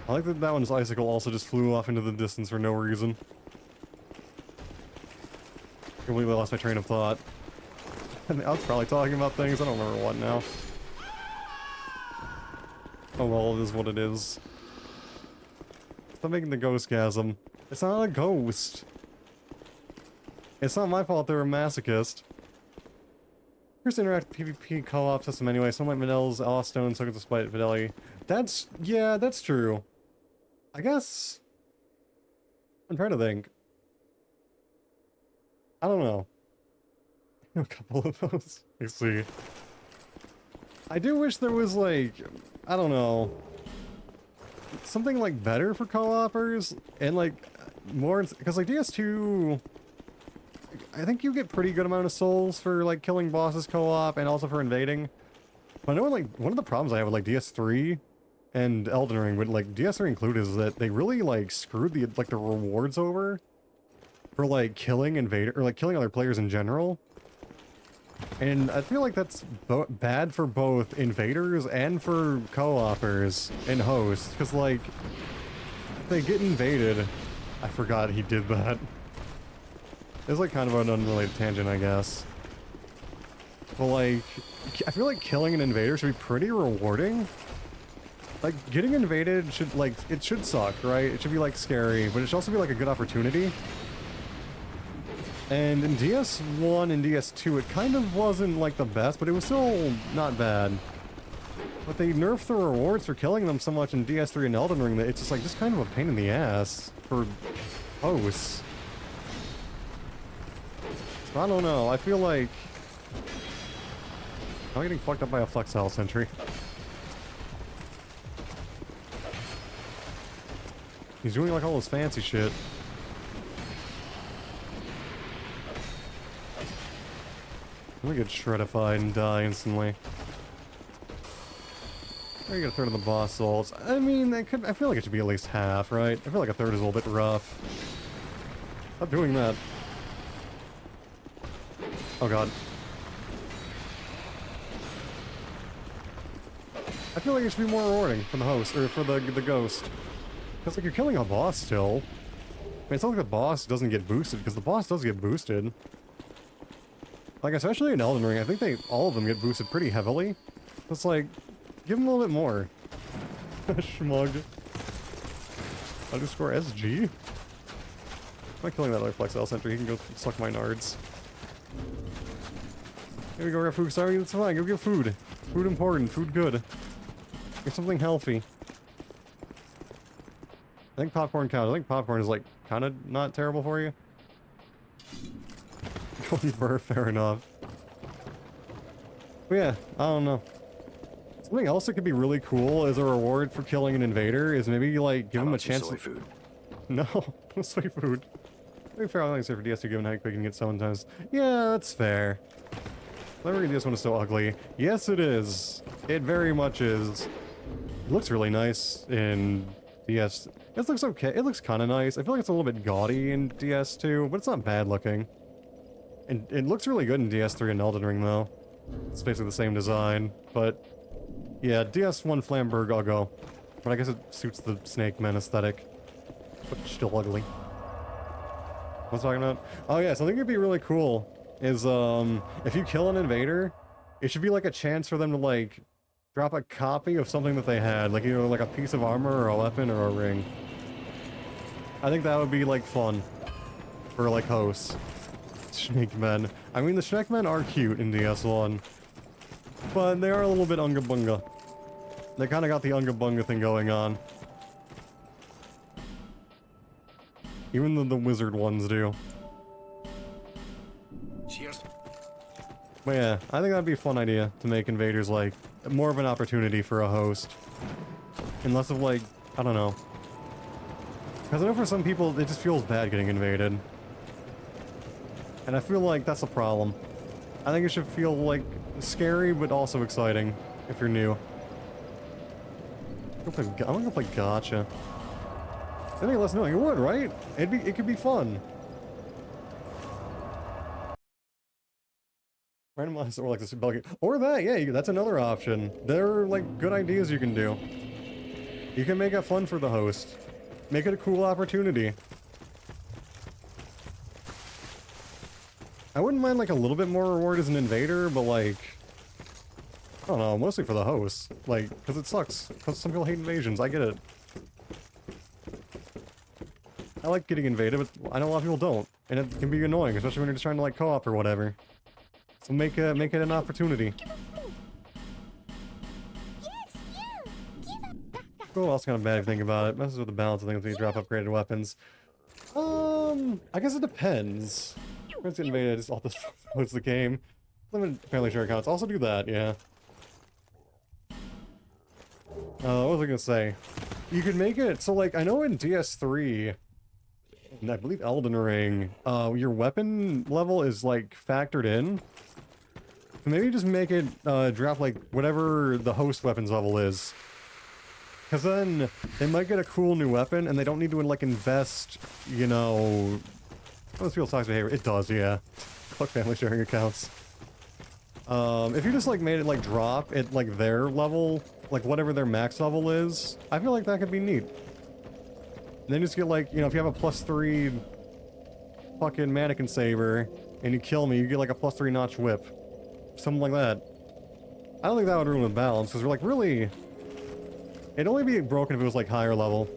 I like that that one's icicle also just flew off into the distance for no reason. Completely lost my train of thought. And I was probably talking about things, I don't remember what now. Oh well, it is what it is. Stop making the ghostgasm. It's not a ghost. It's not my fault they're a masochist. Here's the interactive PvP co-op system anyway. Some like Manel's Allstone took it despite fidelity. That's... yeah, that's true. I guess... I'm trying to think. I don't know. A couple of those. I see. I do wish there was, like... I don't know. Something, like, better for co-opers. And, like, more... Because, like, DS2... I think you get pretty good amount of souls for like killing bosses co-op and also for invading. But I know like one of the problems I have with like DS3 and Elden Ring, with like DS3 included, is that they really like screwed the like the rewards over for like killing invader or like killing other players in general. And I feel like that's bad for both invaders and for co-opers and hosts, because like if they get invaded, I forgot he did that. It's like kind of an unrelated tangent, I guess. But like, I feel like killing an invader should be pretty rewarding. Like, getting invaded should, like, it should suck, right? It should be, like, scary, but it should also be, like, a good opportunity. And in DS1 and DS2, it kind of wasn't, like, the best, but it was still not bad. But they nerfed the rewards for killing them so much in DS3 and Elden Ring that it's just, like, just kind of a pain in the ass for hosts. So I don't know, I feel like... I'm getting fucked up by a Flexile sentry. He's doing like all this fancy shit. Let me get shredified and die instantly. There you get a third of the boss souls. I mean, I feel like it should be at least half, right? I feel like a third is a little bit rough. Stop doing that. Oh god. I feel like it should be more rewarding for the host, or for the ghost. Because, like, you're killing a boss still. I mean, it's not like the boss doesn't get boosted, because the boss does get boosted. Like, especially in Elden Ring, I think all of them get boosted pretty heavily. It's like, give them a little bit more. Schmug. Underscore SG? I'm not killing that other Flexile sentry, he can go suck my nards. Here we go, grab food. Sorry, that's fine, go get food. Food important, food good. Get something healthy. I think popcorn counts. I think popcorn is like kind of not terrible for you. Golden burr, fair enough. But yeah, I don't know. Something else that could be really cool as a reward for killing an invader is maybe like give him a chance. Soy food. No, no soy food. I think fair. I think it's fair for DS2 given how quick you can get sometimes. Yeah, that's fair. Leveraging this one is so ugly. Yes, it is. It very much is. It looks really nice in DS. It looks okay. It looks kind of nice. I feel like it's a little bit gaudy in DS2, but it's not bad looking. And it looks really good in DS3 and Elden Ring, though. It's basically the same design, but yeah, DS1 Flamberg, I'll go. But I guess it suits the Snake Man aesthetic, but still ugly. What was I talking about? Oh yeah, something that'd be really cool is if you kill an invader, it should be like a chance for them to like drop a copy of something that they had, like either like a piece of armor or a weapon or a ring. I think that would be like fun for like hosts. Snake Men. I mean, the Snake Men are cute in DS1, but they are a little bit unga bunga. They kind of got the unga bunga thing going on. Even the wizard ones do. Cheers. But yeah, I think that'd be a fun idea to make invaders like more of an opportunity for a host. And less of like, I don't know. Because I know for some people it just feels bad getting invaded. And I feel like that's a problem. I think it should feel like scary but also exciting if you're new. I'm gonna go play Gotcha. Anything less annoying, it would, right? It could be fun. Randomize or like this or that, yeah, that's another option. There are like good ideas you can do. You can make it fun for the host. Make it a cool opportunity. I wouldn't mind like a little bit more reward as an invader, but like, I don't know, mostly for the host. Like, because it sucks. Because some people hate invasions, I get it. I like getting invaded, but I know a lot of people don't. And it can be annoying, especially when you're just trying to like co-op or whatever. So make it an opportunity. Cool, also kind of bad if you think about it. Messes with the balance of things when you drop upgraded weapons. I guess it depends. Once you get invaded, it's all this was the game. Limit family share accounts. Also do that, yeah. What was I gonna say? You could make it so like I know in DS3 And I believe Elden Ring, your weapon level is like factored in. Maybe just make it drop like whatever the host weapons level is. Because then they might get a cool new weapon and they don't need to like invest, you know... Most people talk behavior. It does, yeah. Fuck family sharing accounts. If you just like made it like drop at like their level, like whatever their max level is, I feel like that could be neat. And then just get like, you know, if you have a +3 fucking mannequin saber and you kill me, you get like a +3 notch whip. Something like that. I don't think that would ruin the balance, because we're like, really... It'd only be broken if it was like higher level.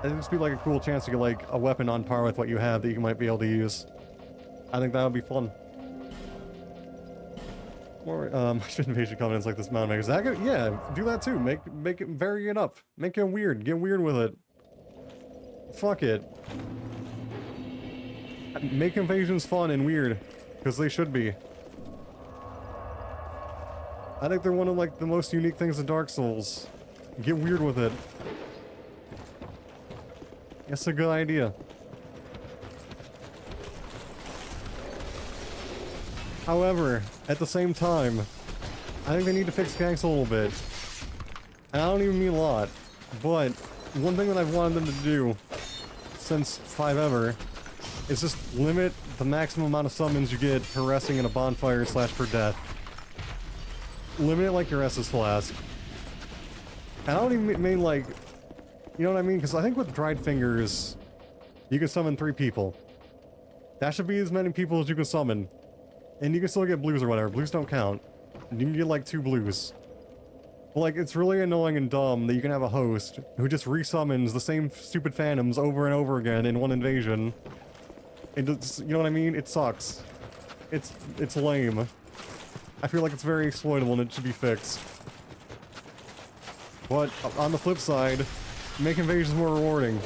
It'd just be like a cool chance to get like a weapon on par with what you have that you might be able to use. I think that would be fun. More invasion covenants like this mountain maker. Is that good? Yeah, do that too. Make it, vary it up. Make it weird. Get weird with it. Fuck it. Make invasions fun and weird, because they should be. I think they're one of like the most unique things in Dark Souls. Get weird with it. That's a good idea. However, at the same time, I think they need to fix ganks a little bit. And I don't even mean a lot, but one thing that I've wanted them to do since 5 ever is just limit the maximum amount of summons you get per resting in a bonfire / per death. Limit it like your Estus Flask. And I don't even mean like, you know what I mean? Because I think with Dried Fingers, you can summon 3 people. That should be as many people as you can summon. And you can still get blues or whatever. Blues don't count. You can get like 2 blues. But like, it's really annoying and dumb that you can have a host who just resummons the same stupid phantoms over and over again in one invasion. It just, you know what I mean? It sucks. It's lame. I feel like it's very exploitable and it should be fixed. But on the flip side, make invasions more rewarding.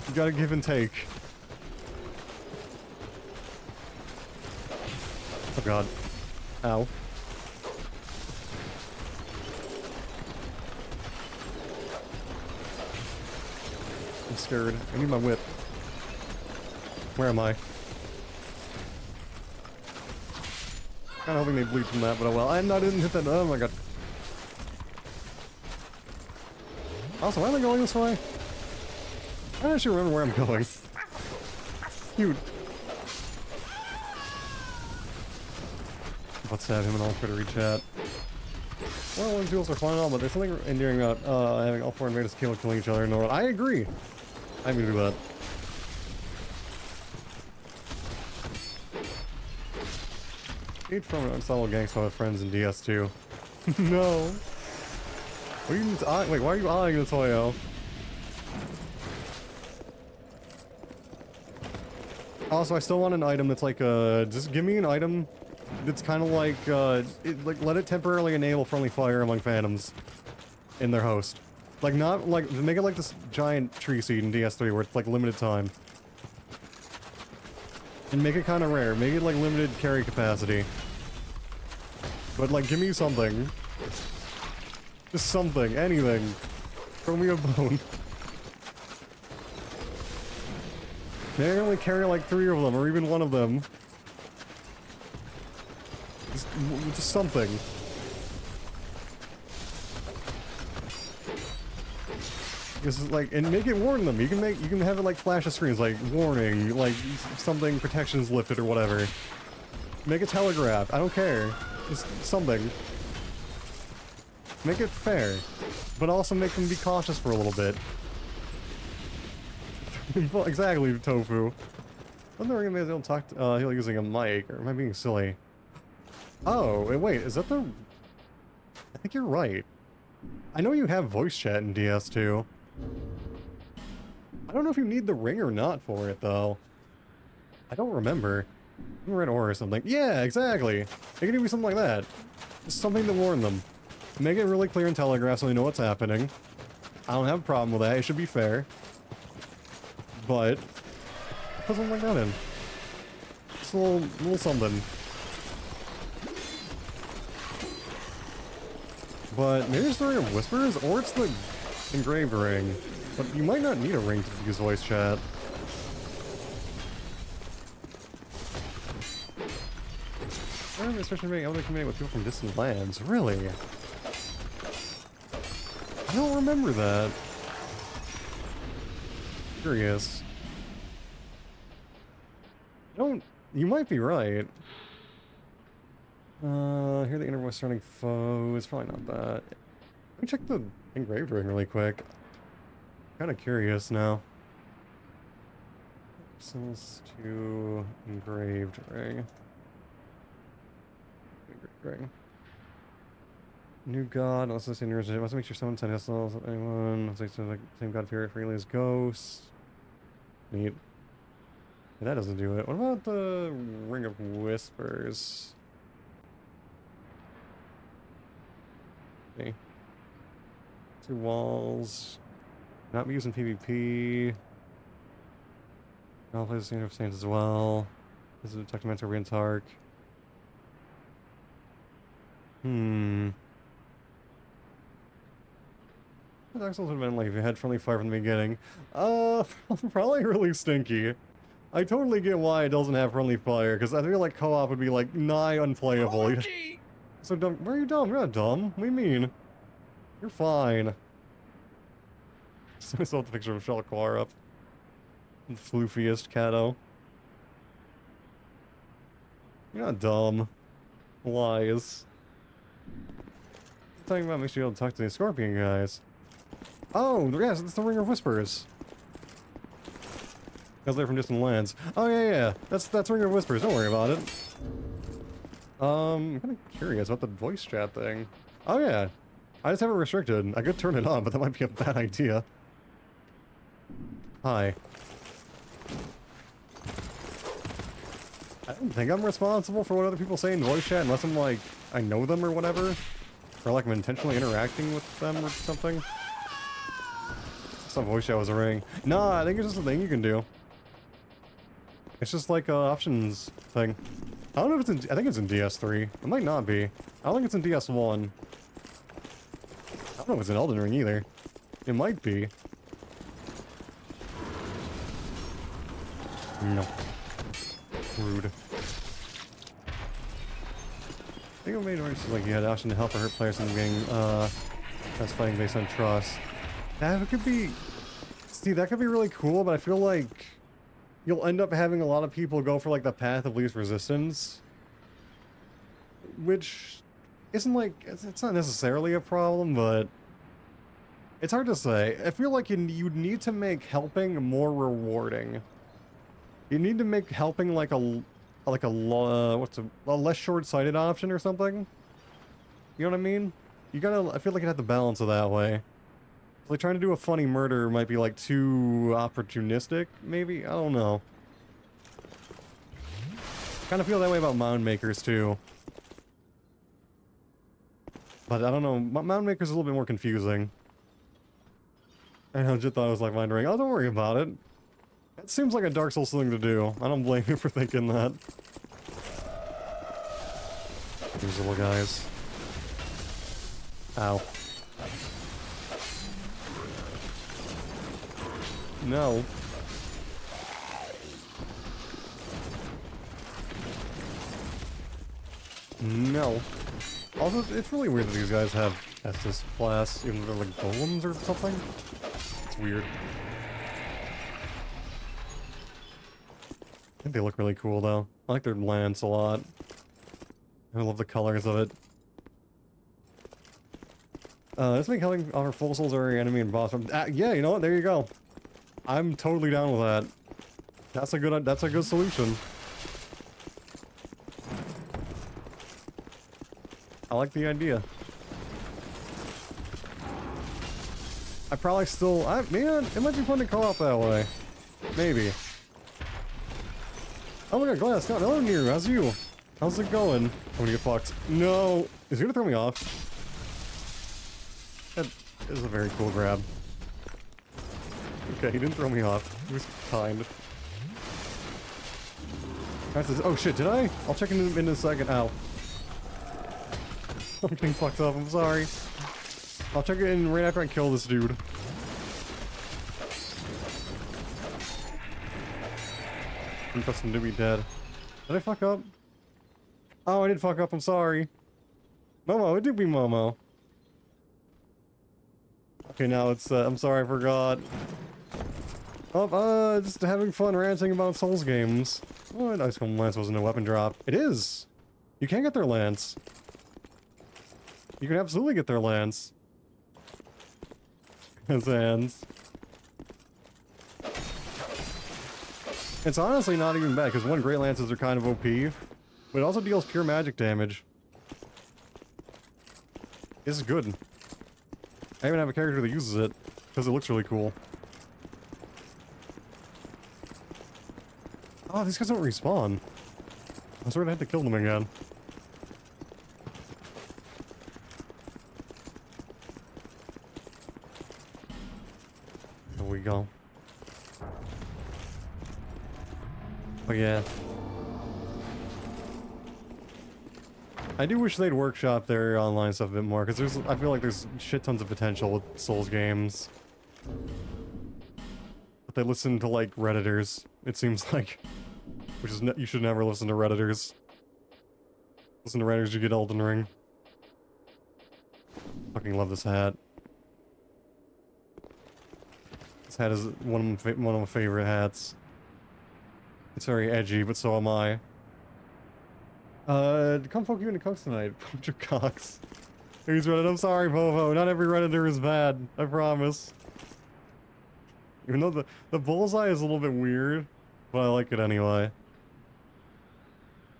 You gotta give and take. Oh god. Ow. I'm scared. I need my whip. Where am I? Kinda hoping they bleed from that, but oh well. I didn't hit that. Oh my god. Also, why am I going this way? I don't actually remember where I'm going. Cute. Let's have him and all Critter chat. Well, when duels are fun and all, but there's something endearing about having all 4 invaders killing each other in Norway. I agree. I'm gonna do that. Eat from an unsolved gangsta with friends in DS2. No. What are you wait, why are you eyeing this Toyo? Also, I still want an item that's like just give me an item that's kind of like let it temporarily enable friendly fire among phantoms in their host. Like not like make it like this giant tree seed in DS3 where it's like limited time. And make it kind of rare. Make it like limited carry capacity. But like give me something. Just something, anything. Throw me a bone. Maybe I can only carry like 3 of them or even 1 of them. Just something. This is like, and make it warn them. You can have it like flash of screens, like warning, like something protections lifted or whatever. Make a telegraph. I don't care. Just something. Make it fair, but also make them be cautious for a little bit. Well, exactly, Tofu. I'm wondering if they don't talk. He's using a mic, or am I being silly? Oh, wait, is that the? I think you're right. I know you have voice chat in DS2. I don't know if you need the ring or not for it, though. I don't remember. Red ore or something. Yeah, exactly. It can be something like that. Just something to warn them. Make it really clear in Telegraph so they know what's happening. I don't have a problem with that. It should be fair. But put something like that in. Just a little something. But maybe it's the Ring of Whispers, or it's the engraved ring. But you might not need a ring to use voice chat. I remember especially being able to communicate with people from distant lands. Really? I don't remember that. Curious. You might be right. Here the inner surrounding foe. It's probably not that. Let me check the engraved ring really quick. Kind of curious now. Access to engraved ring. Engraved ring. New god. Let's listen to your. Let's make sure someone said hustle. Anyone. Let's like the same god period freely as ghosts. Neat. Yeah, that doesn't do it. What about the Ring of Whispers? Okay. 2 walls. Not be using PvP. I'll play the same stance as well. This is a documentary Orient's Arc. Dark Souls would have been like if you had friendly fire from the beginning. Probably really stinky. I totally get why it doesn't have friendly fire, because I feel like co-op would be like nigh unplayable. OMG! So dumb. Where are you dumb? You're not dumb. What do you mean? You're fine. So I saw the picture of Shalquar up. The floofiest Cato. You're not dumb. Lies. I'm talking about makes you able to talk to the Scorpion guys. Oh, yes, it's the Ring of Whispers. Because they're from distant lands. Oh yeah, that's Ring of Whispers. Don't worry about it. I'm kind of curious about the voice chat thing. Oh yeah, I just have it restricted. I could turn it on, but that might be a bad idea. Hi. I don't think I'm responsible for what other people say in voice chat unless I'm like, I know them or whatever. Or like I'm intentionally interacting with them or something. Some voice chat was a ring. Nah, I think it's just a thing you can do. It's just like a options thing. I don't know if it's in, I think it's in DS3. It might not be. I don't think it's in DS1. I don't know if it's in Elden Ring either. It might be. No. Rude. I think it made it like you had the option to help or hurt players in the game. That's fighting based on trust. That could be... See, that could be really cool, but I feel like you'll end up having a lot of people go for like the path of least resistance. Which isn't like... It's not necessarily a problem, but... It's hard to say. I feel like you'd need to make helping more rewarding. You need to make helping like a less short-sighted option or something. You know what I mean? You gotta, I feel like you have to balance it that way. Like trying to do a funny murder might be like too opportunistic, maybe? I don't know. Kind of feel that way about Mound Makers too. But I don't know, Mound Makers is a little bit more confusing. I know, Jit thought it was like Mind Ring. Oh, don't worry about it. It seems like a Dark Souls thing to do. I don't blame you for thinking that. These little guys. Ow. No. No. Also, it's really weird that these guys have Estus class, even though they're like golems or something. It's weird. I think they look really cool though. I like their lance a lot. I love the colors of it. Let's make helping offer full souls or enemy and boss. Yeah, you know what? There you go. I'm totally down with that. That's a good solution. I like the idea. I probably still, man, it might be fun to co-op that way. Maybe. Oh my god, Glass, not Eleum, how's you? How's it going? I'm gonna get fucked. No! Is he gonna throw me off? That is a very cool grab. Okay, he didn't throw me off. He was kind. Oh shit, did I? I'll check in a second. Ow. I'm getting fucked up, I'm sorry. I'll check it in right after I kill this dude. I'm trusting to be dead. Did I fuck up? Oh, I did fuck up, I'm sorry. Momo, it did be Momo. Okay, now it's, I'm sorry, I forgot. Oh, just having fun ranting about Souls games. What? Ice Cold Lance wasn't a weapon drop. It is! You can get their lance. You can absolutely get their lance. His hands. It's honestly not even bad, because one Great Lances are kind of OP, but it also deals pure magic damage. This is good. I even have a character that uses it, because it looks really cool. Oh, these guys don't respawn. I sort of had to kill them again. There we go. Oh yeah. I do wish they'd workshop their online stuff a bit more, because I feel like there's shit tons of potential with Souls games. But they listen to, like, Redditors, it seems like. Which is, you should never listen to Redditors. Listen to Redditors, you get Elden Ring. Fucking love this hat. This hat is one of my favorite hats. It's very edgy, but so am I. Come poke you in the cocks tonight. Bunch of cocks. Here's Reddit. I'm sorry, Vovo. Not every Redditor is bad. I promise. Even though the bullseye is a little bit weird, but I like it anyway.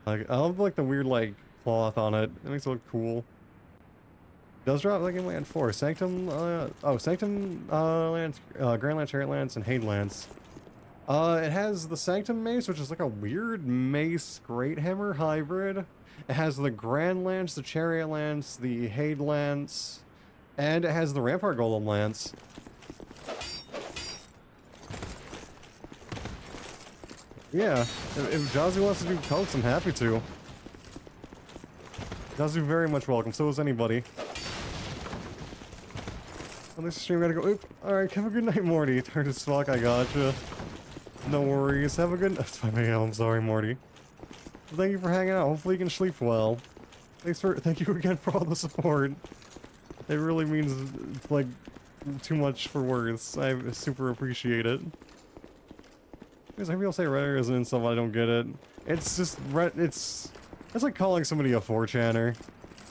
Like, I love, like, the weird, like, cloth on it. It makes it look cool. It does drop, like, in Land 4. Sanctum, Sanctum, Lance, Grand Lance, Chariot Lance, and Hade Lance. It has the Sanctum Mace, which is like a weird Mace Great Hammer hybrid. It has the Grand Lance, the Chariot Lance, the Hade Lance, and it has the Rampart Golem Lance. Yeah, if Jazzy wants to do coats, I'm happy to. Jazzy very much welcome, so is anybody. On this stream, gotta go. Oop. Alright, have a good night, Morty. Turn as fuck, I gotcha. No worries. Have a good. That's 5 a.m. I'm sorry, Morty. Well, thank you for hanging out. Hopefully, you can sleep well. Thank you again for all the support. It really means, like, too much for words. I super appreciate it. Because I people say Reddit isn't in stuff, I don't get it. It's just it's like calling somebody a 4chaner.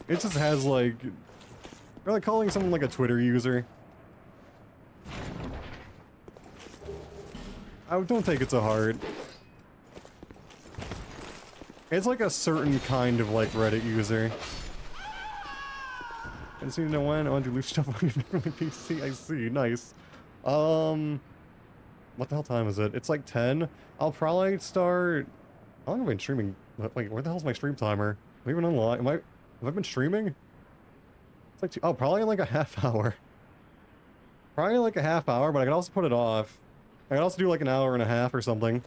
It just has like, or like calling someone like a Twitter user. Don't take it to heart. It's like a certain kind of like Reddit user. I just need to know when I want to lose stuff on your PC. I see, nice. What the hell time is it? It's like 10. I'll probably start. How long have I been streaming? Wait, where the hell's my stream timer? Am I even online? Have I been streaming? It's like oh, probably in like a half hour. Probably like a half hour, but I can also put it off. I can also do like an hour and a half or something.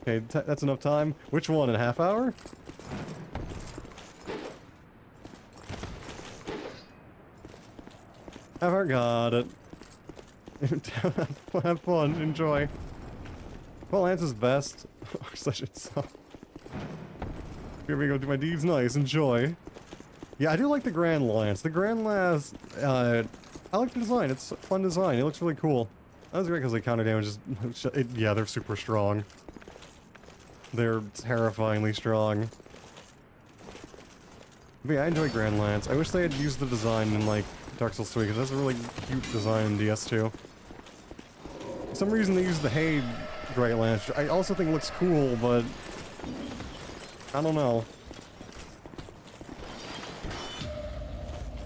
Okay, that's enough time. Which one? In a half hour? I forgot it. Have fun. Enjoy. Well, Lance is best. Such a song. Here we go. Do my deeds nice. Enjoy. Yeah, I do like the Grand Lance. The Grand Lance, I like the design. It's a fun design. It looks really cool. That was great because the counter damage is... yeah, they're super strong. They're terrifyingly strong. But yeah, I enjoy Grand Lance. I wish they had used the design in, like, Dark Souls 3, because that's a really cute design in DS2. For some reason they used the Hade Great Lance. I also think it looks cool, but... I don't know.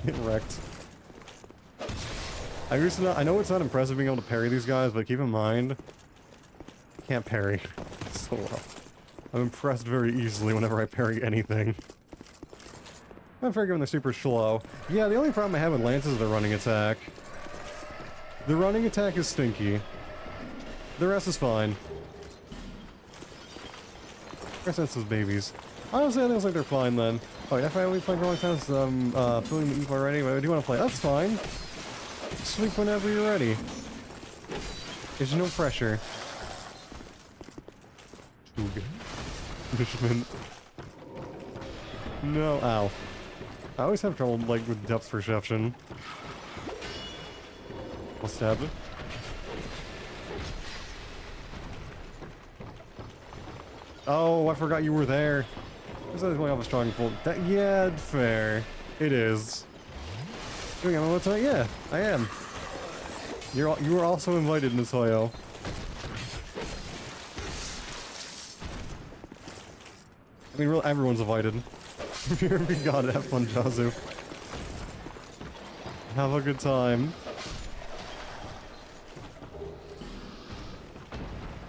Get wrecked. I know it's not impressive being able to parry these guys, but keep in mind... I can't parry so well. I'm impressed very easily whenever I parry anything. I'm figuring they're super slow. Yeah, the only problem I have with Lance is the running attack. The running attack is stinky. The rest is fine. The rest is babies. Honestly, I think like they're fine then. Oh, yeah, if I only played for a long time, so I'm feeling the eve already. But I do want to play. That's fine. Sleep whenever you're ready. There's no pressure. Punishment. No, ow. I always have trouble, like, with depth perception. I'll stab it. Oh, I forgot you were there. This is going off a strong pull. That, yeah, fair. It is. Doing it all the time? Yeah, I am. You are also invited, Miss Hoyo. I mean, really, everyone's invited. If you're be God, have fun, Jazu. Have a good time.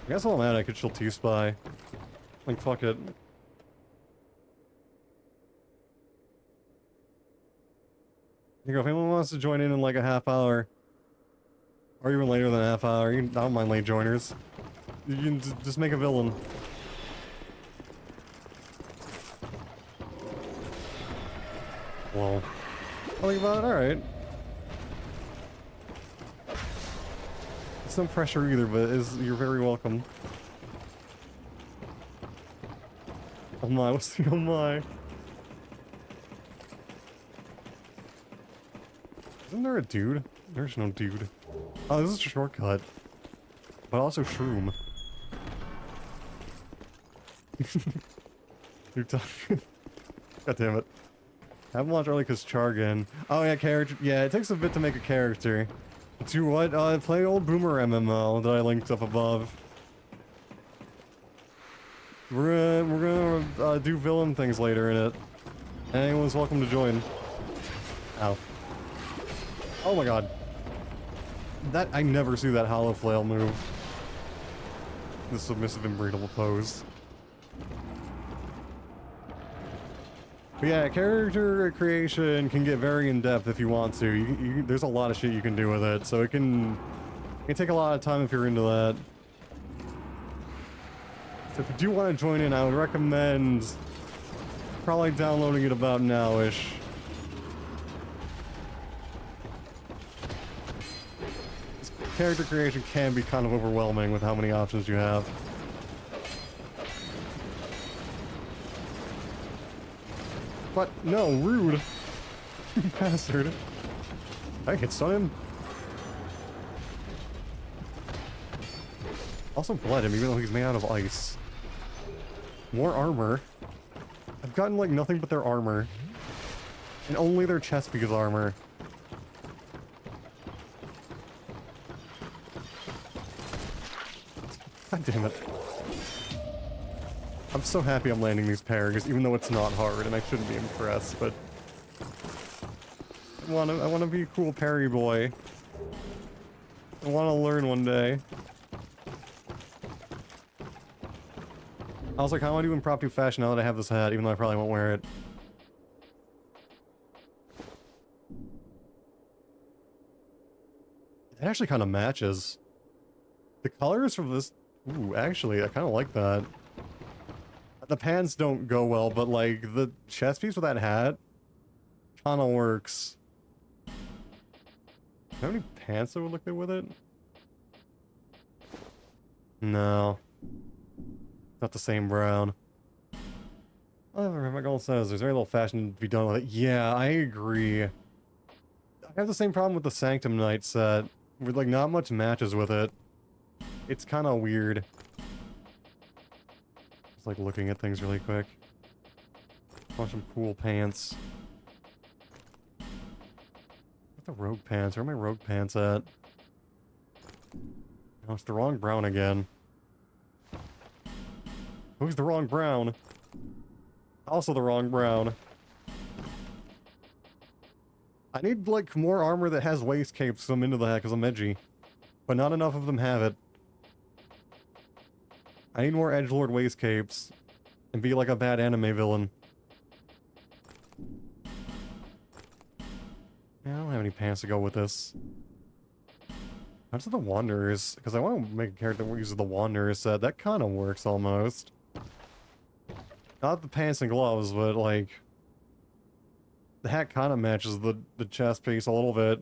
I guess while I'm at it, I could chill T-Spy. Like, fuck it. Here you go, if anyone wants to join in like a half hour, or even later than a half hour, I don't mind late joiners. You can just make a villain. Well, I'll think about it, alright. It's no pressure either, but you're very welcome. Oh my, what's the oh my? Isn't there a dude? There's no dude. Oh, this is a shortcut. But also shroom. You're talking. God damn it. I haven't watched early because Chargan. Oh yeah, character. Yeah, it takes a bit to make a character. To what? Play old Boomer MMO that I linked up above. We're gonna do villain things later in it. Anyone's welcome to join. Ow. Oh my god. That, I never see that hollow flail move. The submissive inbreedable pose. But yeah, character creation can get very in-depth if you want to. There's a lot of shit you can do with it, so it can take a lot of time if you're into that. So if you do want to join in, I would recommend probably downloading it about now-ish. Character creation can be kind of overwhelming with how many options you have. But no, rude. You bastard. I could stun him. Also bled him even though he's made out of ice. More armor. I've gotten like nothing but their armor. And only their chest piece armor. God damn it. I'm so happy I'm landing these parries, even though it's not hard, and I shouldn't be impressed, but... I wanna be a cool parry boy. I wanna learn one day. I was like, how do I do impromptu fashion now that I have this hat, even though I probably won't wear it? It actually kind of matches. The colors from this... Ooh, actually, I kind of like that. The pants don't go well, but like the chest piece with that hat kind of works. Do you have any pants that would look good with it? No. Not the same brown. I don't remember what my goal says. There's very little fashion to be done with it. Yeah, I agree. I have the same problem with the Sanctum Knight set. With like not much matches with it. It's kind of weird. Just like looking at things really quick. Want some cool pants. What the rogue pants? Where are my rogue pants at? No, it's the wrong brown again. Who's the wrong brown? Also the wrong brown. I need like more armor that has waist capes so I'm into that because I'm edgy. But not enough of them have it. I need more edgelord waist capes and be like a bad anime villain. Yeah, I don't have any pants to go with this. How's the Wanderers? Because I want to make a character that uses the Wanderers set. That kind of works almost. Not the pants and gloves, but like the hat kind of matches the chest piece a little bit.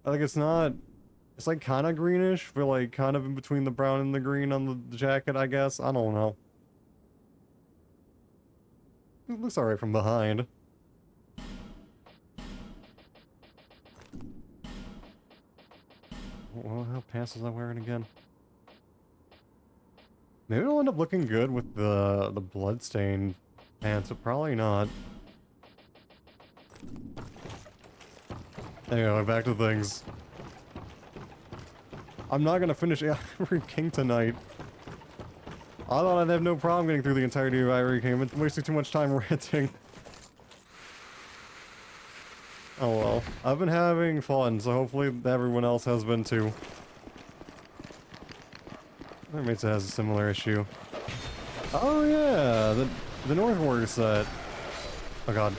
I think it's not. It's like kind of greenish, but like kind of in between the brown and the green on the jacket, I guess. I don't know. It looks alright from behind. What hell pants was I wearing again? Maybe it'll end up looking good with the bloodstained pants, but probably not. Anyway, back to things. I'm not gonna finish Ivory King tonight. I thought I'd have no problem getting through the entirety of Ivory King, but wasting too much time ranting. Oh well. I've been having fun, so hopefully everyone else has been too. My roommates has a similar issue. Oh yeah, the North Warrior set. Oh god.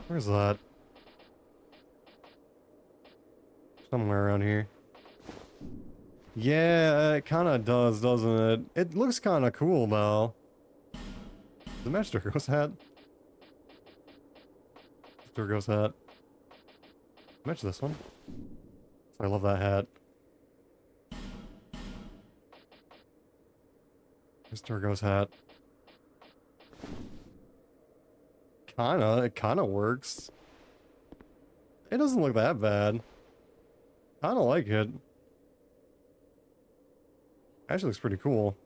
Where's that? Somewhere around here. Yeah, it kind of does, doesn't it? It looks kind of cool though. The match Durgo's hat. Durgo's hat. Match this one. I love that hat. Here's Durgo's hat. It kinda works. It doesn't look that bad. Kinda like it. Actually looks pretty cool.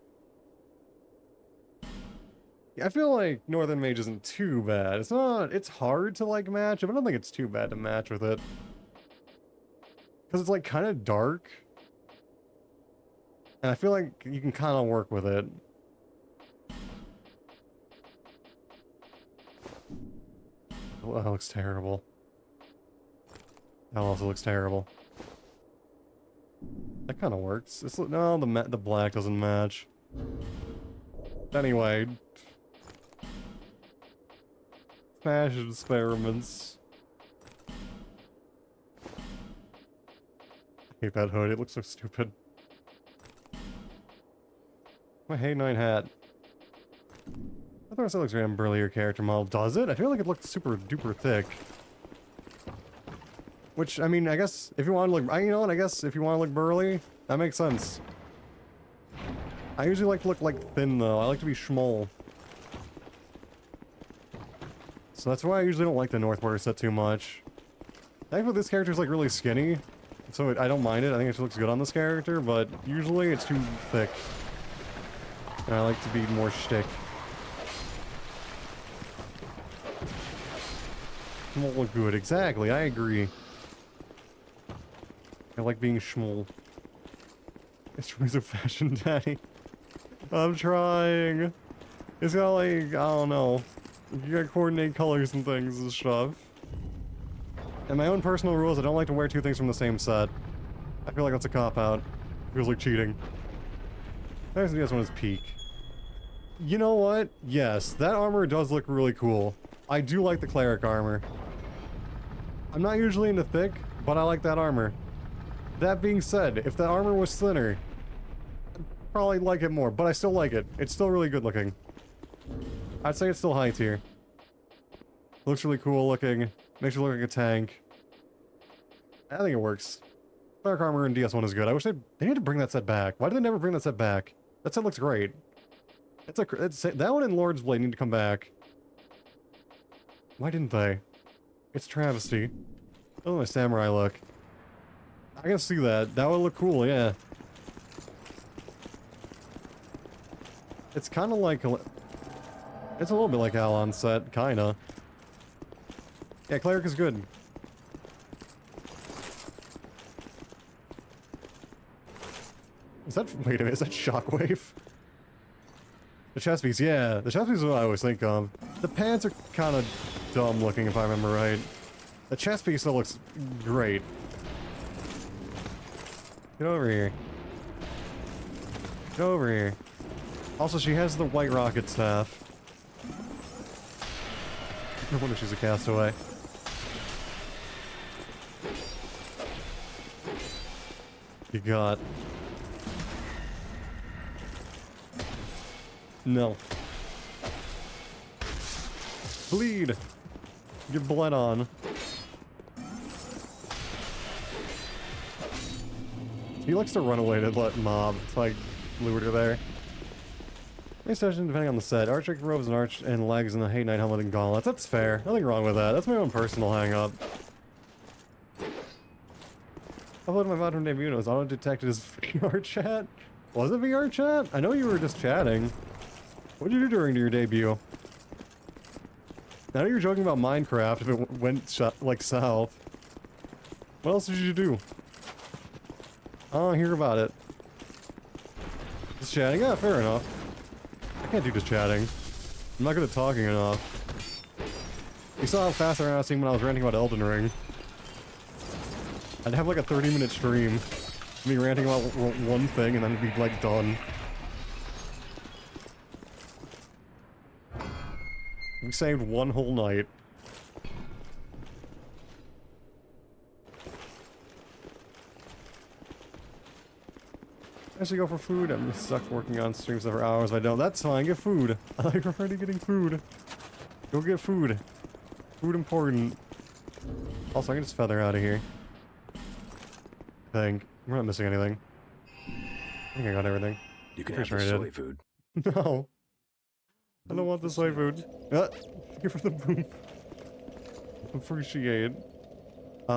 Yeah, I feel like Northern Mage isn't too bad. It's hard to like match, but I don't think it's too bad to match with it. Because it's like kind of dark. And I feel like you can kind of work with it. Oh, that looks terrible. That also looks terrible. That kind of works. No, the black doesn't match. Anyway. Fashion experiments. I hate that hood, it looks so stupid. My Hey 9 hat. I thought it looks like a burlier character model. Does it? I feel like it looked super duper thick. Which, I mean, I guess if you want to look... you know what? I guess if you want to look burly, that makes sense. I usually like to look like thin though. I like to be schmoll. So that's why I usually don't like the North Warrior set too much. Thankfully this character's like really skinny. So I don't mind it. I think it looks good on this character, but usually it's too thick. And I like to be more shtick. It won't look good. Exactly, I agree. I like being schmoll. It's really a fashion daddy. I'm trying. It's got like, I don't know. You gotta coordinate colors and things and stuff. And my own personal rules, I don't like to wear two things from the same set. I feel like that's a cop-out. Feels like cheating. I guess this one is peak. You know what? Yes, that armor does look really cool. I do like the cleric armor. I'm not usually into thick, but I like that armor. That being said, if that armor was thinner, I'd probably like it more, but I still like it. It's still really good looking. I'd say it's still high tier. Looks really cool looking. Makes you look like a tank. I think it works. Cleric armor in DS1 is good. I wish they need to bring that set back. Why do they never bring that set back? That set looks great. That one and Lord's Blade need to come back. Why didn't they? It's travesty. Oh, my samurai look. I can see that. That would look cool, yeah. It's kind of like... It's a little bit like Alon's set, kinda. Yeah, cleric is good. Is that... Wait a minute, is that Shockwave? The chest piece, yeah. The chest piece is what I always think of. The pants are kind of dumb looking, if I remember right. The chest piece still looks great. Get over here. Get over here. Also, she has the white rocket staff. No wonder she's a castaway. You got... No. Bleed! Get bled on. He likes to run away to let mob. It's like lure there. Next session, depending on the set. Archer robes and arch and legs and the hate knight helmet and gauntlets. That's fair. Nothing wrong with that. That's my own personal hang-up. I uploaded my VOD from debut and it was auto-detected as VR chat. Was it VR chat? I know you were just chatting. What did you do during your debut? I know you were joking about Minecraft if it went like south. What else did you do? I don't hear about it. Just chatting? Yeah, fair enough. I can't do just chatting. I'm not good at talking enough. You saw how fast I ran out of steam when I was ranting about Elden Ring. I'd have like a 30-minute stream. Me ranting about one thing and then it'd be like done. We saved one whole night. I should go for food. I'm stuck working on streams for hours if I don't. That's fine, get food. I like already getting food. Go get food. Food important. Also, I can just feather out of here. I think. We're not missing anything. I think I got everything. You can Pretty have sure I the did. soy food. No. I don't want the soy food. Thank you for the boom. Appreciate. Did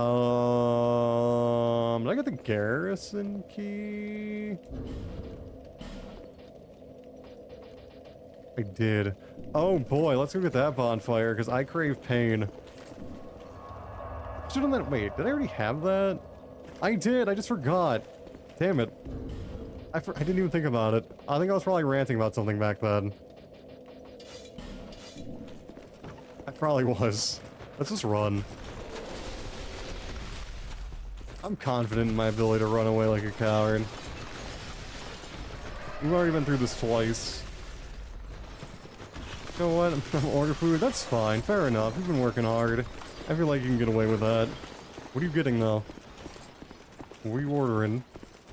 I get the garrison key? I did. Oh boy, let's go get that bonfire, because I crave pain. Should've done that. Wait, did I already have that? I did, I just forgot. Damn it. I didn't even think about it. I think I was probably ranting about something back then. I probably was. Let's just run. I'm confident in my ability to run away like a coward. We've already been through this twice. You know what? I'm order food. That's fine. Fair enough. You've been working hard. I feel like you can get away with that. What are you getting though? What are you ordering?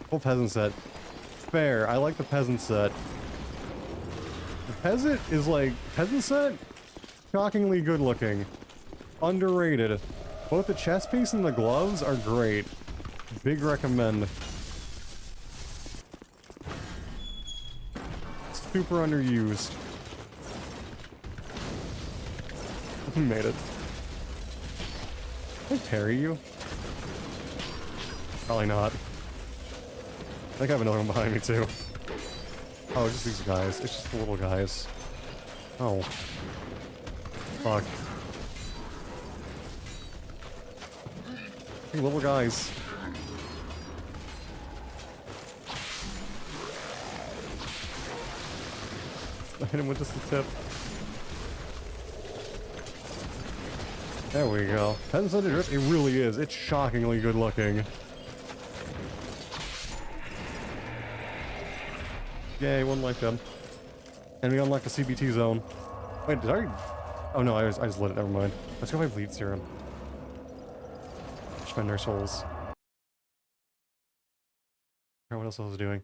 Full peasant set. Fair. I like the peasant set. The peasant is like... Peasant set? Shockingly good looking. Underrated. Both the chest piece and the gloves are great. Big recommend. Super underused. We made it. Can I parry you? Probably not. I think I have another one behind me too. Oh, it's just these guys. It's just the little guys. Oh. Fuck. Hey, little guys. I hit him with just the tip. There we go. Peasant Center Drift, it really is. It's shockingly good looking. Yay, one life done. And we unlocked the CBT zone. Wait, did I? Oh no, I just lit it. Never mind. Let's go buy bleed serum. Spend our souls. Alright, what else I was doing?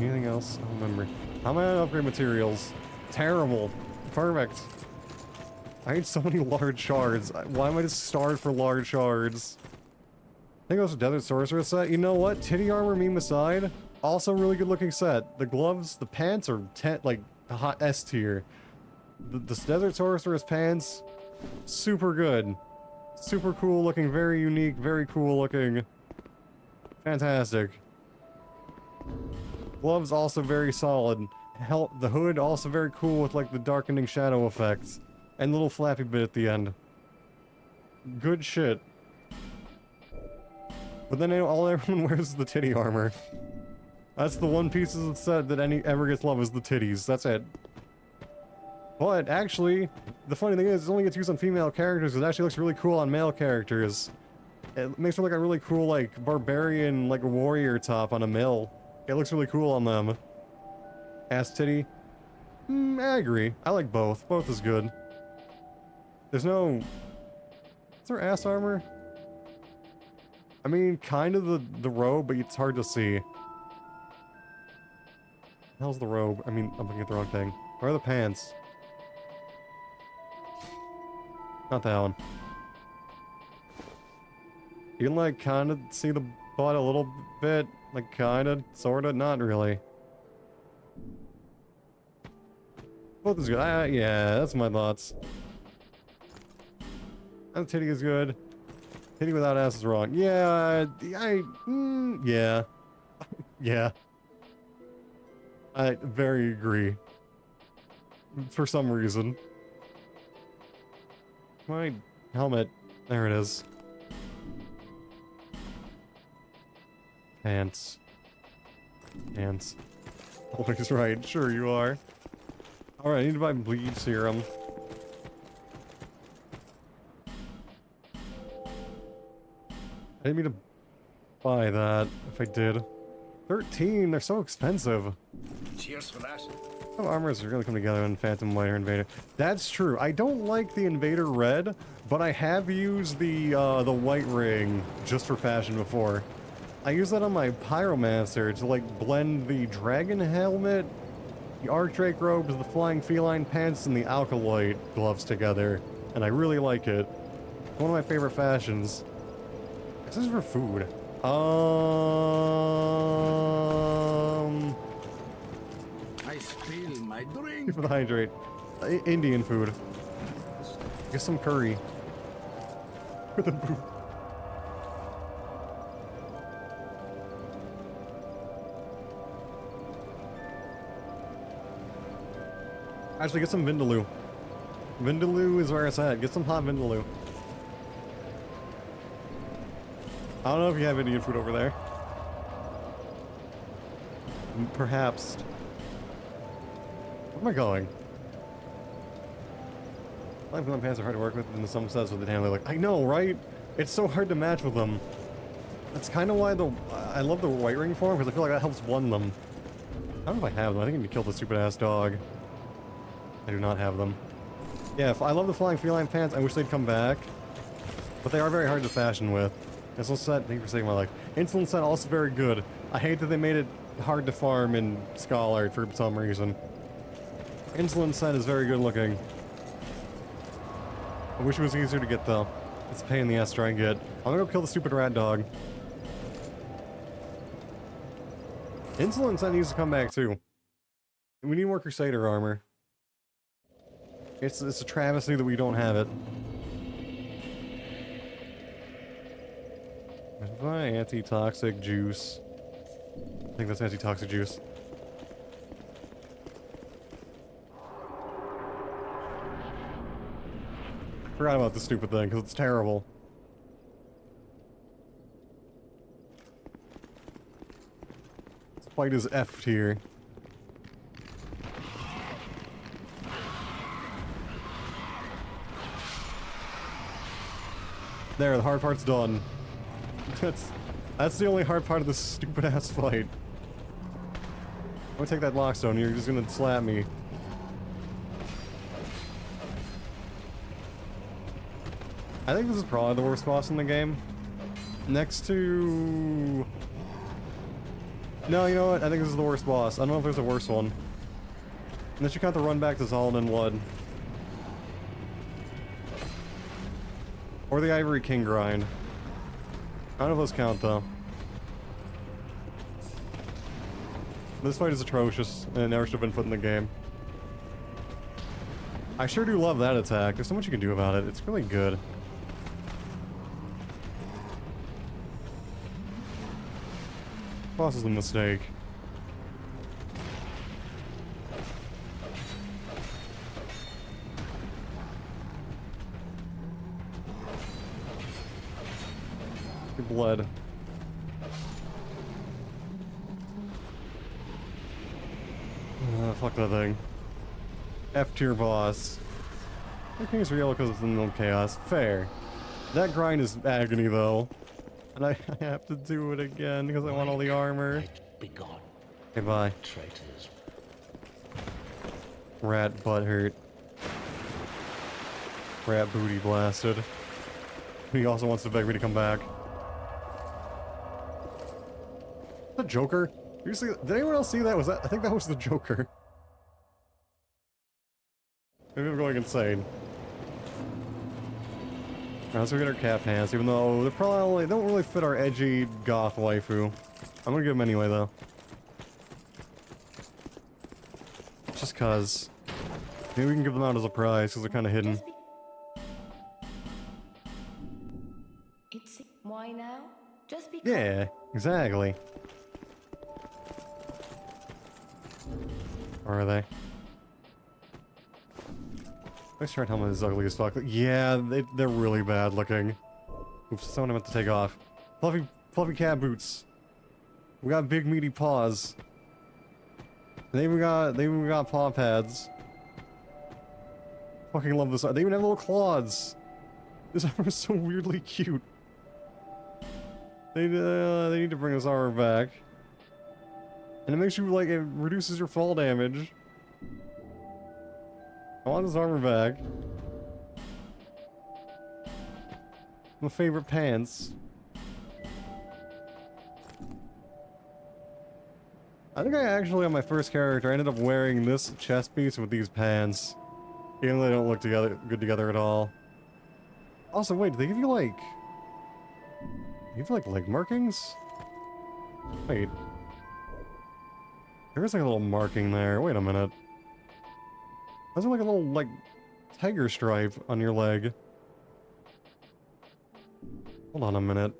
Anything else? I don't remember. How am I on upgrade materials? Terrible. Perfect. I need so many large shards. Why am I just starved for large shards? I think it was a Desert Sorcerer set. You know what? Titty armor meme aside, also really good looking set. The gloves, the pants are like hot S tier. The Desert Sorcerer's pants, super good. Super cool looking, very unique, very cool looking. Fantastic. Gloves also very solid. The hood also very cool with like the darkening shadow effects. And little flappy bit at the end. Good shit. But then all everyone wears is the titty armor. That's the one piece of the set that ever gets love is the titties. That's it. But actually, the funny thing is, it only gets used on female characters. It actually looks really cool on male characters. It makes it look like a really cool, like, barbarian, like, warrior top on a male. It looks really cool on them. Ass titty? I agree. I like both. Both is good. There's no... Is there ass armor? I mean, kind of the robe, but it's hard to see. How's the robe? I mean, I'm looking at the wrong thing. Where are the pants? Not that one. You can, like, kind of see the butt a little bit. Like, kind of, sort of, not really. Both is good. Yeah, that's my thoughts. That titty is good. Titty without ass is wrong. Yeah, yeah. Yeah. I very agree. For some reason. My helmet. There it is. Pants. Pants. Always right. Sure you are. Alright, I need to buy bleed serum. I didn't mean to buy that, if I did. 13, they're so expensive. Cheers for that. Some armors are really come together in Phantom White or Invader. That's true. I don't like the Invader Red, but I have used the White Ring just for fashion before. I use that on my Pyromancer to, like, blend the Dragon Helmet, the Archdrake robes, the Flying Feline pants, and the Alkaloid gloves together. And I really like it. One of my favorite fashions. This is for food. I spill my drink. For the hydrate. Indian food. Get some curry. For the boob. Actually, get some Vindaloo. Vindaloo is where it's at. Get some hot Vindaloo. I don't know if you have Indian food over there. Perhaps. Where am I going? Life and pants are hard to work with in some sense with the damn look. I know, right? It's so hard to match with them. That's kind of why I love the White Ring form, because I feel like that helps one them. I don't know if I have them. I think I need to kill the stupid ass dog. I do not have them. Yeah, I love the Flying Feline pants. I wish they'd come back. But they are very hard to fashion with. Insulin set, thank you for saving my life. Insulin set, also very good. I hate that they made it hard to farm in Scholar for some reason. Insulin set is very good looking. I wish it was easier to get though. It's a pain in the ass to try and get. I'm gonna go kill the stupid rat dog. Insulin set needs to come back too. We need more Crusader armor. It's a travesty that we don't have it. Buy anti-toxic juice. I think that's anti-toxic juice. Forgot about this stupid thing because it's terrible. This fight is F tier. There, the hard part's done. That's the only hard part of this stupid ass fight. I'm gonna take that lockstone, you're just gonna slap me. I think this is probably the worst boss in the game. Next to... No, you know what? I think this is the worst boss. I don't know if there's a worse one. Unless you count the run back to Solid and Blood. Or the Ivory King grind. None of those count though. This fight is atrocious and it never should have been put in the game. I sure do love that attack. There's so much you can do about it. It's really good. Boss is a mistake. Your blood. Fuck that thing. F tier boss. I think it's real because it's in the chaos. Fair. That grind is agony though. And I have to do it again because I want all the armor. Be gone, Okay, bye. traitors. Rat butt hurt. Rat booty blasted. He also wants to beg me to come back. The Joker? Did anyone else see that? Was that? I think that was the Joker. Maybe I'm going insane. Alright, so we get our cat pants, even though they're probably don't really fit our edgy goth waifu. I'm gonna give them anyway, though. Just cause. Maybe we can give them out as a prize, because they're kind of hidden. Just be... It's... Why now? Just because... Yeah, exactly. Or are they? My shirt helmet is ugly as fuck. Yeah, they're really bad looking. Oops, that's what I meant to take off. Fluffy cat boots. We got big meaty paws. They even got paw pads. Fucking love this. They even have little claws. This armor is so weirdly cute. They need to bring this armor back. And it makes you, like, it reduces your fall damage. I want this armor back. My favorite pants. I think I actually, on my first character, I ended up wearing this chest piece with these pants. Even though they don't look good together at all. Also, wait, do they give you, like... leg markings? Wait. There's like a little marking there. Wait a minute. There's like a little, like, tiger stripe on your leg. Hold on a minute.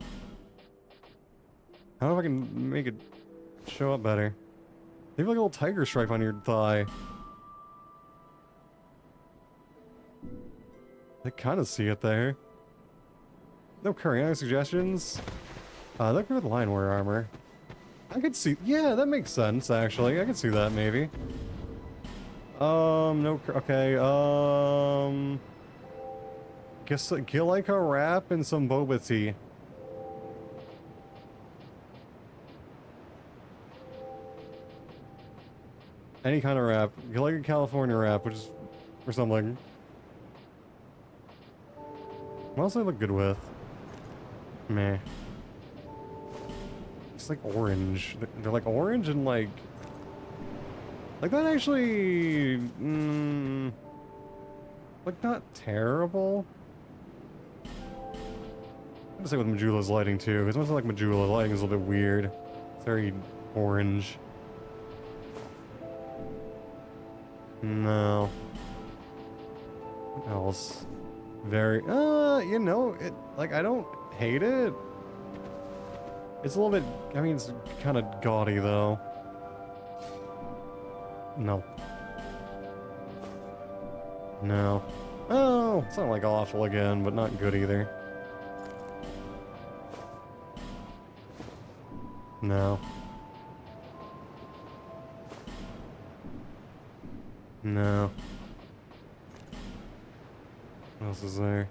I don't know if I can make it show up better. They have like a little tiger stripe on your thigh. I kind of see it there. No curry, any suggestions? Look for the line wear armor. I could see, yeah, that makes sense, actually. I could see that, maybe. No, okay, guess, get like a wrap and some boba tea. Any kind of wrap. Get like a California wrap, which is, or something. What else do I look good with? Meh. It's like orange. They're like orange and like that actually, like not terrible. I'm gonna say with Majula's lighting too, because most of like Majula's lighting is a little bit weird. It's very orange. No. What else? Very, you know, it, like, I don't hate it. It's a little bit, I mean, it's kind of gaudy, though. No. No. Oh, it's not, like, awful again, but not good either. No. No. What else is there?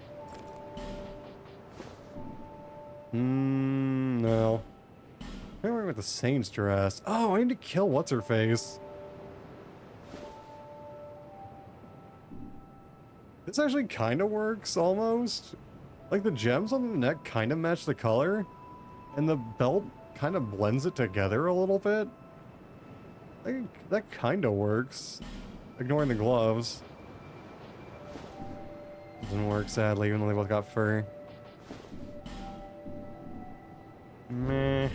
No. I'm working with the Saints dress. Oh, I need to kill what's-her-face. This actually kind of works, almost. Like, the gems on the neck kind of match the color, and the belt kind of blends it together a little bit. I think that kind of works. Ignoring the gloves. Doesn't work, sadly, even though they both got fur. Meh. I'm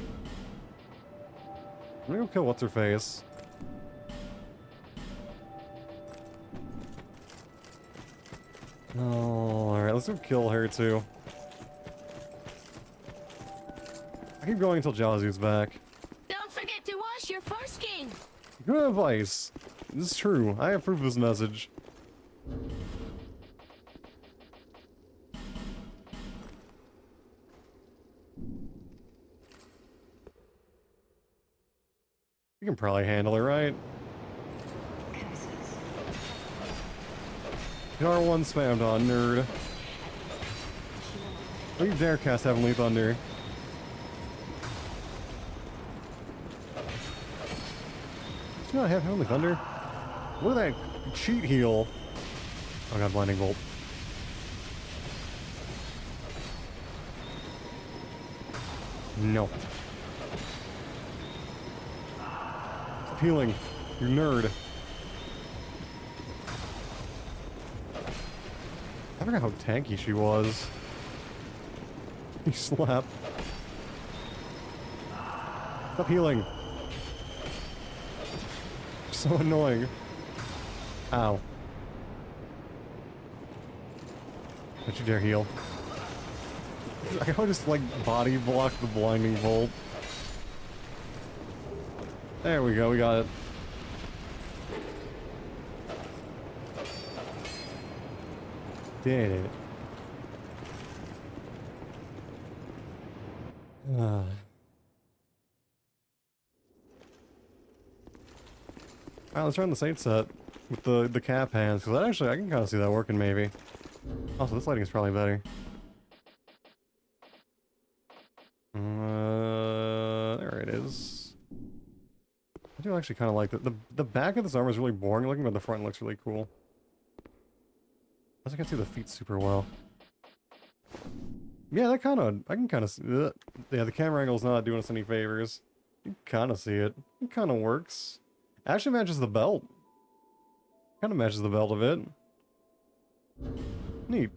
gonna go kill what's-her-face. Oh, alright, let's go kill her too. I keep going until Jiaozu's back. Don't forget to wash your foreskin! Good advice. This is true. I approve this message. You can probably handle it, right? Get R1 spammed on, nerd. Don't you dare cast Heavenly Thunder. Does she not have Heavenly Thunder? Look at that cheat heal. Oh god, Blinding Bolt. No. healing. You nerd. I forgot how tanky she was. You slap. Stop healing. So annoying. Ow. Don't you dare heal. I can just like body block the blinding bolt. There we go, we got it. Did it. Alright, let's run the same set with the cap hands, because actually I can kind of see that working maybe. Also, this lighting is probably better. There it is. I do actually kind of like the back of this armor is really boring looking, but the front looks really cool. I can't see the feet super well. Yeah, that kind of, I can kind of see it. Yeah, the camera angle's not doing us any favors. You can kind of see it. It kind of works. Actually matches the belt. Kind of matches the belt of it. Neat.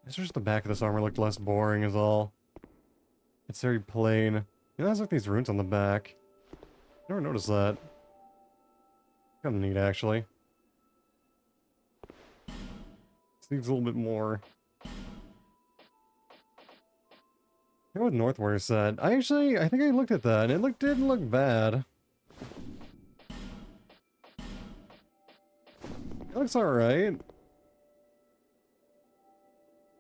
It's just the back of this armor looked less boring is all. It's very plain. You know, it has like these runes on the back. Never noticed that. Kind of neat, actually. This needs a little bit more. I what Northward said. I think I looked at that, and it didn't look bad. It looks alright.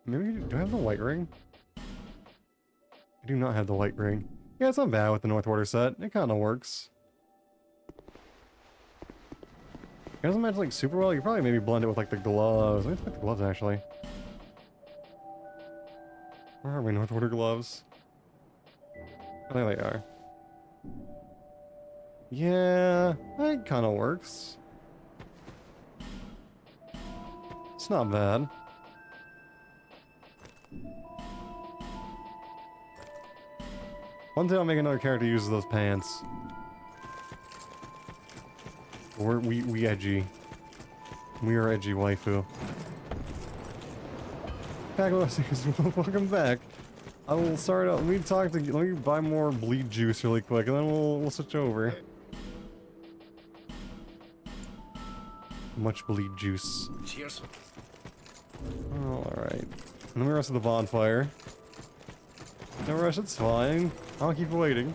Maybe, do I have the white ring? I do not have the white ring. Yeah, it's not bad with the North Order set. It kind of works. It doesn't match like super well. You probably maybe blend it with like the gloves. Let me put the gloves actually. Where are my North Order gloves? Oh, there they are. Yeah, that kind of works. It's not bad. One day I'll make another character who uses those pants. We edgy. We are edgy waifu. Welcome back. I will start out. Let me buy more bleed juice really quick, and then we'll switch over. Much bleed juice. Cheers. All right. And then we rest at the bonfire. No rush, it's fine. I'll keep waiting.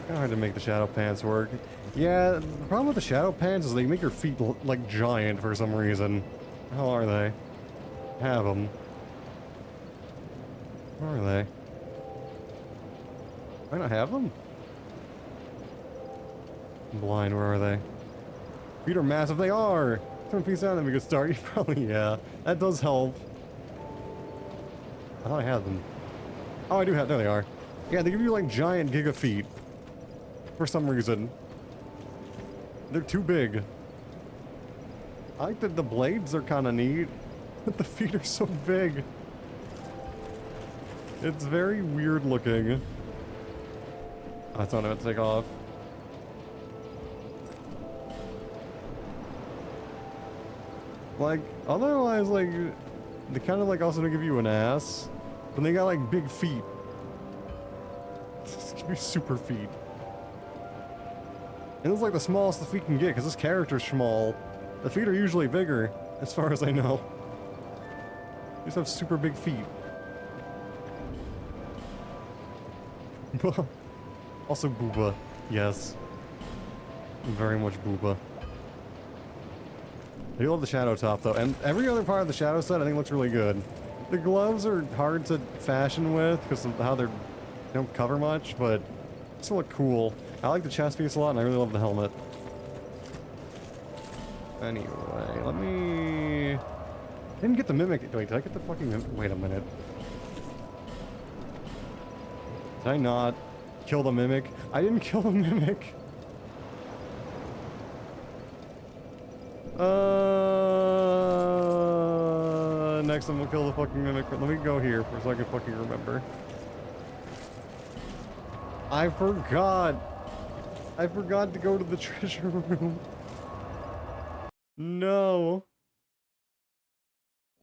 Kinda hard to make the shadow pants work. Yeah, the problem with the shadow pants is they make your feet like giant for some reason. How are they? Have them. Where are they? Why not have them? I'm blind, where are they? Feet are massive, they are! Turn a piece out and then we could start. You probably, yeah. That does help. I thought I had them. Oh, I do have, there they are. Yeah, they give you like giant giga feet. For some reason. They're too big. I like that the blades are kind of neat, but the feet are so big. It's very weird looking. That's not about to take off. Like, otherwise, like, they kind of like also don't give you an ass, but they got like big feet. Give you super feet. And it's like the smallest the feet can get, because this character's small. The feet are usually bigger, as far as I know. They just have super big feet. Also booba. Yes. Very much booba. I do love the shadow top though, and every other part of the shadow set I think looks really good. The gloves are hard to fashion with because of how they don't cover much, but they still look cool. I like the chest piece a lot, and I really love the helmet. Anyway, let me... I didn't get the mimic. Wait, did I get the fucking mimic? Wait a minute. Did I not kill the mimic? I didn't kill the mimic. then next time we'll kill the fucking mimic. Let me go here for so I can fucking remember. I forgot. I forgot to go to the treasure room. No.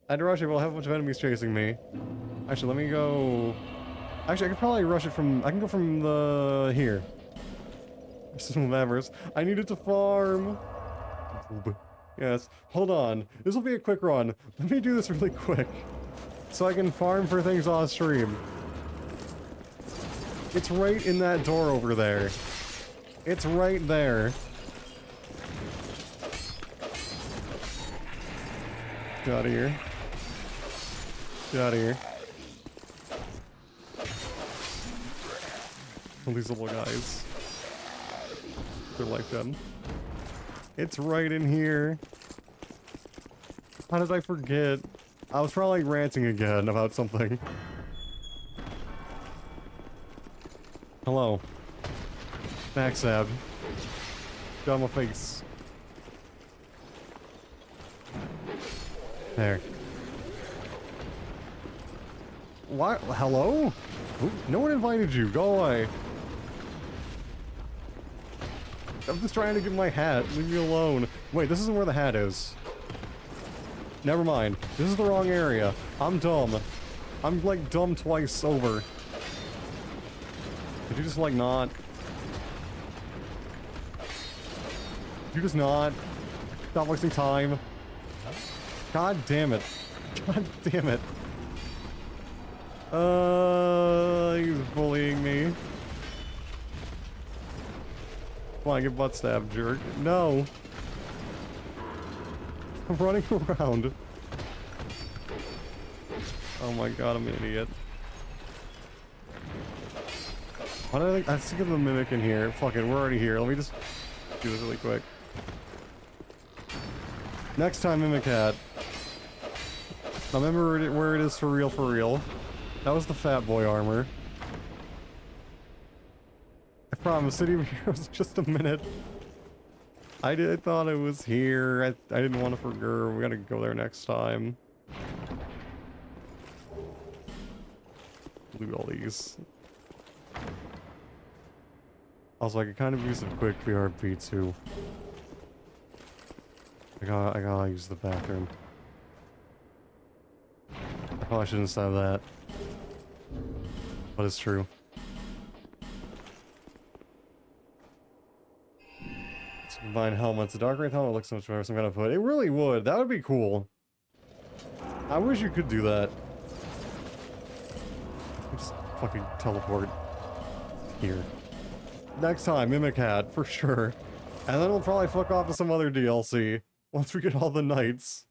I had to rush it, but I'll have a bunch of enemies chasing me. Actually, let me go... Actually, I could probably rush it from... I can go from the... here. Whatever. I needed to farm. Yes. Hold on. This will be a quick run. Let me do this really quick. So I can farm for things off stream. It's right in that door over there. It's right there. Get out of here. Get out of here. All these little guys. They're like them. It's right in here. How did I forget? I was probably ranting again about something. Hello. Backstab. Got my face. There. What? Hello? Ooh, no one invited you. Go away. I'm just trying to get my hat. Leave me alone. Wait, this isn't where the hat is. Never mind. This is the wrong area. I'm dumb. I'm like dumb twice over. Did you just like not? Did you just not? Stop wasting time. God damn it. God damn it. He's bullying me. Come on, get butt stabbed, jerk. No. I'm running around. Oh my god, I'm an idiot. Why did I think? I was thinking of the mimic in here. Fuck it, we're already here. Let me just do this really quick. Next time, mimic hat. I remember where it is for real, for real. That was the fat boy armor. I promise, City of Heroes, just a minute. I thought it was here. I didn't want to forget. We gotta go there next time. Loot all these. Also, I could kind of use a quick BRB too. I gotta use the bathroom. I probably shouldn't have said that. But it's true. Let's combine helmets. The dark wraith helmet looks so much better. Some kind of hood. It really would. That would be cool. I wish you could do that. Just fucking teleport here. Next time, Mimic Hat, for sure. And then we'll probably fuck off to some other DLC. Once we get all the knights.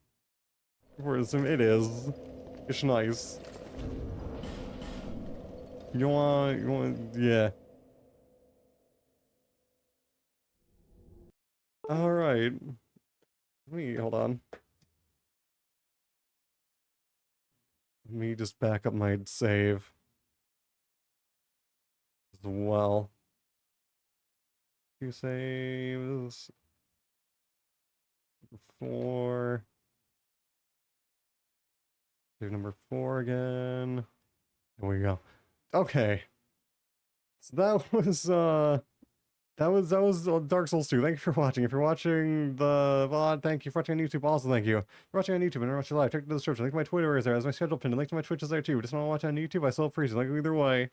It is. It's nice. You want, yeah. Alright. Hold on. Let me just back up my save. As well. You save this. 4. Save number 4 again. There we go. Okay. So that was Dark Souls 2. Thank you for watching. If you're watching the VOD, thank you. For watching on YouTube, also thank you. If you're watching on YouTube and watching live, check the description. Link to my Twitter is there. As my schedule pinned. Link to my Twitch is there too. Just want to watch on YouTube, I still appreciate it. Like either way.